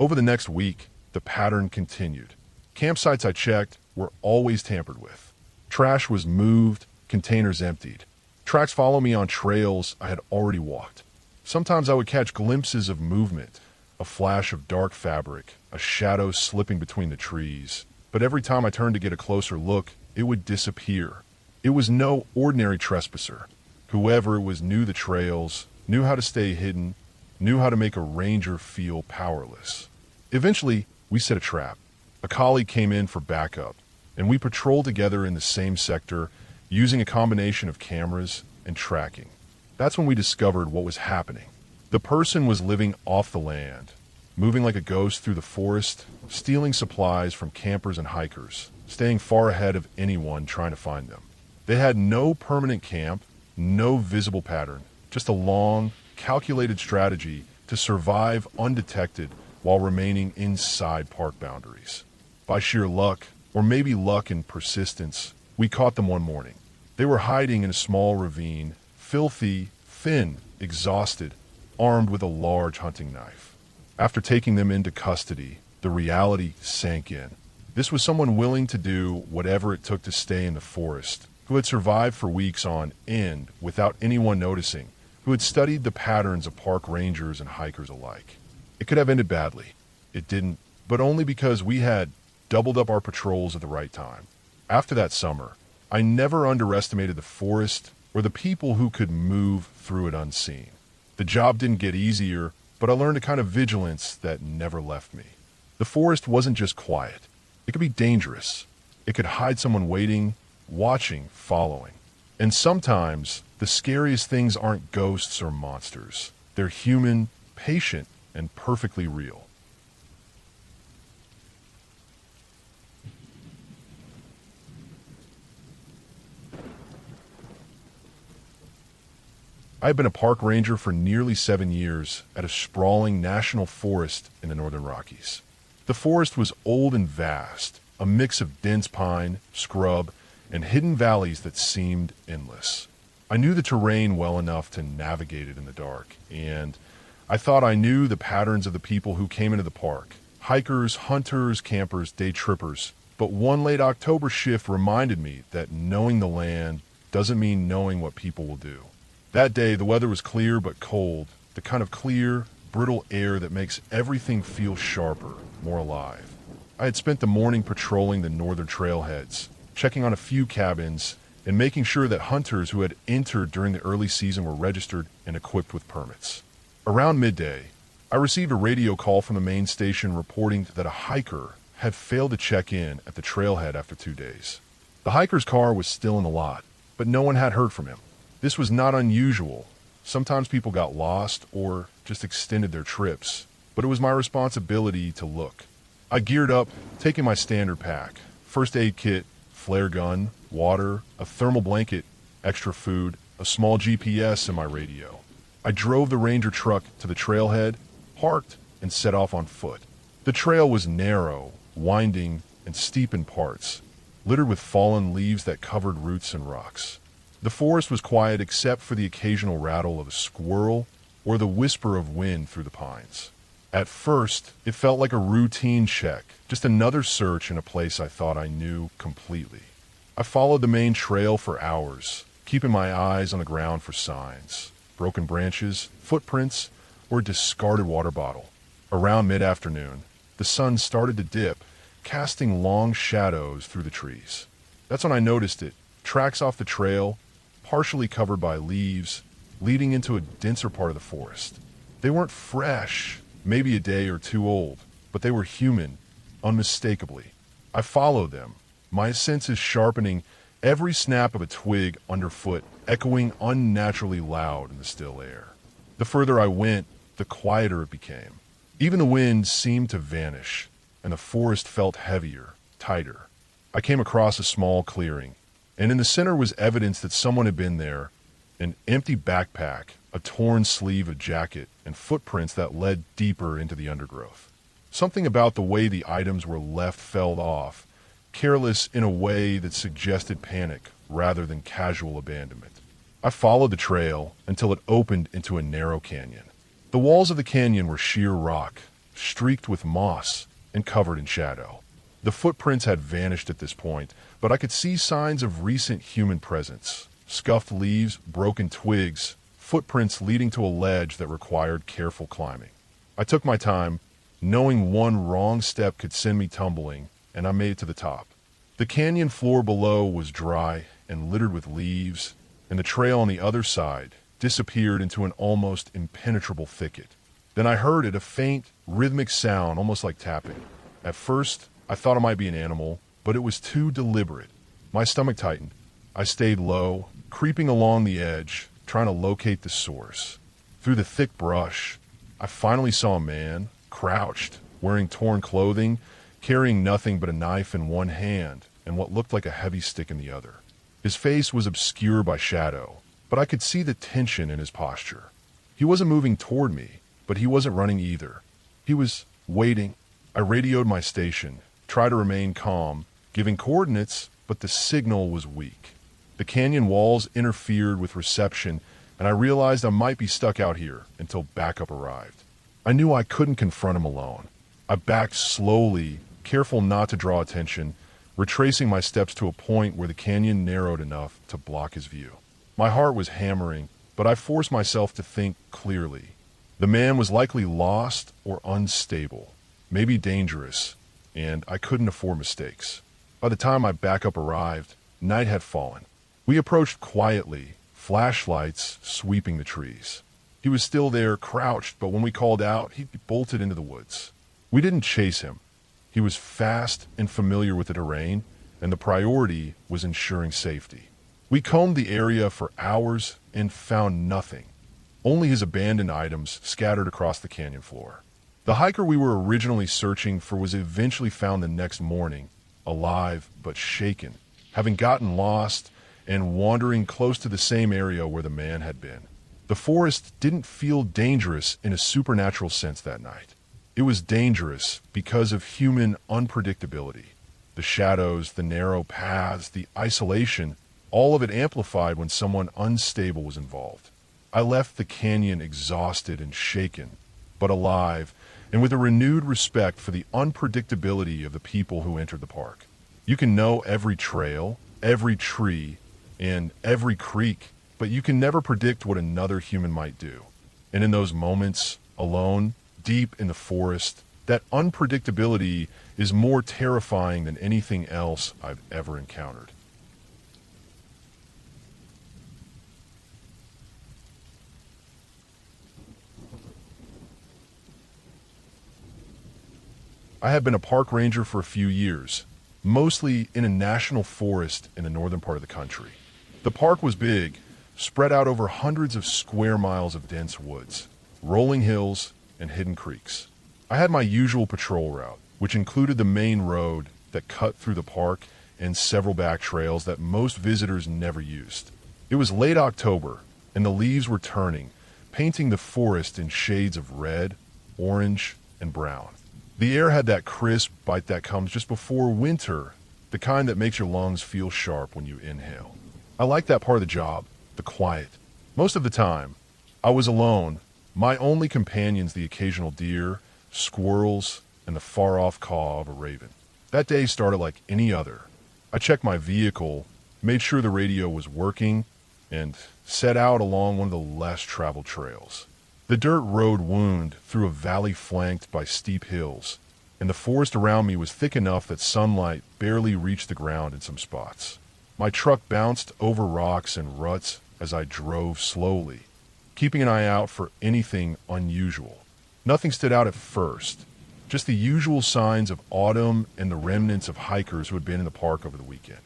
Over the next week, the pattern continued. Campsites I checked were always tampered with. Trash was moved, containers emptied. Tracks followed me on trails I had already walked. Sometimes I would catch glimpses of movement, a flash of dark fabric, a shadow slipping between the trees. But every time I turned to get a closer look, it would disappear. It was no ordinary trespasser. Whoever it was knew the trails, knew how to stay hidden, knew how to make a ranger feel powerless. Eventually, we set a trap. A colleague came in for backup, and we patrolled together in the same sector, using a combination of cameras and tracking. That's when we discovered what was happening. The person was living off the land, moving like a ghost through the forest, stealing supplies from campers and hikers, staying far ahead of anyone trying to find them. They had no permanent camp, no visible pattern, just a long, calculated strategy to survive undetected while remaining inside park boundaries. By sheer luck, or maybe luck and persistence, we caught them one morning. They were hiding in a small ravine, filthy, thin, exhausted, armed with a large hunting knife. After taking them into custody, the reality sank in. This was someone willing to do whatever it took to stay in the forest, who had survived for weeks on end without anyone noticing, who had studied the patterns of park rangers and hikers alike. It could have ended badly. It didn't, but only because we had doubled up our patrols at the right time. After that summer, I never underestimated the forest or the people who could move through it unseen. The job didn't get easier, but I learned a kind of vigilance that never left me. The forest wasn't just quiet. It could be dangerous. It could hide someone waiting, watching, following. And sometimes, the scariest things aren't ghosts or monsters. They're human, patient, and perfectly real. I have been a park ranger for nearly 7 years at a sprawling national forest in the Northern Rockies. The forest was old and vast, a mix of dense pine, scrub, and hidden valleys that seemed endless. I knew the terrain well enough to navigate it in the dark, and I thought I knew the patterns of the people who came into the park. Hikers, hunters, campers, day trippers. But one late October shift reminded me that knowing the land doesn't mean knowing what people will do. That day, the weather was clear but cold, the kind of clear, brittle air that makes everything feel sharper, more alive. I had spent the morning patrolling the northern trailheads, checking on a few cabins, and making sure that hunters who had entered during the early season were registered and equipped with permits. Around midday, I received a radio call from the main station reporting that a hiker had failed to check in at the trailhead after 2 days. The hiker's car was still in the lot, but no one had heard from him. This was not unusual. Sometimes people got lost or just extended their trips, but it was my responsibility to look. I geared up, taking my standard pack, first aid kit, flare gun, water, a thermal blanket, extra food, a small GPS, and my radio. I drove the ranger truck to the trailhead, parked, and set off on foot. The trail was narrow, winding, and steep in parts, littered with fallen leaves that covered roots and rocks. The forest was quiet except for the occasional rattle of a squirrel or the whisper of wind through the pines. At first, it felt like a routine check, just another search in a place I thought I knew completely. I followed the main trail for hours, keeping my eyes on the ground for signs, broken branches, footprints, or a discarded water bottle. Around mid-afternoon, the sun started to dip, casting long shadows through the trees. That's when I noticed it, tracks off the trail, partially covered by leaves, leading into a denser part of the forest. They weren't fresh, maybe a day or two old, but they were human, unmistakably. I followed them, my senses sharpening, every snap of a twig underfoot echoing unnaturally loud in the still air. The further I went, the quieter it became. Even the wind seemed to vanish, and the forest felt heavier, tighter. I came across a small clearing, and in the center was evidence that someone had been there: an empty backpack, a torn sleeve of jacket, and footprints that led deeper into the undergrowth. Something about the way the items were left felt off, careless in a way that suggested panic rather than casual abandonment. I followed the trail until it opened into a narrow canyon. The walls of the canyon were sheer rock, streaked with moss and covered in shadow. The footprints had vanished at this point, but I could see signs of recent human presence: scuffed leaves, broken twigs, footprints leading to a ledge that required careful climbing. I took my time, knowing one wrong step could send me tumbling, and I made it to the top. The canyon floor below was dry and littered with leaves, and the trail on the other side disappeared into an almost impenetrable thicket. Then I heard it, a faint, rhythmic sound, almost like tapping. At first, I thought it might be an animal, but it was too deliberate. My stomach tightened. I stayed low, creeping along the edge, trying to locate the source. Through the thick brush, I finally saw a man, crouched, wearing torn clothing, carrying nothing but a knife in one hand and what looked like a heavy stick in the other. His face was obscured by shadow, but I could see the tension in his posture. He wasn't moving toward me, but he wasn't running either. He was waiting. I radioed my station, tried to remain calm, giving coordinates, but the signal was weak. The canyon walls interfered with reception, and I realized I might be stuck out here until backup arrived. I knew I couldn't confront him alone. I backed slowly, careful not to draw attention, retracing my steps to a point where the canyon narrowed enough to block his view. My heart was hammering, but I forced myself to think clearly. The man was likely lost or unstable, maybe dangerous, and I couldn't afford mistakes. By the time my backup arrived, night had fallen. We approached quietly, flashlights sweeping the trees. He was still there, crouched, but when we called out, he bolted into the woods. We didn't chase him. He was fast and familiar with the terrain, and the priority was ensuring safety. We combed the area for hours and found nothing, only his abandoned items scattered across the canyon floor. The hiker we were originally searching for was eventually found the next morning, alive but shaken, having gotten lost and wandering close to the same area where the man had been. The forest didn't feel dangerous in a supernatural sense that night. It was dangerous because of human unpredictability. The shadows, the narrow paths, the isolation, all of it amplified when someone unstable was involved. I left the canyon exhausted and shaken, but alive, and with a renewed respect for the unpredictability of the people who entered the park. You can know every trail, every tree, and every creek, but you can never predict what another human might do. And in those moments, alone, deep in the forest, that unpredictability is more terrifying than anything else I've ever encountered. I had been a park ranger for a few years, mostly in a national forest in the northern part of the country. The park was big, spread out over hundreds of square miles of dense woods, rolling hills, and hidden creeks. I had my usual patrol route, which included the main road that cut through the park and several back trails that most visitors never used. It was late October, and the leaves were turning, painting the forest in shades of red, orange, and brown. The air had that crisp bite that comes just before winter, the kind that makes your lungs feel sharp when you inhale. I liked that part of the job, the quiet. Most of the time, I was alone. My only companions the occasional deer, squirrels, and the far-off caw of a raven. That day started like any other. I checked my vehicle, made sure the radio was working, and set out along one of the less traveled trails. The dirt road wound through a valley flanked by steep hills, and the forest around me was thick enough that sunlight barely reached the ground in some spots. My truck bounced over rocks and ruts as I drove slowly, keeping an eye out for anything unusual. Nothing stood out at first, just the usual signs of autumn and the remnants of hikers who had been in the park over the weekend.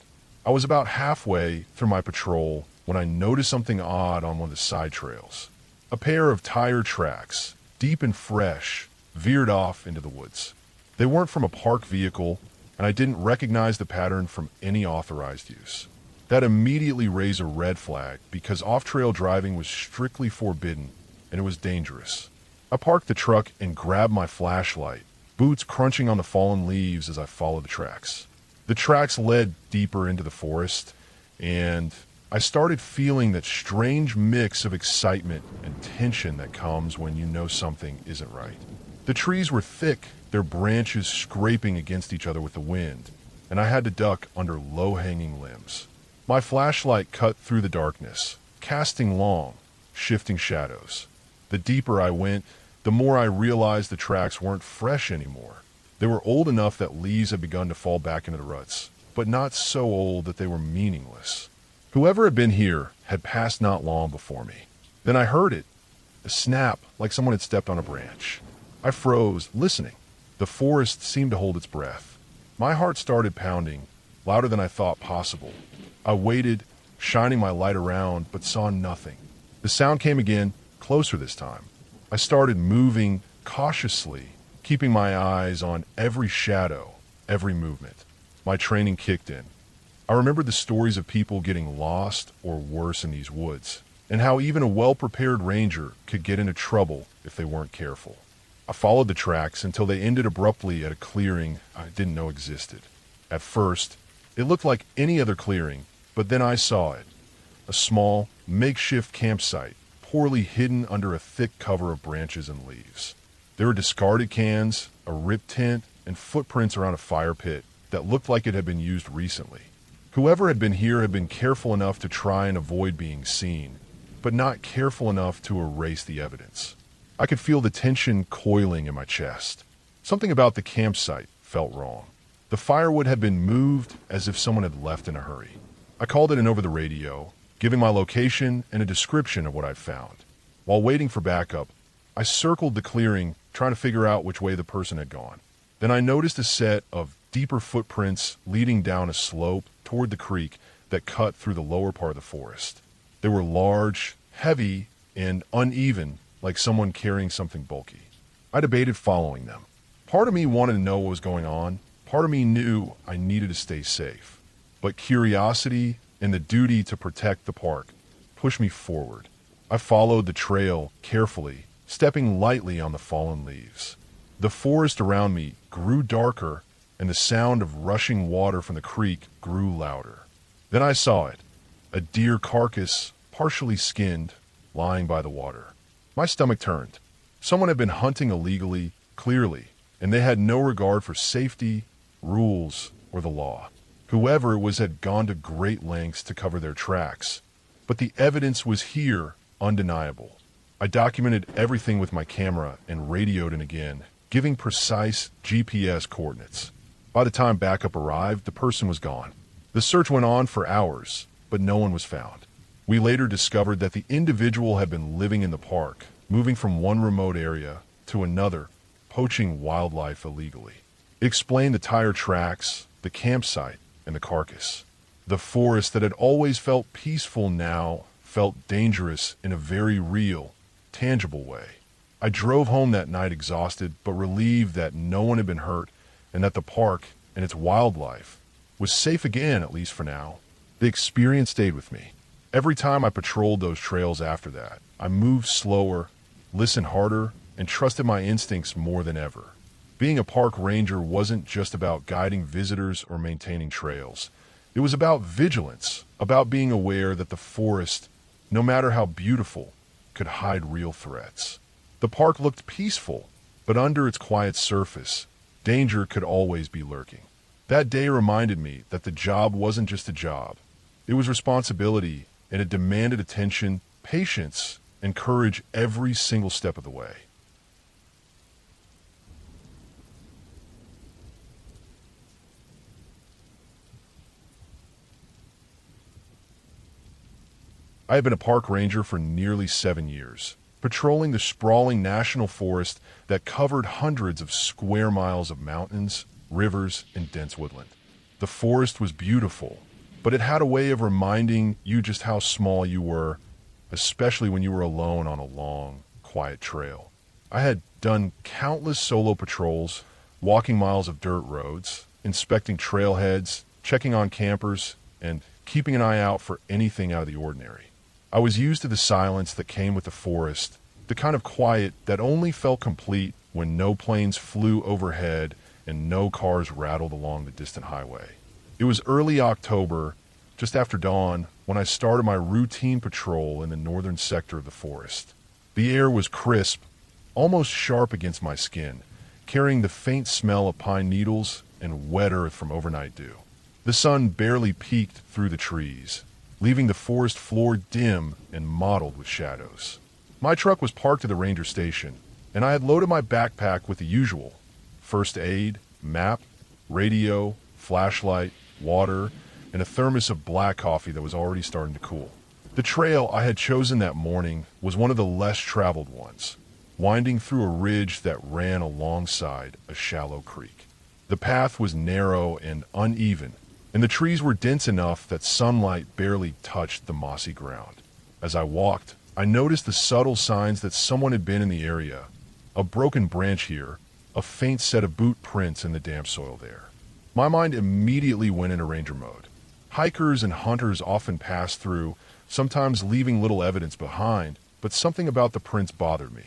I was about halfway through my patrol when I noticed something odd on one of the side trails. A pair of tire tracks, deep and fresh, veered off into the woods. They weren't from a park vehicle, and I didn't recognize the pattern from any authorized use. That immediately raised a red flag because off-trail driving was strictly forbidden and it was dangerous. I parked the truck and grabbed my flashlight, boots crunching on the fallen leaves as I followed the tracks. The tracks led deeper into the forest, and I started feeling that strange mix of excitement and tension that comes when you know something isn't right. The trees were thick, their branches scraping against each other with the wind, and I had to duck under low-hanging limbs. My flashlight cut through the darkness, casting long, shifting shadows. The deeper I went, the more I realized the tracks weren't fresh anymore. They were old enough that leaves had begun to fall back into the ruts, but not so old that they were meaningless. Whoever had been here had passed not long before me. Then I heard it, a snap like someone had stepped on a branch. I froze, listening. The forest seemed to hold its breath. My heart started pounding, louder than I thought possible. I waited, shining my light around, but saw nothing. The sound came again, closer this time. I started moving cautiously, keeping my eyes on every shadow, every movement. My training kicked in. I remembered the stories of people getting lost or worse in these woods, and how even a well-prepared ranger could get into trouble if they weren't careful. I followed the tracks until they ended abruptly at a clearing I didn't know existed. At first, it looked like any other clearing, but then I saw it. A small, makeshift campsite, poorly hidden under a thick cover of branches and leaves. There were discarded cans, a ripped tent, and footprints around a fire pit that looked like it had been used recently. Whoever had been here had been careful enough to try and avoid being seen, but not careful enough to erase the evidence. I could feel the tension coiling in my chest. Something about the campsite felt wrong. The firewood had been moved as if someone had left in a hurry. I called it in over the radio, giving my location and a description of what I'd found. While waiting for backup, I circled the clearing, trying to figure out which way the person had gone. Then I noticed a set of deeper footprints leading down a slope toward the creek that cut through the lower part of the forest. They were large, heavy, and uneven, like someone carrying something bulky. I debated following them. Part of me wanted to know what was going on. Part of me knew I needed to stay safe. But curiosity and the duty to protect the park pushed me forward. I followed the trail carefully, stepping lightly on the fallen leaves. The forest around me grew darker, and the sound of rushing water from the creek grew louder. Then I saw it, a deer carcass, partially skinned, lying by the water. My stomach turned. Someone had been hunting illegally, clearly, and they had no regard for safety, rules, or the law. Whoever it was had gone to great lengths to cover their tracks, but the evidence was here, undeniable. I documented everything with my camera and radioed in again, giving precise GPS coordinates. By the time backup arrived, the person was gone. The search went on for hours, but no one was found. We later discovered that the individual had been living in the park, moving from one remote area to another, poaching wildlife illegally. It explained the tire tracks, the campsite, and the carcass. The forest that had always felt peaceful now felt dangerous in a very real, tangible way. I drove home that night exhausted, but relieved that no one had been hurt and that the park and its wildlife was safe again, at least for now. The experience stayed with me. Every time I patrolled those trails after that, I moved slower, listened harder, and trusted my instincts more than ever. Being a park ranger wasn't just about guiding visitors or maintaining trails. It was about vigilance, about being aware that the forest, no matter how beautiful, could hide real threats. The park looked peaceful, but under its quiet surface, danger could always be lurking. That day reminded me that the job wasn't just a job. It was responsibility, and it demanded attention, patience, and courage every single step of the way. I have been a park ranger for nearly 7 years, patrolling the sprawling national forest that covered hundreds of square miles of mountains, rivers, and dense woodland. The forest was beautiful, but it had a way of reminding you just how small you were, especially when you were alone on a long, quiet trail. I had done countless solo patrols, walking miles of dirt roads, inspecting trailheads, checking on campers, and keeping an eye out for anything out of the ordinary. I was used to the silence that came with the forest, the kind of quiet that only felt complete when no planes flew overhead and no cars rattled along the distant highway. It was early October, just after dawn, when I started my routine patrol in the northern sector of the forest. The air was crisp, almost sharp against my skin, carrying the faint smell of pine needles and wet earth from overnight dew. The sun barely peeked through the trees, leaving the forest floor dim and mottled with shadows. My truck was parked at the ranger station, and I had loaded my backpack with the usual: first aid, map, radio, flashlight, water, and a thermos of black coffee that was already starting to cool. The trail I had chosen that morning was one of the less traveled ones, winding through a ridge that ran alongside a shallow creek. The path was narrow and uneven, and the trees were dense enough that sunlight barely touched the mossy ground. As I walked, I noticed the subtle signs that someone had been in the area: a broken branch here, a faint set of boot prints in the damp soil there. My mind immediately went into ranger mode. Hikers and hunters often pass through, sometimes leaving little evidence behind, but something about the prints bothered me.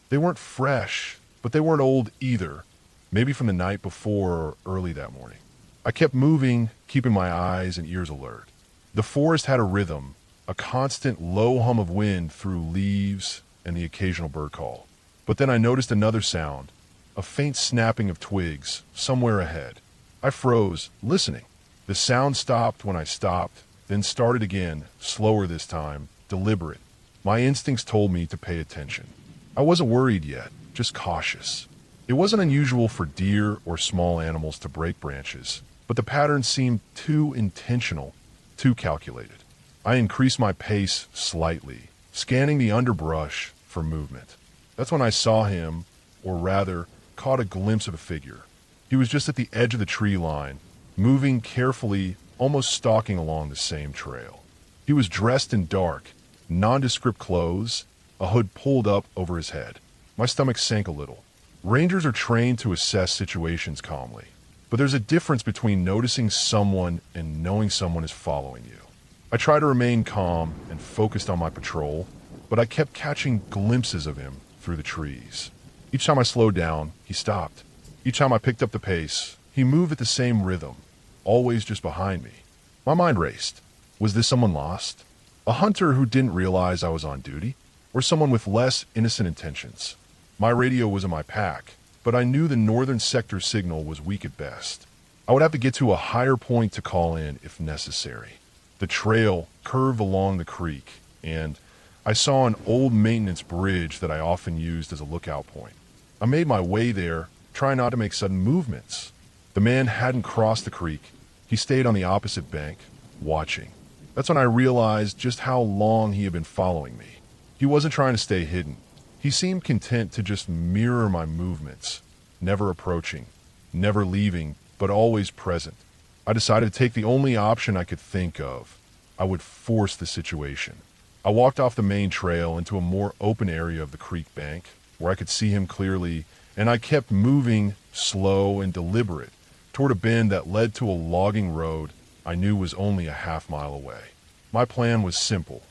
They weren't fresh, but they weren't old either, maybe from the night before or early that morning. I kept moving, keeping my eyes and ears alert. The forest had a rhythm, a constant low hum of wind through leaves and the occasional bird call. But then I noticed another sound, a faint snapping of twigs, somewhere ahead. I froze, listening. The sound stopped when I stopped, then started again, slower this time, deliberate. My instincts told me to pay attention. I wasn't worried yet, just cautious. It wasn't unusual for deer or small animals to break branches, but the pattern seemed too intentional, too calculated. I increased my pace slightly, scanning the underbrush for movement. That's when I saw him, or rather, caught a glimpse of a figure. He was just at the edge of the tree line, moving carefully, almost stalking along the same trail. He was dressed in dark, nondescript clothes, a hood pulled up over his head. My stomach sank a little. Rangers are trained to assess situations calmly, but there's a difference between noticing someone and knowing someone is following you. I tried to remain calm and focused on my patrol, but I kept catching glimpses of him through the trees. Each time I slowed down, he stopped. Each time I picked up the pace, he moved at the same rhythm, always just behind me. My mind raced. Was this someone lost? A hunter who didn't realize I was on duty? Or someone with less innocent intentions? My radio was in my pack, but I knew the northern sector signal was weak at best. I would have to get to a higher point to call in if necessary. The trail curved along the creek, and I saw an old maintenance bridge that I often used as a lookout point. I made my way there, trying not to make sudden movements. The man hadn't crossed the creek. He stayed on the opposite bank, watching. That's when I realized just how long he had been following me. He wasn't trying to stay hidden. He seemed content to just mirror my movements, never approaching, never leaving, but always present. I decided to take the only option I could think of. I would force the situation. I walked off the main trail into a more open area of the creek bank, where I could see him clearly, and I kept moving, slow and deliberate, toward a bend that led to a logging road I knew was only a half-mile away. My plan was simple: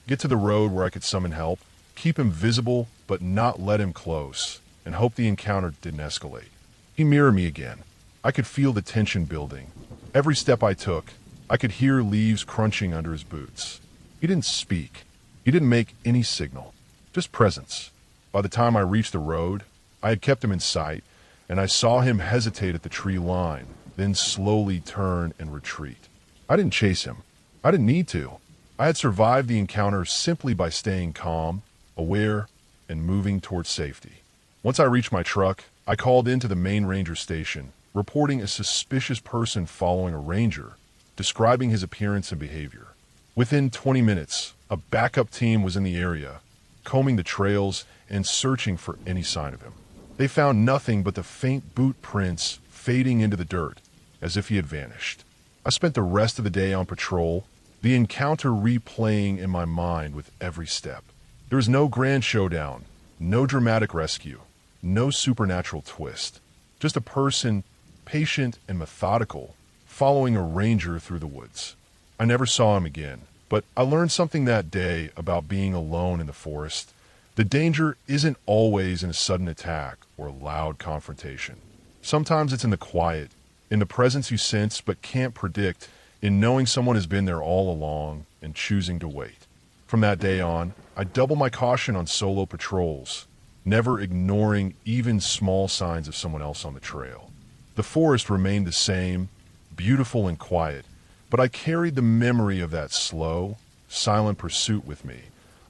get to the road where I could summon help, keep him visible but not let him close, and hope the encounter didn't escalate. He mirrored me again. I could feel the tension building. Every step I took, I could hear leaves crunching under his boots. He didn't speak. He didn't make any signal. Just presence. By the time I reached the road, I had kept him in sight, and I saw him hesitate at the tree line, then slowly turn and retreat. I didn't chase him. I didn't need to. I had survived the encounter simply by staying calm, aware, and moving towards safety. Once I reached my truck, I called into the main ranger station, reporting a suspicious person following a ranger, describing his appearance and behavior. Within 20 minutes, a backup team was in the area, combing the trails and searching for any sign of him. They found nothing but the faint boot prints fading into the dirt, as if he had vanished. I spent the rest of the day on patrol, the encounter replaying in my mind with every step. There was no grand showdown, no dramatic rescue, no supernatural twist. Just a person patient and methodical, following a ranger through the woods. I never saw him again, but I learned something that day about being alone in the forest. The danger isn't always in a sudden attack or loud confrontation. Sometimes it's in the quiet, in the presence you sense but can't predict, in knowing someone has been there all along and choosing to wait. From that day on, I double my caution on solo patrols, never ignoring even small signs of someone else on the trail. The forest remained the same, beautiful and quiet, but I carried the memory of that slow, silent pursuit with me,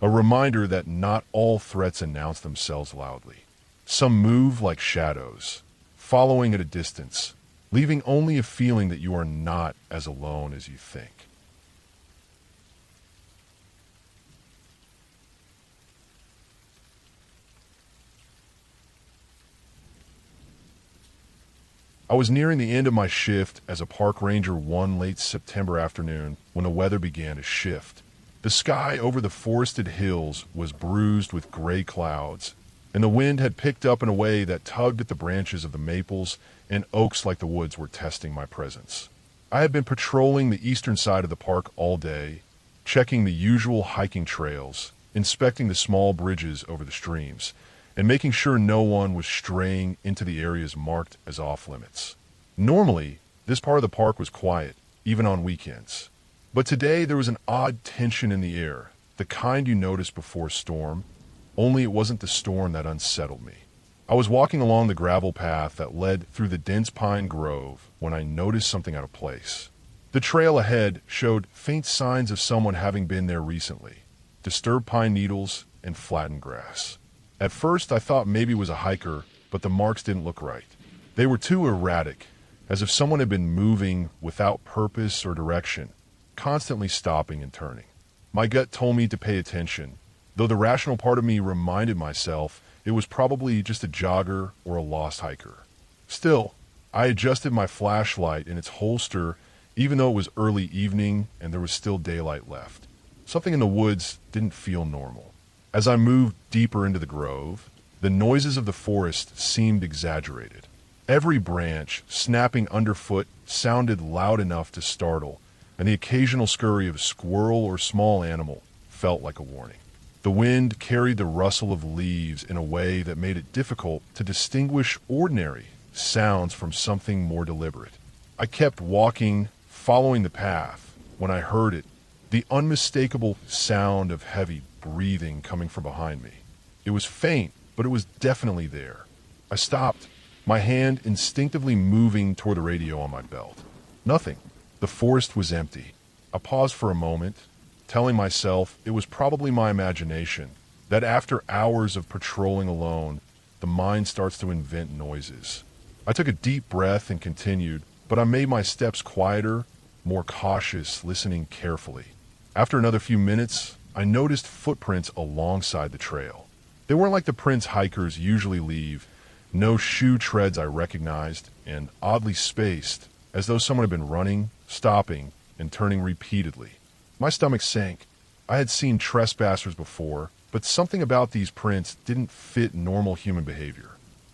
a reminder that not all threats announce themselves loudly. Some move like shadows, following at a distance, leaving only a feeling that you are not as alone as you think. I was nearing the end of my shift as a park ranger one late September afternoon when the weather began to shift. The sky over the forested hills was bruised with gray clouds, and the wind had picked up in a way that tugged at the branches of the maples and oaks like the woods were testing my presence. I had been patrolling the eastern side of the park all day, checking the usual hiking trails, inspecting the small bridges over the streams, and making sure no one was straying into the areas marked as off-limits. Normally, this part of the park was quiet, even on weekends. But today there was an odd tension in the air, the kind you notice before a storm, only it wasn't the storm that unsettled me. I was walking along the gravel path that led through the dense pine grove when I noticed something out of place. The trail ahead showed faint signs of someone having been there recently, disturbed pine needles and flattened grass. At first, I thought maybe it was a hiker, but the marks didn't look right. They were too erratic, as if someone had been moving without purpose or direction, constantly stopping and turning. My gut told me to pay attention, though the rational part of me reminded myself it was probably just a jogger or a lost hiker. Still, I adjusted my flashlight in its holster even though it was early evening and there was still daylight left. Something in the woods didn't feel normal. As I moved deeper into the grove, the noises of the forest seemed exaggerated. Every branch, snapping underfoot, sounded loud enough to startle, and the occasional scurry of a squirrel or small animal felt like a warning. The wind carried the rustle of leaves in a way that made it difficult to distinguish ordinary sounds from something more deliberate. I kept walking, following the path, when I heard it, the unmistakable sound of heavy breathing coming from behind me. It was faint, but it was definitely there. I stopped, my hand instinctively moving toward the radio on my belt. Nothing. The forest was empty. I paused for a moment, telling myself it was probably my imagination, that after hours of patrolling alone, the mind starts to invent noises. I took a deep breath and continued, but I made my steps quieter, more cautious, listening carefully. After another few minutes, I noticed footprints alongside the trail. They weren't like the prints hikers usually leave, no shoe treads I recognized, and oddly spaced, as though someone had been running, stopping, and turning repeatedly. My stomach sank. I had seen trespassers before, but something about these prints didn't fit normal human behavior.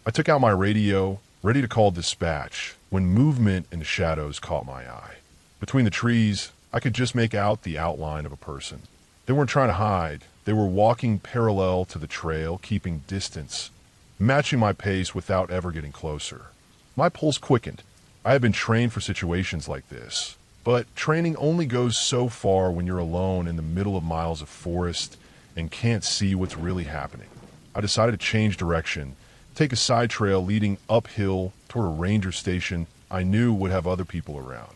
I took out my radio, ready to call dispatch, when movement in the shadows caught my eye. Between the trees, I could just make out the outline of a person. They weren't trying to hide. They were walking parallel to the trail, keeping distance, matching my pace without ever getting closer. My pulse quickened. I had been trained for situations like this, but training only goes so far when you're alone in the middle of miles of forest and can't see what's really happening. I decided to change direction, take a side trail leading uphill toward a ranger station I knew would have other people around.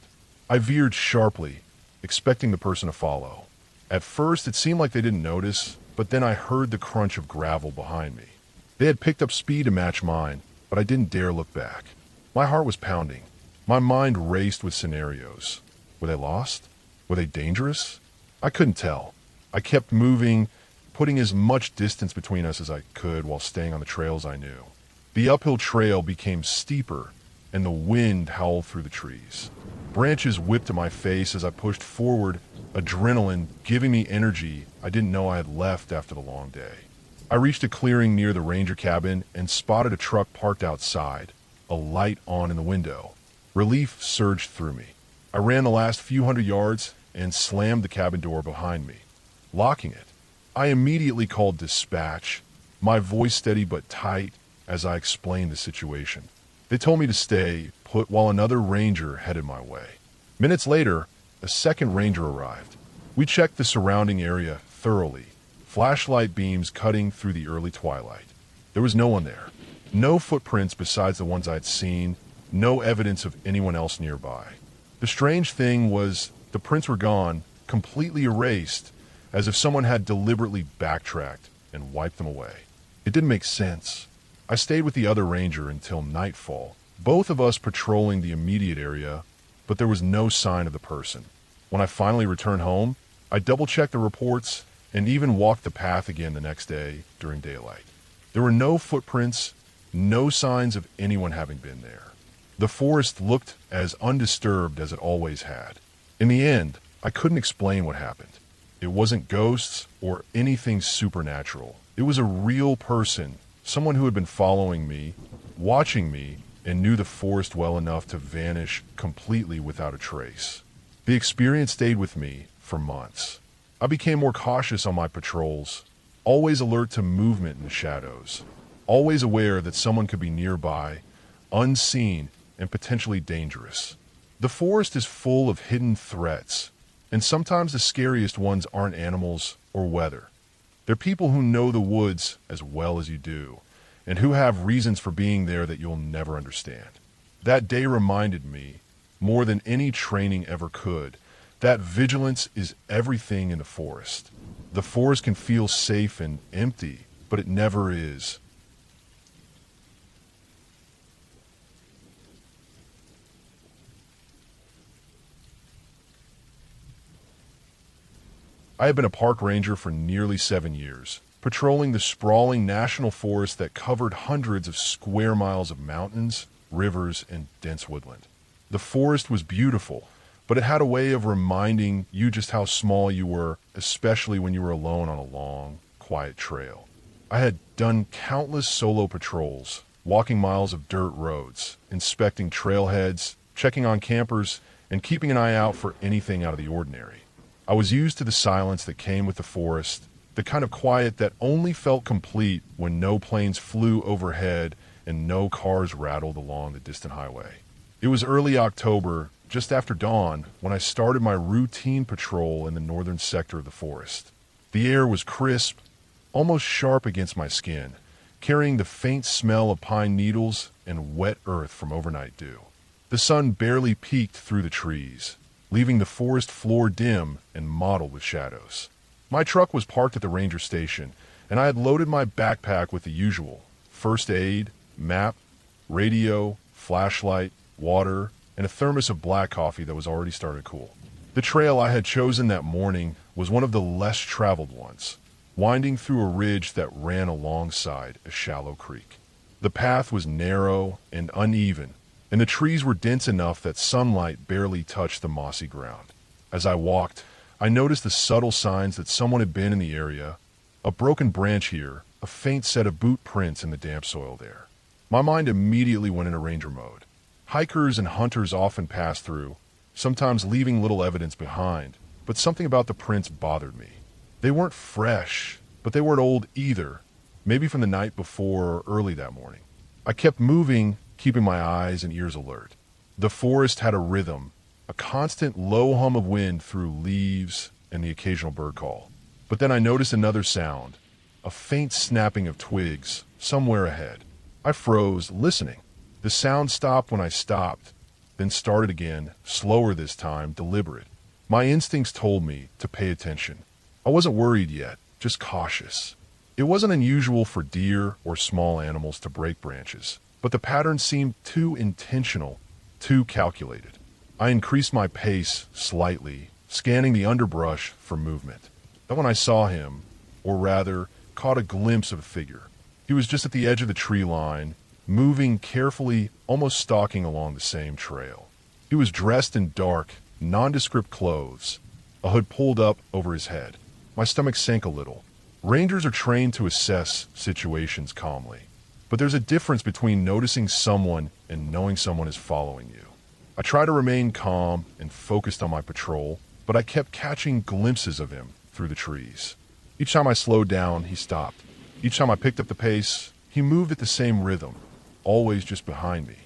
I veered sharply, expecting the person to follow. At first, it seemed like they didn't notice, but then I heard the crunch of gravel behind me. They had picked up speed to match mine, but I didn't dare look back. My heart was pounding. My mind raced with scenarios. Were they lost? Were they dangerous? I couldn't tell. I kept moving, putting as much distance between us as I could while staying on the trails I knew. The uphill trail became steeper, and the wind howled through the trees. Branches whipped at my face as I pushed forward, adrenaline giving me energy I didn't know I had left after the long day. I reached a clearing near the ranger cabin and spotted a truck parked outside. a light on in the window. Relief surged through me. I ran the last few hundred yards and slammed the cabin door behind me, locking it. I immediately called dispatch, my voice steady but tight as I explained the situation. They told me to stay put while another ranger headed my way. Minutes later, a second ranger arrived. We checked the surrounding area thoroughly, flashlight beams cutting through the early twilight. There was no one there. No footprints besides the ones I'd seen, no evidence of anyone else nearby. The strange thing was the prints were gone, completely erased, as if someone had deliberately backtracked and wiped them away. It didn't make sense. I stayed with the other ranger until nightfall, both of us patrolling the immediate area, but there was no sign of the person. When I finally returned home, I double-checked the reports and even walked the path again the next day during daylight. There were no footprints, no signs of anyone having been there. The forest looked as undisturbed as it always had. In the end, I couldn't explain what happened. It wasn't ghosts or anything supernatural. It was a real person, someone who had been following me, watching me, and knew the forest well enough to vanish completely without a trace. The experience stayed with me for months. I became more cautious on my patrols, always alert to movement in the shadows, always aware that someone could be nearby, unseen, and potentially dangerous. The forest is full of hidden threats, and sometimes the scariest ones aren't animals or weather. They're people who know the woods as well as you do, and who have reasons for being there that you'll never understand. That day reminded me, more than any training ever could, that vigilance is everything in the forest. The forest can feel safe and empty, but it never is. I have been a park ranger for nearly 7 years, patrolling the sprawling national forest that covered hundreds of square miles of mountains, rivers, and dense woodland. The forest was beautiful, but it had a way of reminding you just how small you were, especially when you were alone on a long, quiet trail. I had done countless solo patrols, walking miles of dirt roads, inspecting trailheads, checking on campers, and keeping an eye out for anything out of the ordinary. I was used to the silence that came with the forest, the kind of quiet that only felt complete when no planes flew overhead and no cars rattled along the distant highway. It was early October, just after dawn, when I started my routine patrol in the northern sector of the forest. The air was crisp, almost sharp against my skin, carrying the faint smell of pine needles and wet earth from overnight dew. The sun barely peeked through the trees, leaving the forest floor dim and mottled with shadows. My truck was parked at the ranger station, and I had loaded my backpack with the usual: first aid, map, radio, flashlight, water, and a thermos of black coffee that was already starting to cool. The trail I had chosen that morning was one of the less traveled ones, winding through a ridge that ran alongside a shallow creek. The path was narrow and uneven, and the trees were dense enough that sunlight barely touched the mossy ground. As I walked, I noticed the subtle signs that someone had been in the area: a broken branch here, a faint set of boot prints in the damp soil there. My mind immediately went into ranger mode. Hikers and hunters often pass through, sometimes leaving little evidence behind, but something about the prints bothered me. They weren't fresh, but they weren't old either, maybe from the night before or early that morning. I kept moving, keeping my eyes and ears alert. The forest had a rhythm, a constant low hum of wind through leaves and the occasional bird call. But then I noticed another sound, a faint snapping of twigs somewhere ahead. I froze, listening. The sound stopped when I stopped, then started again, slower this time, deliberate. My instincts told me to pay attention. I wasn't worried yet, just cautious. It wasn't unusual for deer or small animals to break branches, but the pattern seemed too intentional, too calculated. I increased my pace slightly, scanning the underbrush for movement. Then when I saw him, or rather, caught a glimpse of a figure. He was just at the edge of the tree line, moving carefully, almost stalking along the same trail. He was dressed in dark, nondescript clothes, a hood pulled up over his head. My stomach sank a little. Rangers are trained to assess situations calmly. But there's a difference between noticing someone and knowing someone is following you. I tried to remain calm and focused on my patrol, but I kept catching glimpses of him through the trees. Each time I slowed down, he stopped. Each time I picked up the pace, he moved at the same rhythm, always just behind me.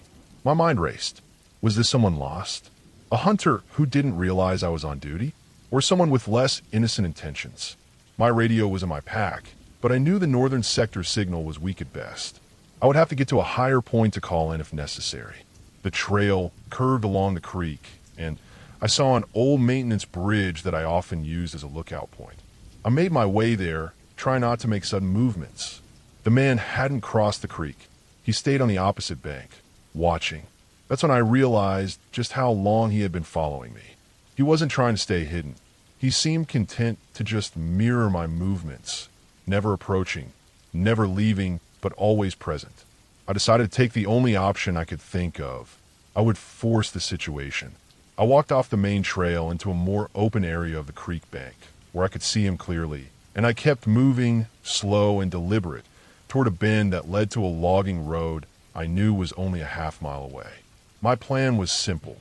My mind raced. Was this someone lost? A hunter who didn't realize I was on duty? Or someone with less innocent intentions? My radio was in my pack, but I knew the northern sector signal was weak at best. I would have to get to a higher point to call in if necessary. The trail curved along the creek, and I saw an old maintenance bridge that I often used as a lookout point. I made my way there, trying not to make sudden movements. The man hadn't crossed the creek. He stayed on the opposite bank, watching. That's when I realized just how long he had been following me. He wasn't trying to stay hidden. He seemed content to just mirror my movements, never approaching, never leaving, but always present. I decided to take the only option I could think of. I would force the situation. I walked off the main trail into a more open area of the creek bank, where I could see him clearly, and I kept moving, slow and deliberate, toward a bend that led to a logging road I knew was only a half-mile away. My plan was simple.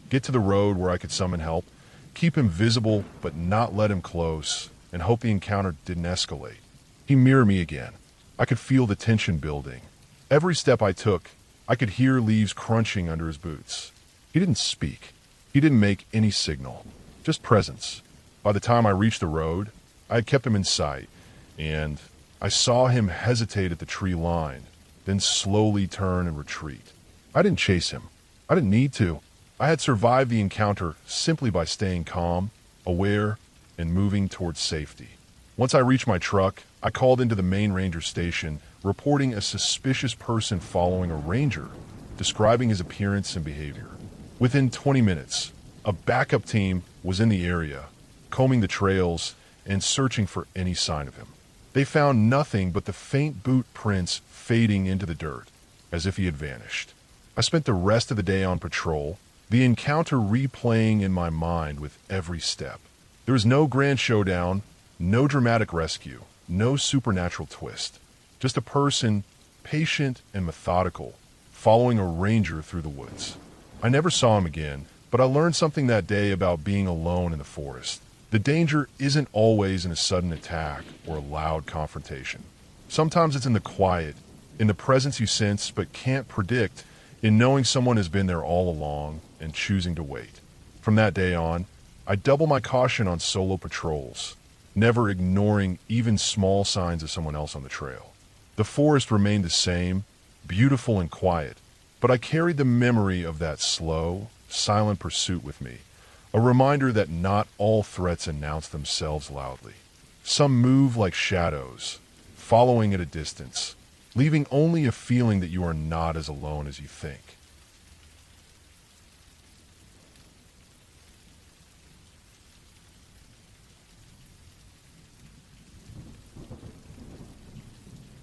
Get to the road where I could summon help, keep him visible but not let him close, and hope the encounter didn't escalate. He mirrored me again. I could feel the tension building. Every step I took, I could hear leaves crunching under his boots. He didn't speak. He didn't make any signal. Just presence. By the time I reached the road, I had kept him in sight, and I saw him hesitate at the tree line, then slowly turn and retreat. I didn't chase him. I didn't need to. I had survived the encounter simply by staying calm, aware, and moving towards safety. Once I reached my truck, I called into the main ranger station, reporting a suspicious person following a ranger, describing his appearance and behavior. Within 20 minutes, a backup team was in the area, combing the trails and searching for any sign of him. They found nothing but the faint boot prints fading into the dirt, as if he had vanished. I spent the rest of the day on patrol, the encounter replaying in my mind with every step. There was no grand showdown, no dramatic rescue, no supernatural twist. Just a person, patient and methodical, following a ranger through the woods. I never saw him again, but I learned something that day about being alone in the forest. The danger isn't always in a sudden attack or a loud confrontation. Sometimes it's in the quiet, in the presence you sense but can't predict, in knowing someone has been there all along and choosing to wait. From that day on, I double my caution on solo patrols, never ignoring even small signs of someone else on the trail. The forest remained the same, beautiful and quiet, but I carried the memory of that slow, silent pursuit with me, a reminder that not all threats announce themselves loudly. Some move like shadows, following at a distance, leaving only a feeling that you are not as alone as you think.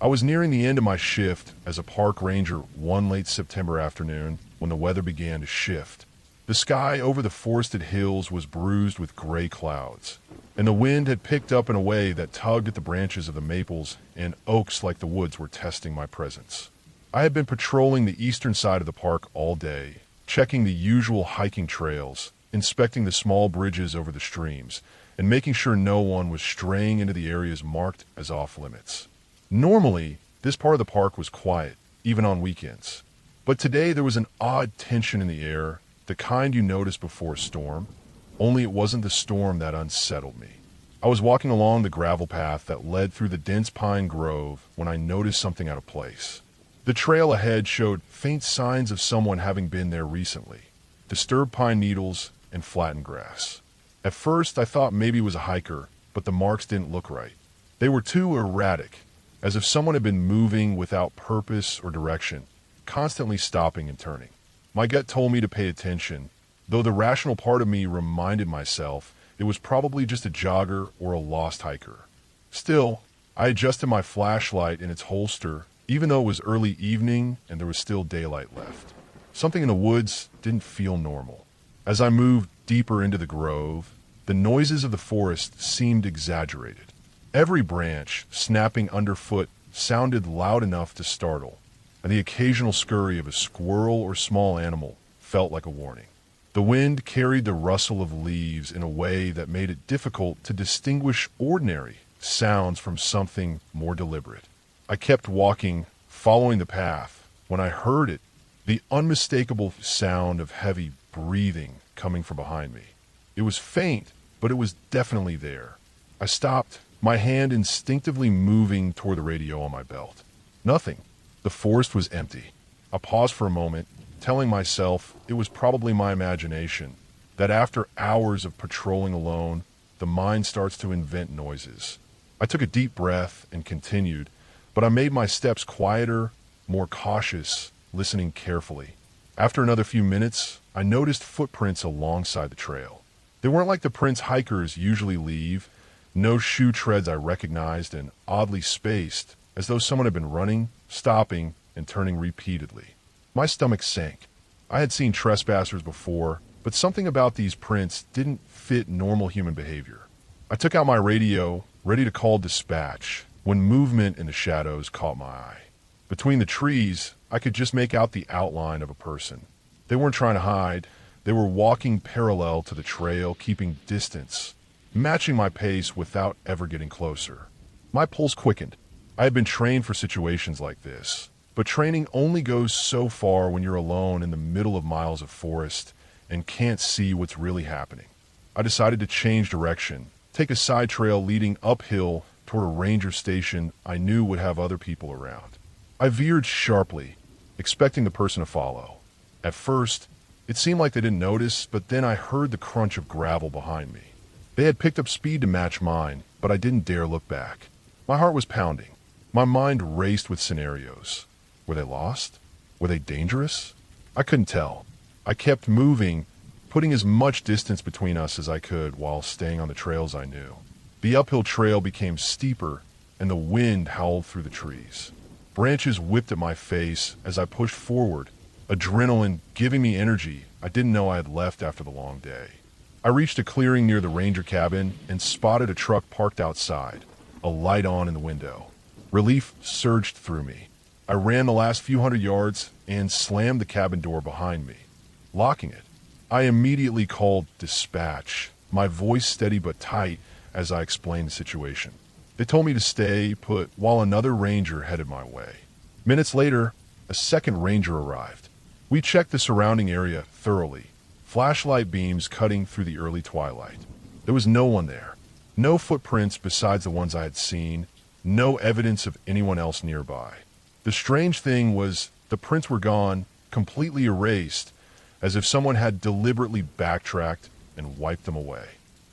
I was nearing the end of my shift as a park ranger one late September afternoon when the weather began to shift. The sky over the forested hills was bruised with gray clouds, and the wind had picked up in a way that tugged at the branches of the maples and oaks like the woods were testing my presence. I had been patrolling the eastern side of the park all day, checking the usual hiking trails, inspecting the small bridges over the streams, and making sure no one was straying into the areas marked as off-limits. Normally, this part of the park was quiet, even on weekends. But today there was an odd tension in the air, the kind you notice before a storm, only it wasn't the storm that unsettled me. I was walking along the gravel path that led through the dense pine grove when I noticed something out of place. The trail ahead showed faint signs of someone having been there recently, disturbed pine needles and flattened grass. At first I thought maybe it was a hiker, but the marks didn't look right. They were too erratic, as if someone had been moving without purpose or direction, constantly stopping and turning. My gut told me to pay attention, though the rational part of me reminded myself it was probably just a jogger or a lost hiker. Still, I adjusted my flashlight in its holster, even though it was early evening and there was still daylight left. Something in the woods didn't feel normal. As I moved deeper into the grove, the noises of the forest seemed exaggerated. Every branch, snapping underfoot, sounded loud enough to startle, and the occasional scurry of a squirrel or small animal felt like a warning. The wind carried the rustle of leaves in a way that made it difficult to distinguish ordinary sounds from something more deliberate. I kept walking, following the path, when I heard it, the unmistakable sound of heavy breathing coming from behind me. It was faint, but it was definitely there. I stopped, my hand instinctively moving toward the radio on my belt. Nothing. The forest was empty. I paused for a moment, telling myself it was probably my imagination, that after hours of patrolling alone, the mind starts to invent noises. I took a deep breath and continued, but I made my steps quieter, more cautious, listening carefully. After another few minutes, I noticed footprints alongside the trail. They weren't like the prints hikers usually leave, no shoe treads I recognized and oddly spaced, as though someone had been running, stopping, and turning repeatedly. My stomach sank. I had seen trespassers before, but something about these prints didn't fit normal human behavior. I took out my radio, ready to call dispatch, when movement in the shadows caught my eye. Between the trees, I could just make out the outline of a person. They weren't trying to hide. They were walking parallel to the trail, keeping distance, matching my pace without ever getting closer. My pulse quickened. I had been trained for situations like this, but training only goes so far when you're alone in the middle of miles of forest and can't see what's really happening. I decided to change direction, take a side trail leading uphill toward a ranger station I knew would have other people around. I veered sharply, expecting the person to follow. At first, it seemed like they didn't notice, but then I heard the crunch of gravel behind me. They had picked up speed to match mine, but I didn't dare look back. My heart was pounding. My mind raced with scenarios. Were they lost? Were they dangerous? I couldn't tell. I kept moving, putting as much distance between us as I could while staying on the trails I knew. The uphill trail became steeper, and the wind howled through the trees. Branches whipped at my face as I pushed forward, adrenaline giving me energy I didn't know I had left after the long day. I reached a clearing near the ranger cabin and spotted a truck parked outside, a light on in the window. Relief surged through me. I ran the last few hundred yards and slammed the cabin door behind me, locking it. I immediately called dispatch, my voice steady but tight as I explained the situation. They told me to stay put while another ranger headed my way. Minutes later, a second ranger arrived. We checked the surrounding area thoroughly, flashlight beams cutting through the early twilight. There was no one there. No footprints besides the ones I had seen, no evidence of anyone else nearby. The strange thing was the prints were gone, completely erased, as if someone had deliberately backtracked and wiped them away.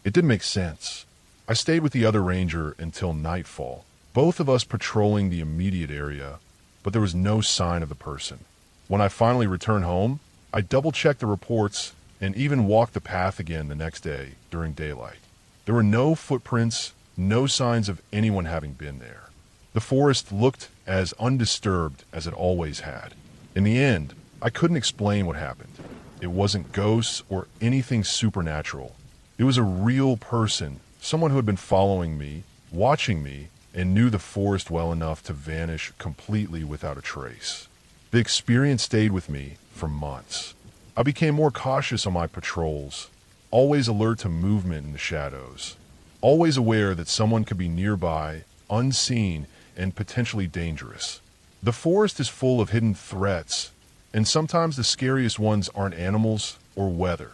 It didn't make sense. I stayed with the other ranger until nightfall, both of us patrolling the immediate area, but there was no sign of the person. When I finally returned home, I double-checked the reports and even walked the path again the next day during daylight. There were no footprints, no signs of anyone having been there. The forest looked as undisturbed as it always had. In the end, I couldn't explain what happened. It wasn't ghosts or anything supernatural. It was a real person, someone who had been following me, watching me, and knew the forest well enough to vanish completely without a trace. The experience stayed with me for months. I became more cautious on my patrols, always alert to movement in the shadows, always aware that someone could be nearby, unseen, and potentially dangerous. The forest is full of hidden threats, and sometimes the scariest ones aren't animals or weather.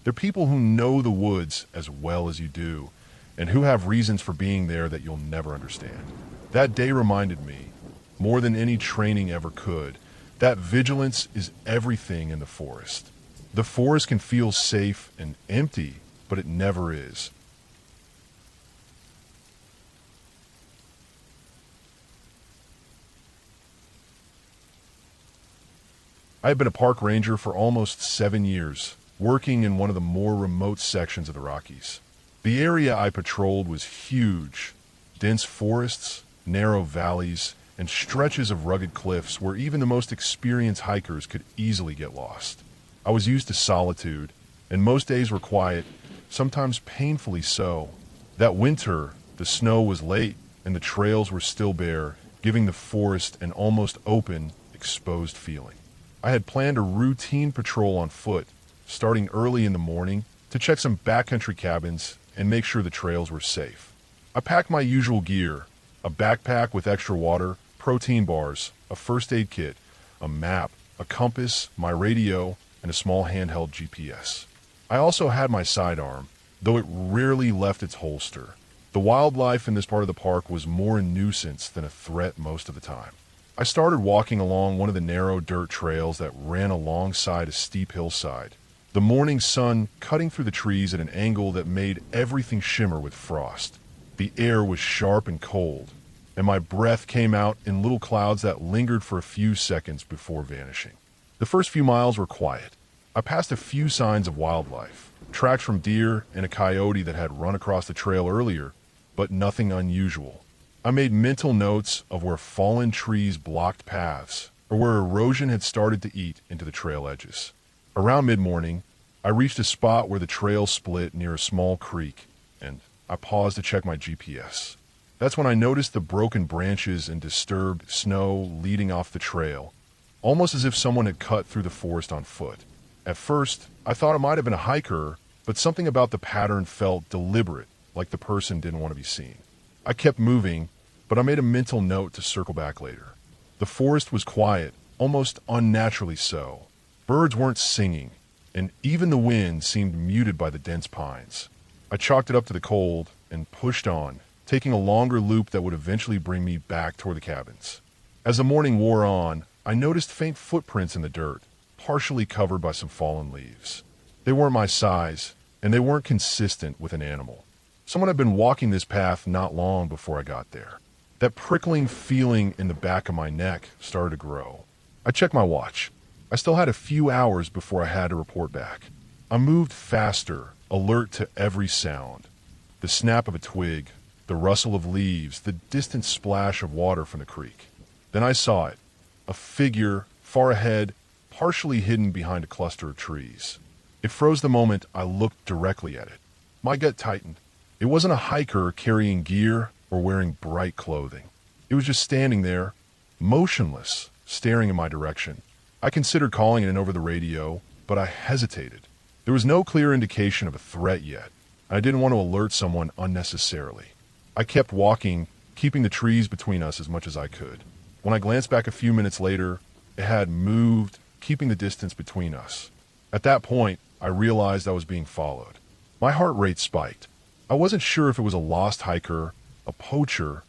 They're people who know the woods as well as you do, and who have reasons for being there that you'll never understand. That day reminded me, more than any training ever could, that vigilance is everything in the forest. The forest can feel safe and empty, but it never is. I have been a park ranger for almost 7 years, working in one of the more remote sections of the Rockies. The area I patrolled was huge, dense forests, narrow valleys, and stretches of rugged cliffs where even the most experienced hikers could easily get lost. I was used to solitude, and most days were quiet, sometimes painfully so. That winter, the snow was late, and the trails were still bare, giving the forest an almost open, exposed feeling. I had planned a routine patrol on foot, starting early in the morning to check some backcountry cabins and make sure the trails were safe. I packed my usual gear, a backpack with extra water, protein bars, a first aid kit, a map, a compass, my radio, and a small handheld GPS. I also had my sidearm, though it rarely left its holster. The wildlife in this part of the park was more a nuisance than a threat most of the time. I started walking along one of the narrow dirt trails that ran alongside a steep hillside, the morning sun cutting through the trees at an angle that made everything shimmer with frost. The air was sharp and cold, and my breath came out in little clouds that lingered for a few seconds before vanishing. The first few miles were quiet. I passed a few signs of wildlife, tracks from deer and a coyote that had run across the trail earlier, but nothing unusual. I made mental notes of where fallen trees blocked paths or where erosion had started to eat into the trail edges. Around mid-morning, I reached a spot where the trail split near a small creek, and I paused to check my GPS. That's when I noticed the broken branches and disturbed snow leading off the trail, almost as if someone had cut through the forest on foot. At first, I thought it might have been a hiker, but something about the pattern felt deliberate, like the person didn't want to be seen. I kept moving, but I made a mental note to circle back later. The forest was quiet, almost unnaturally so. Birds weren't singing, and even the wind seemed muted by the dense pines. I chalked it up to the cold and pushed on, taking a longer loop that would eventually bring me back toward the cabins. As the morning wore on, I noticed faint footprints in the dirt, partially covered by some fallen leaves. They weren't my size, and they weren't consistent with an animal. Someone had been walking this path not long before I got there. That prickling feeling in the back of my neck started to grow. I checked my watch. I still had a few hours before I had to report back. I moved faster, alert to every sound. The snap of a twig, the rustle of leaves, the distant splash of water from the creek. Then I saw it, a figure far ahead, partially hidden behind a cluster of trees. It froze the moment I looked directly at it. My gut tightened. It wasn't a hiker carrying gear or wearing bright clothing. It was just standing there, motionless, staring in my direction. I considered calling it in over the radio, but I hesitated. There was no clear indication of a threat yet. I didn't want to alert someone unnecessarily. I kept walking, keeping the trees between us as much as I could. When I glanced back a few minutes later, it had moved, keeping the distance between us. At that point, I realized I was being followed. My heart rate spiked. I wasn't sure if it was a lost hiker, a poacher,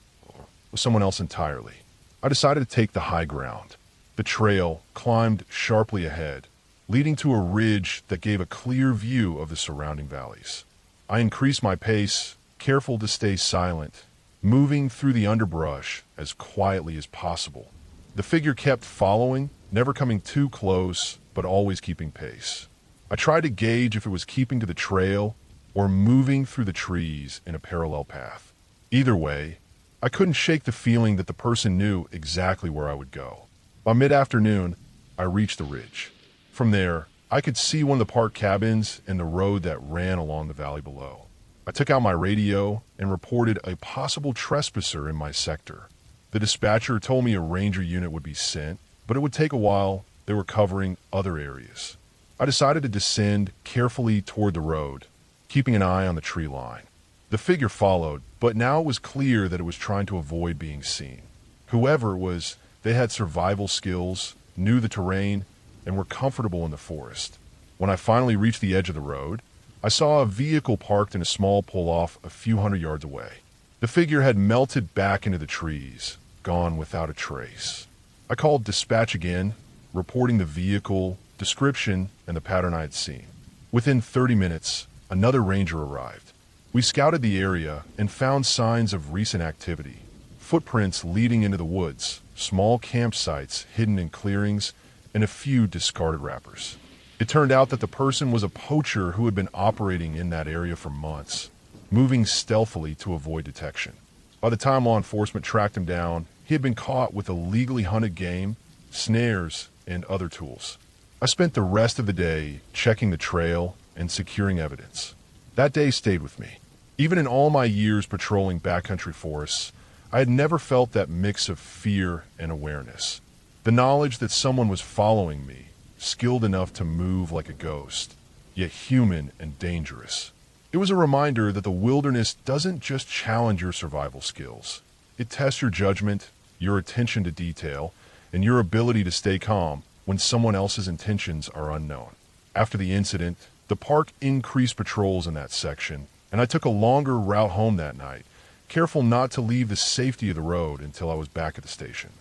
or someone else entirely. I decided to take the high ground. The trail climbed sharply ahead, leading to a ridge that gave a clear view of the surrounding valleys. I increased my pace, careful to stay silent, moving through the underbrush as quietly as possible. The figure kept following, never coming too close, but always keeping pace. I tried to gauge if it was keeping to the trail or moving through the trees in a parallel path. Either way, I couldn't shake the feeling that the person knew exactly where I would go. By mid-afternoon, I reached the ridge. From there, I could see one of the park cabins and the road that ran along the valley below. I took out my radio and reported a possible trespasser in my sector. The dispatcher told me a ranger unit would be sent, but it would take a while. They were covering other areas. I decided to descend carefully toward the road, keeping an eye on the tree line. The figure followed, but now it was clear that it was trying to avoid being seen. Whoever it was, they had survival skills, knew the terrain, and were comfortable in the forest. When I finally reached the edge of the road, I saw a vehicle parked in a small pull-off a few hundred yards away. The figure had melted back into the trees, gone without a trace. I called dispatch again, reporting the vehicle, description, and the pattern I had seen. Within 30 minutes, another ranger arrived. We scouted the area and found signs of recent activity. Footprints leading into the woods, small campsites hidden in clearings, and a few discarded wrappers. It turned out that the person was a poacher who had been operating in that area for months, moving stealthily to avoid detection. By the time law enforcement tracked him down, he had been caught with illegally hunted game, snares, and other tools. I spent the rest of the day checking the trail and securing evidence. That day stayed with me. Even in all my years patrolling backcountry forests, I had never felt that mix of fear and awareness. The knowledge that someone was following me, skilled enough to move like a ghost, yet human and dangerous. It was a reminder that the wilderness doesn't just challenge your survival skills. It tests your judgment, your attention to detail, and your ability to stay calm when someone else's intentions are unknown. After the incident, the park increased patrols in that section, and I took a longer route home that night, careful not to leave the safety of the road until I was back at the station.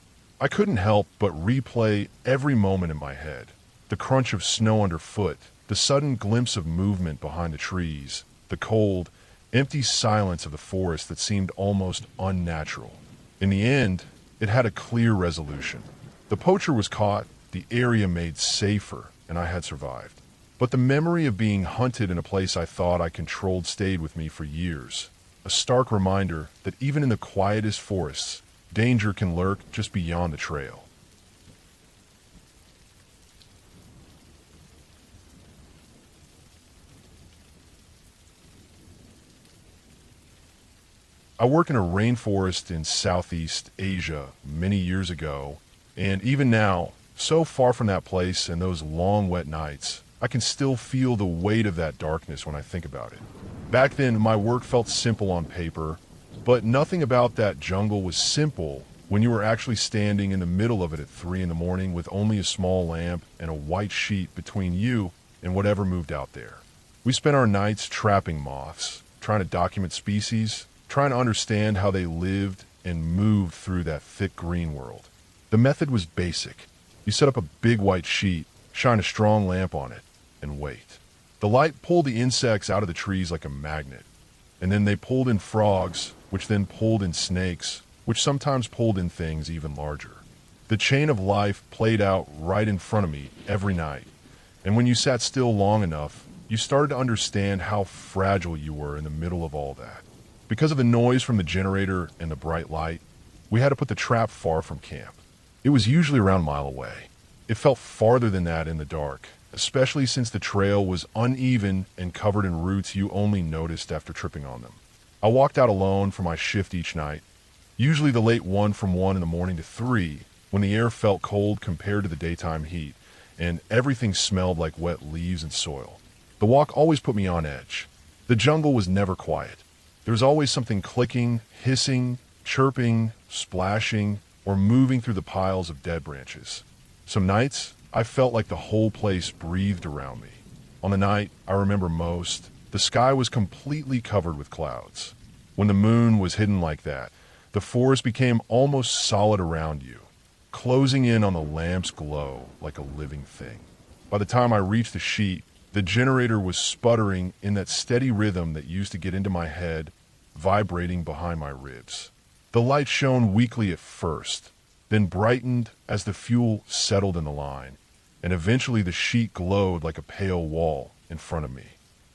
I couldn't help but replay every moment in my head. The crunch of snow underfoot, the sudden glimpse of movement behind the trees, the cold, empty silence of the forest that seemed almost unnatural. In the end, it had a clear resolution. The poacher was caught, the area made safer, and I had survived. But the memory of being hunted in a place I thought I controlled stayed with me for years. A stark reminder that even in the quietest forests, danger can lurk just beyond the trail. I worked in a rainforest in Southeast Asia many years ago, and even now, so far from that place and those long wet nights, I can still feel the weight of that darkness when I think about it. Back then, my work felt simple on paper, but nothing about that jungle was simple when you were actually standing in the middle of it at 3 in the morning with only a small lamp and a white sheet between you and whatever moved out there. We spent our nights trapping moths, trying to document species, trying to understand how they lived and moved through that thick green world. The method was basic. You set up a big white sheet, shine a strong lamp on it, and wait. The light pulled the insects out of the trees like a magnet, and then they pulled in frogs, which then pulled in snakes, which sometimes pulled in things even larger. The chain of life played out right in front of me every night, and when you sat still long enough, you started to understand how fragile you were in the middle of all that. Because of the noise from the generator and the bright light, we had to put the trap far from camp. It was usually around a mile away. It felt farther than that in the dark, especially since the trail was uneven and covered in roots you only noticed after tripping on them. I walked out alone for my shift each night, usually the late one from 1 in the morning to 3, when the air felt cold compared to the daytime heat, and everything smelled like wet leaves and soil. The walk always put me on edge. The jungle was never quiet. There was always something clicking, hissing, chirping, splashing, or moving through the piles of dead branches. Some nights, I felt like the whole place breathed around me. On the night I remember most, the sky was completely covered with clouds. When the moon was hidden like that, the forest became almost solid around you, closing in on the lamp's glow like a living thing. By the time I reached the sheet, the generator was sputtering in that steady rhythm that used to get into my head, vibrating behind my ribs. The light shone weakly at first, then brightened as the fuel settled in the line, and eventually the sheet glowed like a pale wall in front of me.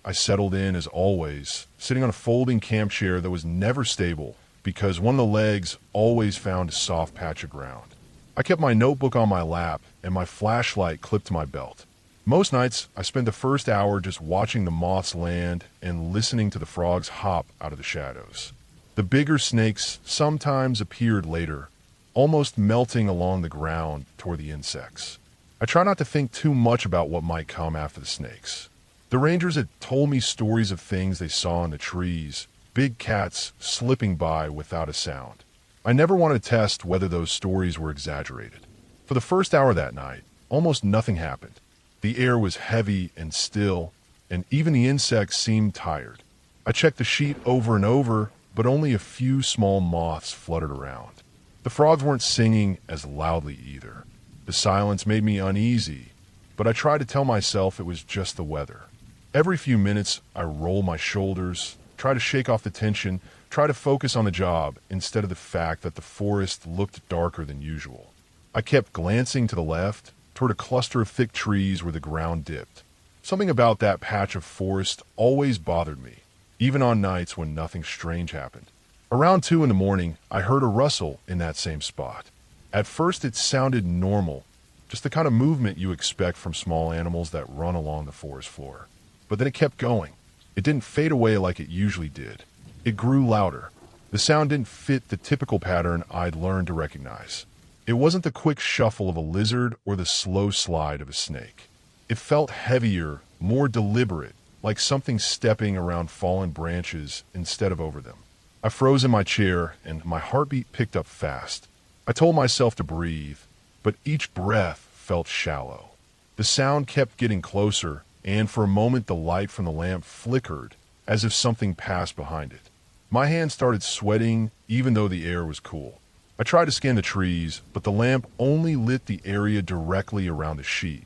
I settled in as always, sitting on a folding camp chair that was never stable because one of the legs always found a soft patch of ground. I kept my notebook on my lap and my flashlight clipped to my belt. Most nights, I spent the first hour just watching the moths land and listening to the frogs hop out of the shadows. The bigger snakes sometimes appeared later, almost melting along the ground toward the insects. I try not to think too much about what might come after the snakes. The rangers had told me stories of things they saw in the trees, big cats slipping by without a sound. I never wanted to test whether those stories were exaggerated. For the first hour that night, almost nothing happened. The air was heavy and still, and even the insects seemed tired. I checked the sheet over and over, but only a few small moths fluttered around. The frogs weren't singing as loudly either. The silence made me uneasy, but I tried to tell myself it was just the weather. Every few minutes, I roll my shoulders, try to shake off the tension, try to focus on the job instead of the fact that the forest looked darker than usual. I kept glancing to the left, toward a cluster of thick trees where the ground dipped. Something about that patch of forest always bothered me, even on nights when nothing strange happened. Around 2 in the morning, I heard a rustle in that same spot. At first it sounded normal, just the kind of movement you expect from small animals that run along the forest floor. But then it kept going. It didn't fade away like it usually did. It grew louder. The sound didn't fit the typical pattern I'd learned to recognize. It wasn't the quick shuffle of a lizard or the slow slide of a snake. It felt heavier, more deliberate, like something stepping around fallen branches instead of over them. I froze in my chair and my heartbeat picked up fast. I told myself to breathe, but each breath felt shallow. The sound kept getting closer, and for a moment the light from the lamp flickered as if something passed behind it. My hands started sweating even though the air was cool. I tried to scan the trees, but the lamp only lit the area directly around the sheet,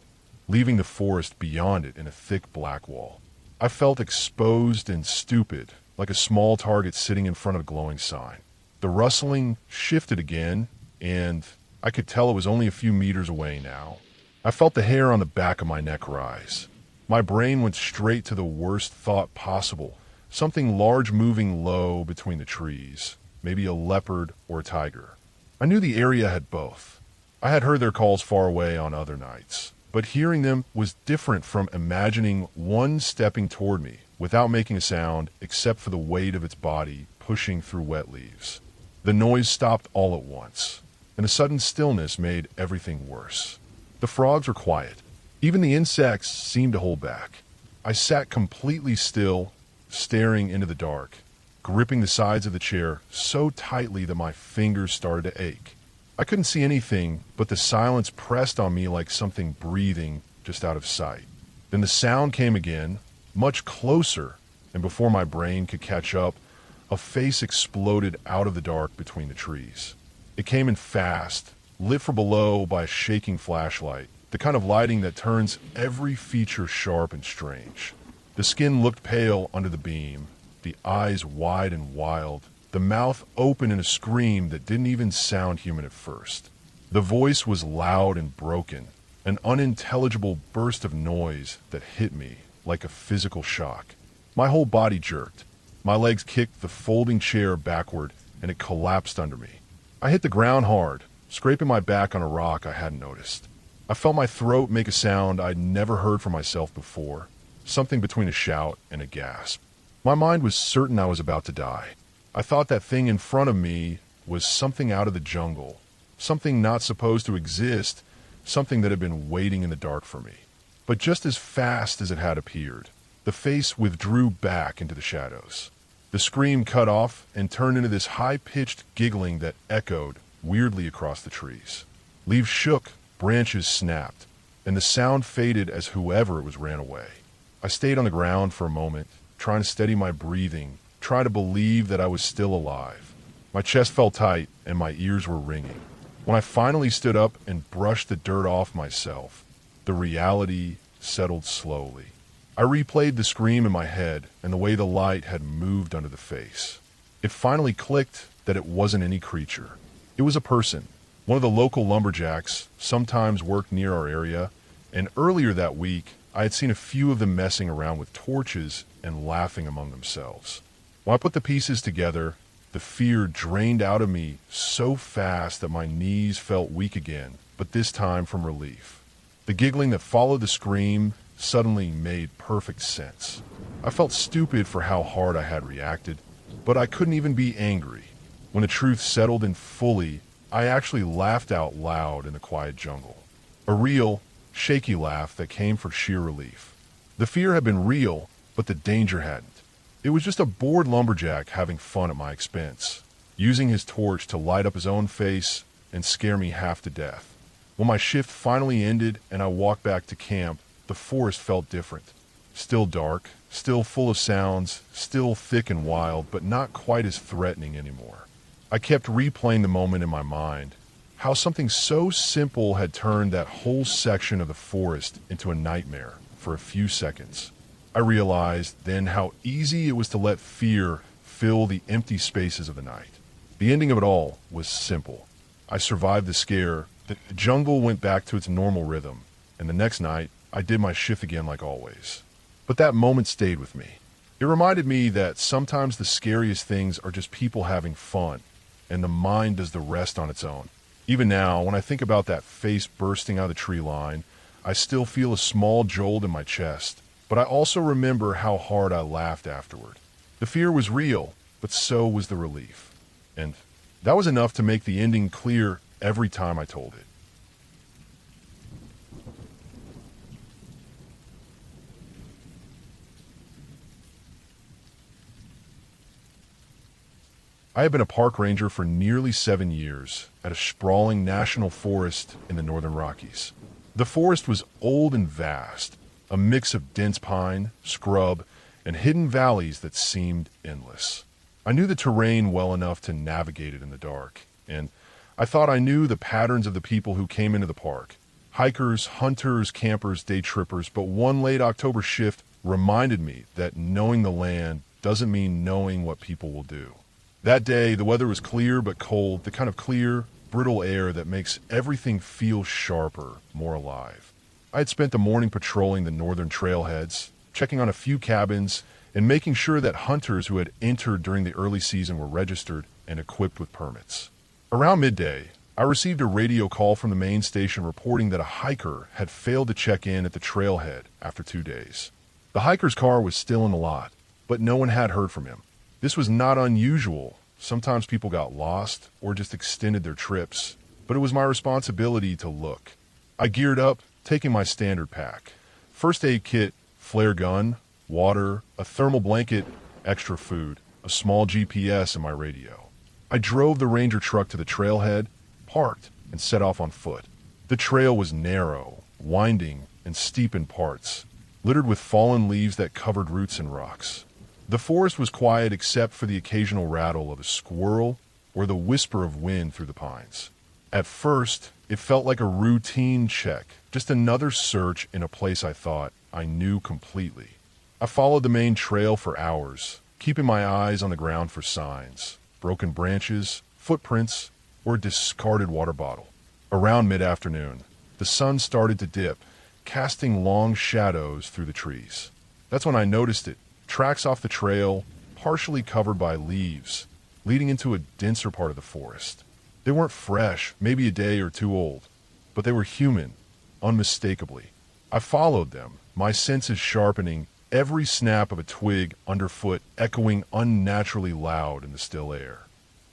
leaving the forest beyond it in a thick black wall. I felt exposed and stupid, like a small target sitting in front of a glowing sign. The rustling shifted again, and I could tell it was only a few meters away now. I felt the hair on the back of my neck rise. My brain went straight to the worst thought possible, something large moving low between the trees, maybe a leopard or a tiger. I knew the area had both. I had heard their calls far away on other nights, but hearing them was different from imagining one stepping toward me without making a sound except for the weight of its body pushing through wet leaves. The noise stopped all at once, and a sudden stillness made everything worse. The frogs were quiet. Even the insects seemed to hold back. I sat completely still, staring into the dark, gripping the sides of the chair so tightly that my fingers started to ache. I couldn't see anything, but the silence pressed on me like something breathing just out of sight. Then the sound came again, much closer, and before my brain could catch up, a face exploded out of the dark between the trees. It came in fast, lit from below by a shaking flashlight, the kind of lighting that turns every feature sharp and strange. The skin looked pale under the beam, the eyes wide and wild, the mouth open in a scream that didn't even sound human at first. The voice was loud and broken, an unintelligible burst of noise that hit me like a physical shock. My whole body jerked. My legs kicked the folding chair backward, and it collapsed under me. I hit the ground hard, scraping my back on a rock I hadn't noticed. I felt my throat make a sound I'd never heard from myself before, something between a shout and a gasp. My mind was certain I was about to die. I thought that thing in front of me was something out of the jungle, something not supposed to exist, something that had been waiting in the dark for me. But just as fast as it had appeared, the face withdrew back into the shadows. The scream cut off and turned into this high-pitched giggling that echoed weirdly across the trees. Leaves shook, branches snapped, and the sound faded as whoever it was ran away. I stayed on the ground for a moment, trying to steady my breathing, trying to believe that I was still alive. My chest felt tight and my ears were ringing. When I finally stood up and brushed the dirt off myself, the reality settled slowly. I replayed the scream in my head and the way the light had moved under the face. It finally clicked that it wasn't any creature. It was a person. One of the local lumberjacks sometimes worked near our area, and earlier that week I had seen a few of them messing around with torches and laughing among themselves. When I put the pieces together, the fear drained out of me so fast that my knees felt weak again, but this time from relief. The giggling that followed the scream suddenly made perfect sense. I felt stupid for how hard I had reacted, but I couldn't even be angry. When the truth settled in fully, I actually laughed out loud in the quiet jungle. A real, shaky laugh that came for sheer relief. The fear had been real, but the danger hadn't. It was just a bored lumberjack having fun at my expense, using his torch to light up his own face and scare me half to death. When my shift finally ended and I walked back to camp, the forest felt different. Still dark, still full of sounds, still thick and wild, but not quite as threatening anymore. I kept replaying the moment in my mind, how something so simple had turned that whole section of the forest into a nightmare for a few seconds. I realized then how easy it was to let fear fill the empty spaces of the night. The ending of it all was simple. I survived the scare, the jungle went back to its normal rhythm, and the next night I did my shift again like always. But that moment stayed with me. It reminded me that sometimes the scariest things are just people having fun, and the mind does the rest on its own. Even now, when I think about that face bursting out of the tree line, I still feel a small jolt in my chest, but I also remember how hard I laughed afterward. The fear was real, but so was the relief. And that was enough to make the ending clear every time I told it. I have been a park ranger for nearly 7 years at a sprawling national forest in the Northern Rockies. The forest was old and vast, a mix of dense pine, scrub, and hidden valleys that seemed endless. I knew the terrain well enough to navigate it in the dark, and I thought I knew the patterns of the people who came into the park. Hikers, hunters, campers, day trippers, but one late October shift reminded me that knowing the land doesn't mean knowing what people will do. That day, the weather was clear but cold, the kind of clear, brittle air that makes everything feel sharper, more alive. I had spent the morning patrolling the northern trailheads, checking on a few cabins, and making sure that hunters who had entered during the early season were registered and equipped with permits. Around midday, I received a radio call from the main station reporting that a hiker had failed to check in at the trailhead after 2 days. The hiker's car was still in the lot, but no one had heard from him. This was not unusual. Sometimes people got lost or just extended their trips, but it was my responsibility to look. I geared up, taking my standard pack: first aid kit, flare gun, water, a thermal blanket, extra food, a small GPS, and my radio. I drove the ranger truck to the trailhead, parked, and set off on foot. The trail was narrow, winding, and steep in parts, littered with fallen leaves that covered roots and rocks. The forest was quiet except for the occasional rattle of a squirrel or the whisper of wind through the pines. At first, it felt like a routine check, just another search in a place I thought I knew completely. I followed the main trail for hours, keeping my eyes on the ground for signs: broken branches, footprints, or a discarded water bottle. Around mid-afternoon, the sun started to dip, casting long shadows through the trees. That's when I noticed it. Tracks off the trail, partially covered by leaves, leading into a denser part of the forest. They weren't fresh, maybe a day or two old, but they were human, unmistakably. I followed them, my senses sharpening, every snap of a twig underfoot echoing unnaturally loud in the still air.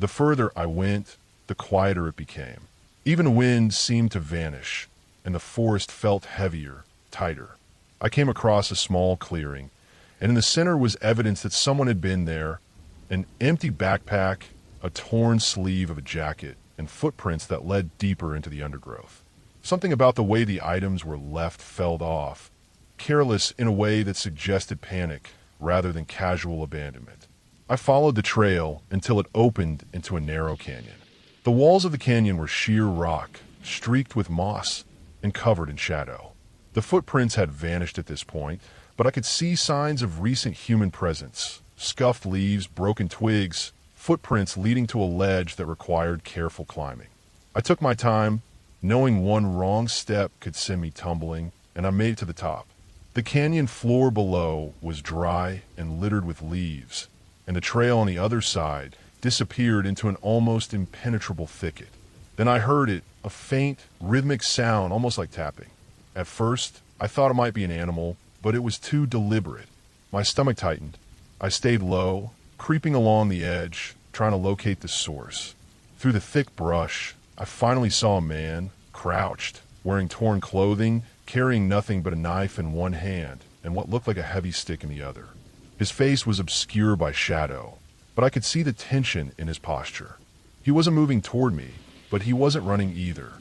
The further I went, the quieter it became. Even wind seemed to vanish, and the forest felt heavier, tighter. I came across a small clearing, and in the center was evidence that someone had been there: an empty backpack, a torn sleeve of a jacket, and footprints that led deeper into the undergrowth. Something about the way the items were left felt off, careless in a way that suggested panic rather than casual abandonment. I followed the trail until it opened into a narrow canyon. The walls of the canyon were sheer rock, streaked with moss, and covered in shadow. The footprints had vanished at this point, but I could see signs of recent human presence: scuffed leaves, broken twigs, footprints leading to a ledge that required careful climbing. I took my time, knowing one wrong step could send me tumbling, and I made it to the top. The canyon floor below was dry and littered with leaves, and the trail on the other side disappeared into an almost impenetrable thicket. Then I heard it, a faint, rhythmic sound, almost like tapping. At first, I thought it might be an animal, but it was too deliberate. My stomach tightened. I stayed low, creeping along the edge, trying to locate the source. Through the thick brush, I finally saw a man, crouched, wearing torn clothing, carrying nothing but a knife in one hand and what looked like a heavy stick in the other. His face was obscured by shadow, but I could see the tension in his posture. He wasn't moving toward me, but he wasn't running either.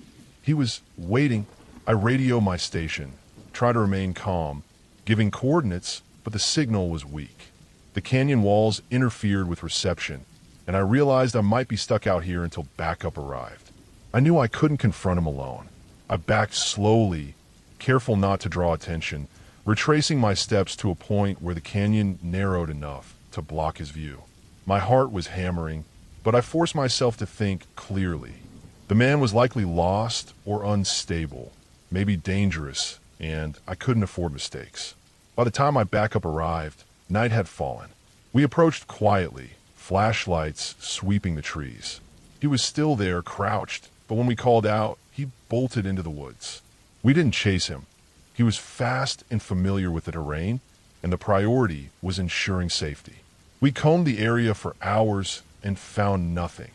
He was waiting. I radioed my station, tried to remain calm, giving coordinates, but the signal was weak. The canyon walls interfered with reception, and I realized I might be stuck out here until backup arrived. I knew I couldn't confront him alone. I backed slowly, careful not to draw attention, retracing my steps to a point where the canyon narrowed enough to block his view. My heart was hammering, but I forced myself to think clearly. The man was likely lost or unstable, maybe dangerous, and I couldn't afford mistakes. By the time my backup arrived, night had fallen. We approached quietly, flashlights sweeping the trees. He was still there, crouched, but when we called out, he bolted into the woods. We didn't chase him. He was fast and familiar with the terrain, and the priority was ensuring safety. We combed the area for hours and found nothing.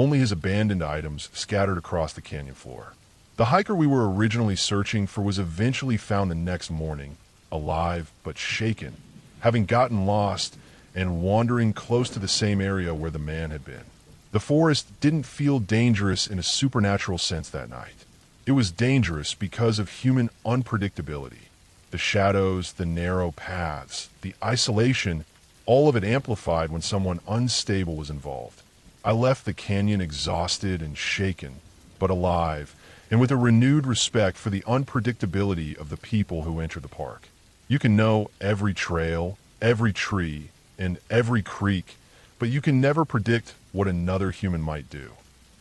only his abandoned items scattered across the canyon floor. The hiker we were originally searching for was eventually found the next morning, alive but shaken, having gotten lost and wandering close to the same area where the man had been. The forest didn't feel dangerous in a supernatural sense that night. It was dangerous because of human unpredictability. The shadows, the narrow paths, the isolation, all of it amplified when someone unstable was involved. I left the canyon exhausted and shaken, but alive, and with a renewed respect for the unpredictability of the people who enter the park. You can know every trail, every tree, and every creek, but you can never predict what another human might do.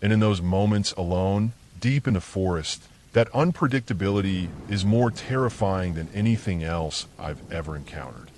And in those moments alone, deep in the forest, that unpredictability is more terrifying than anything else I've ever encountered.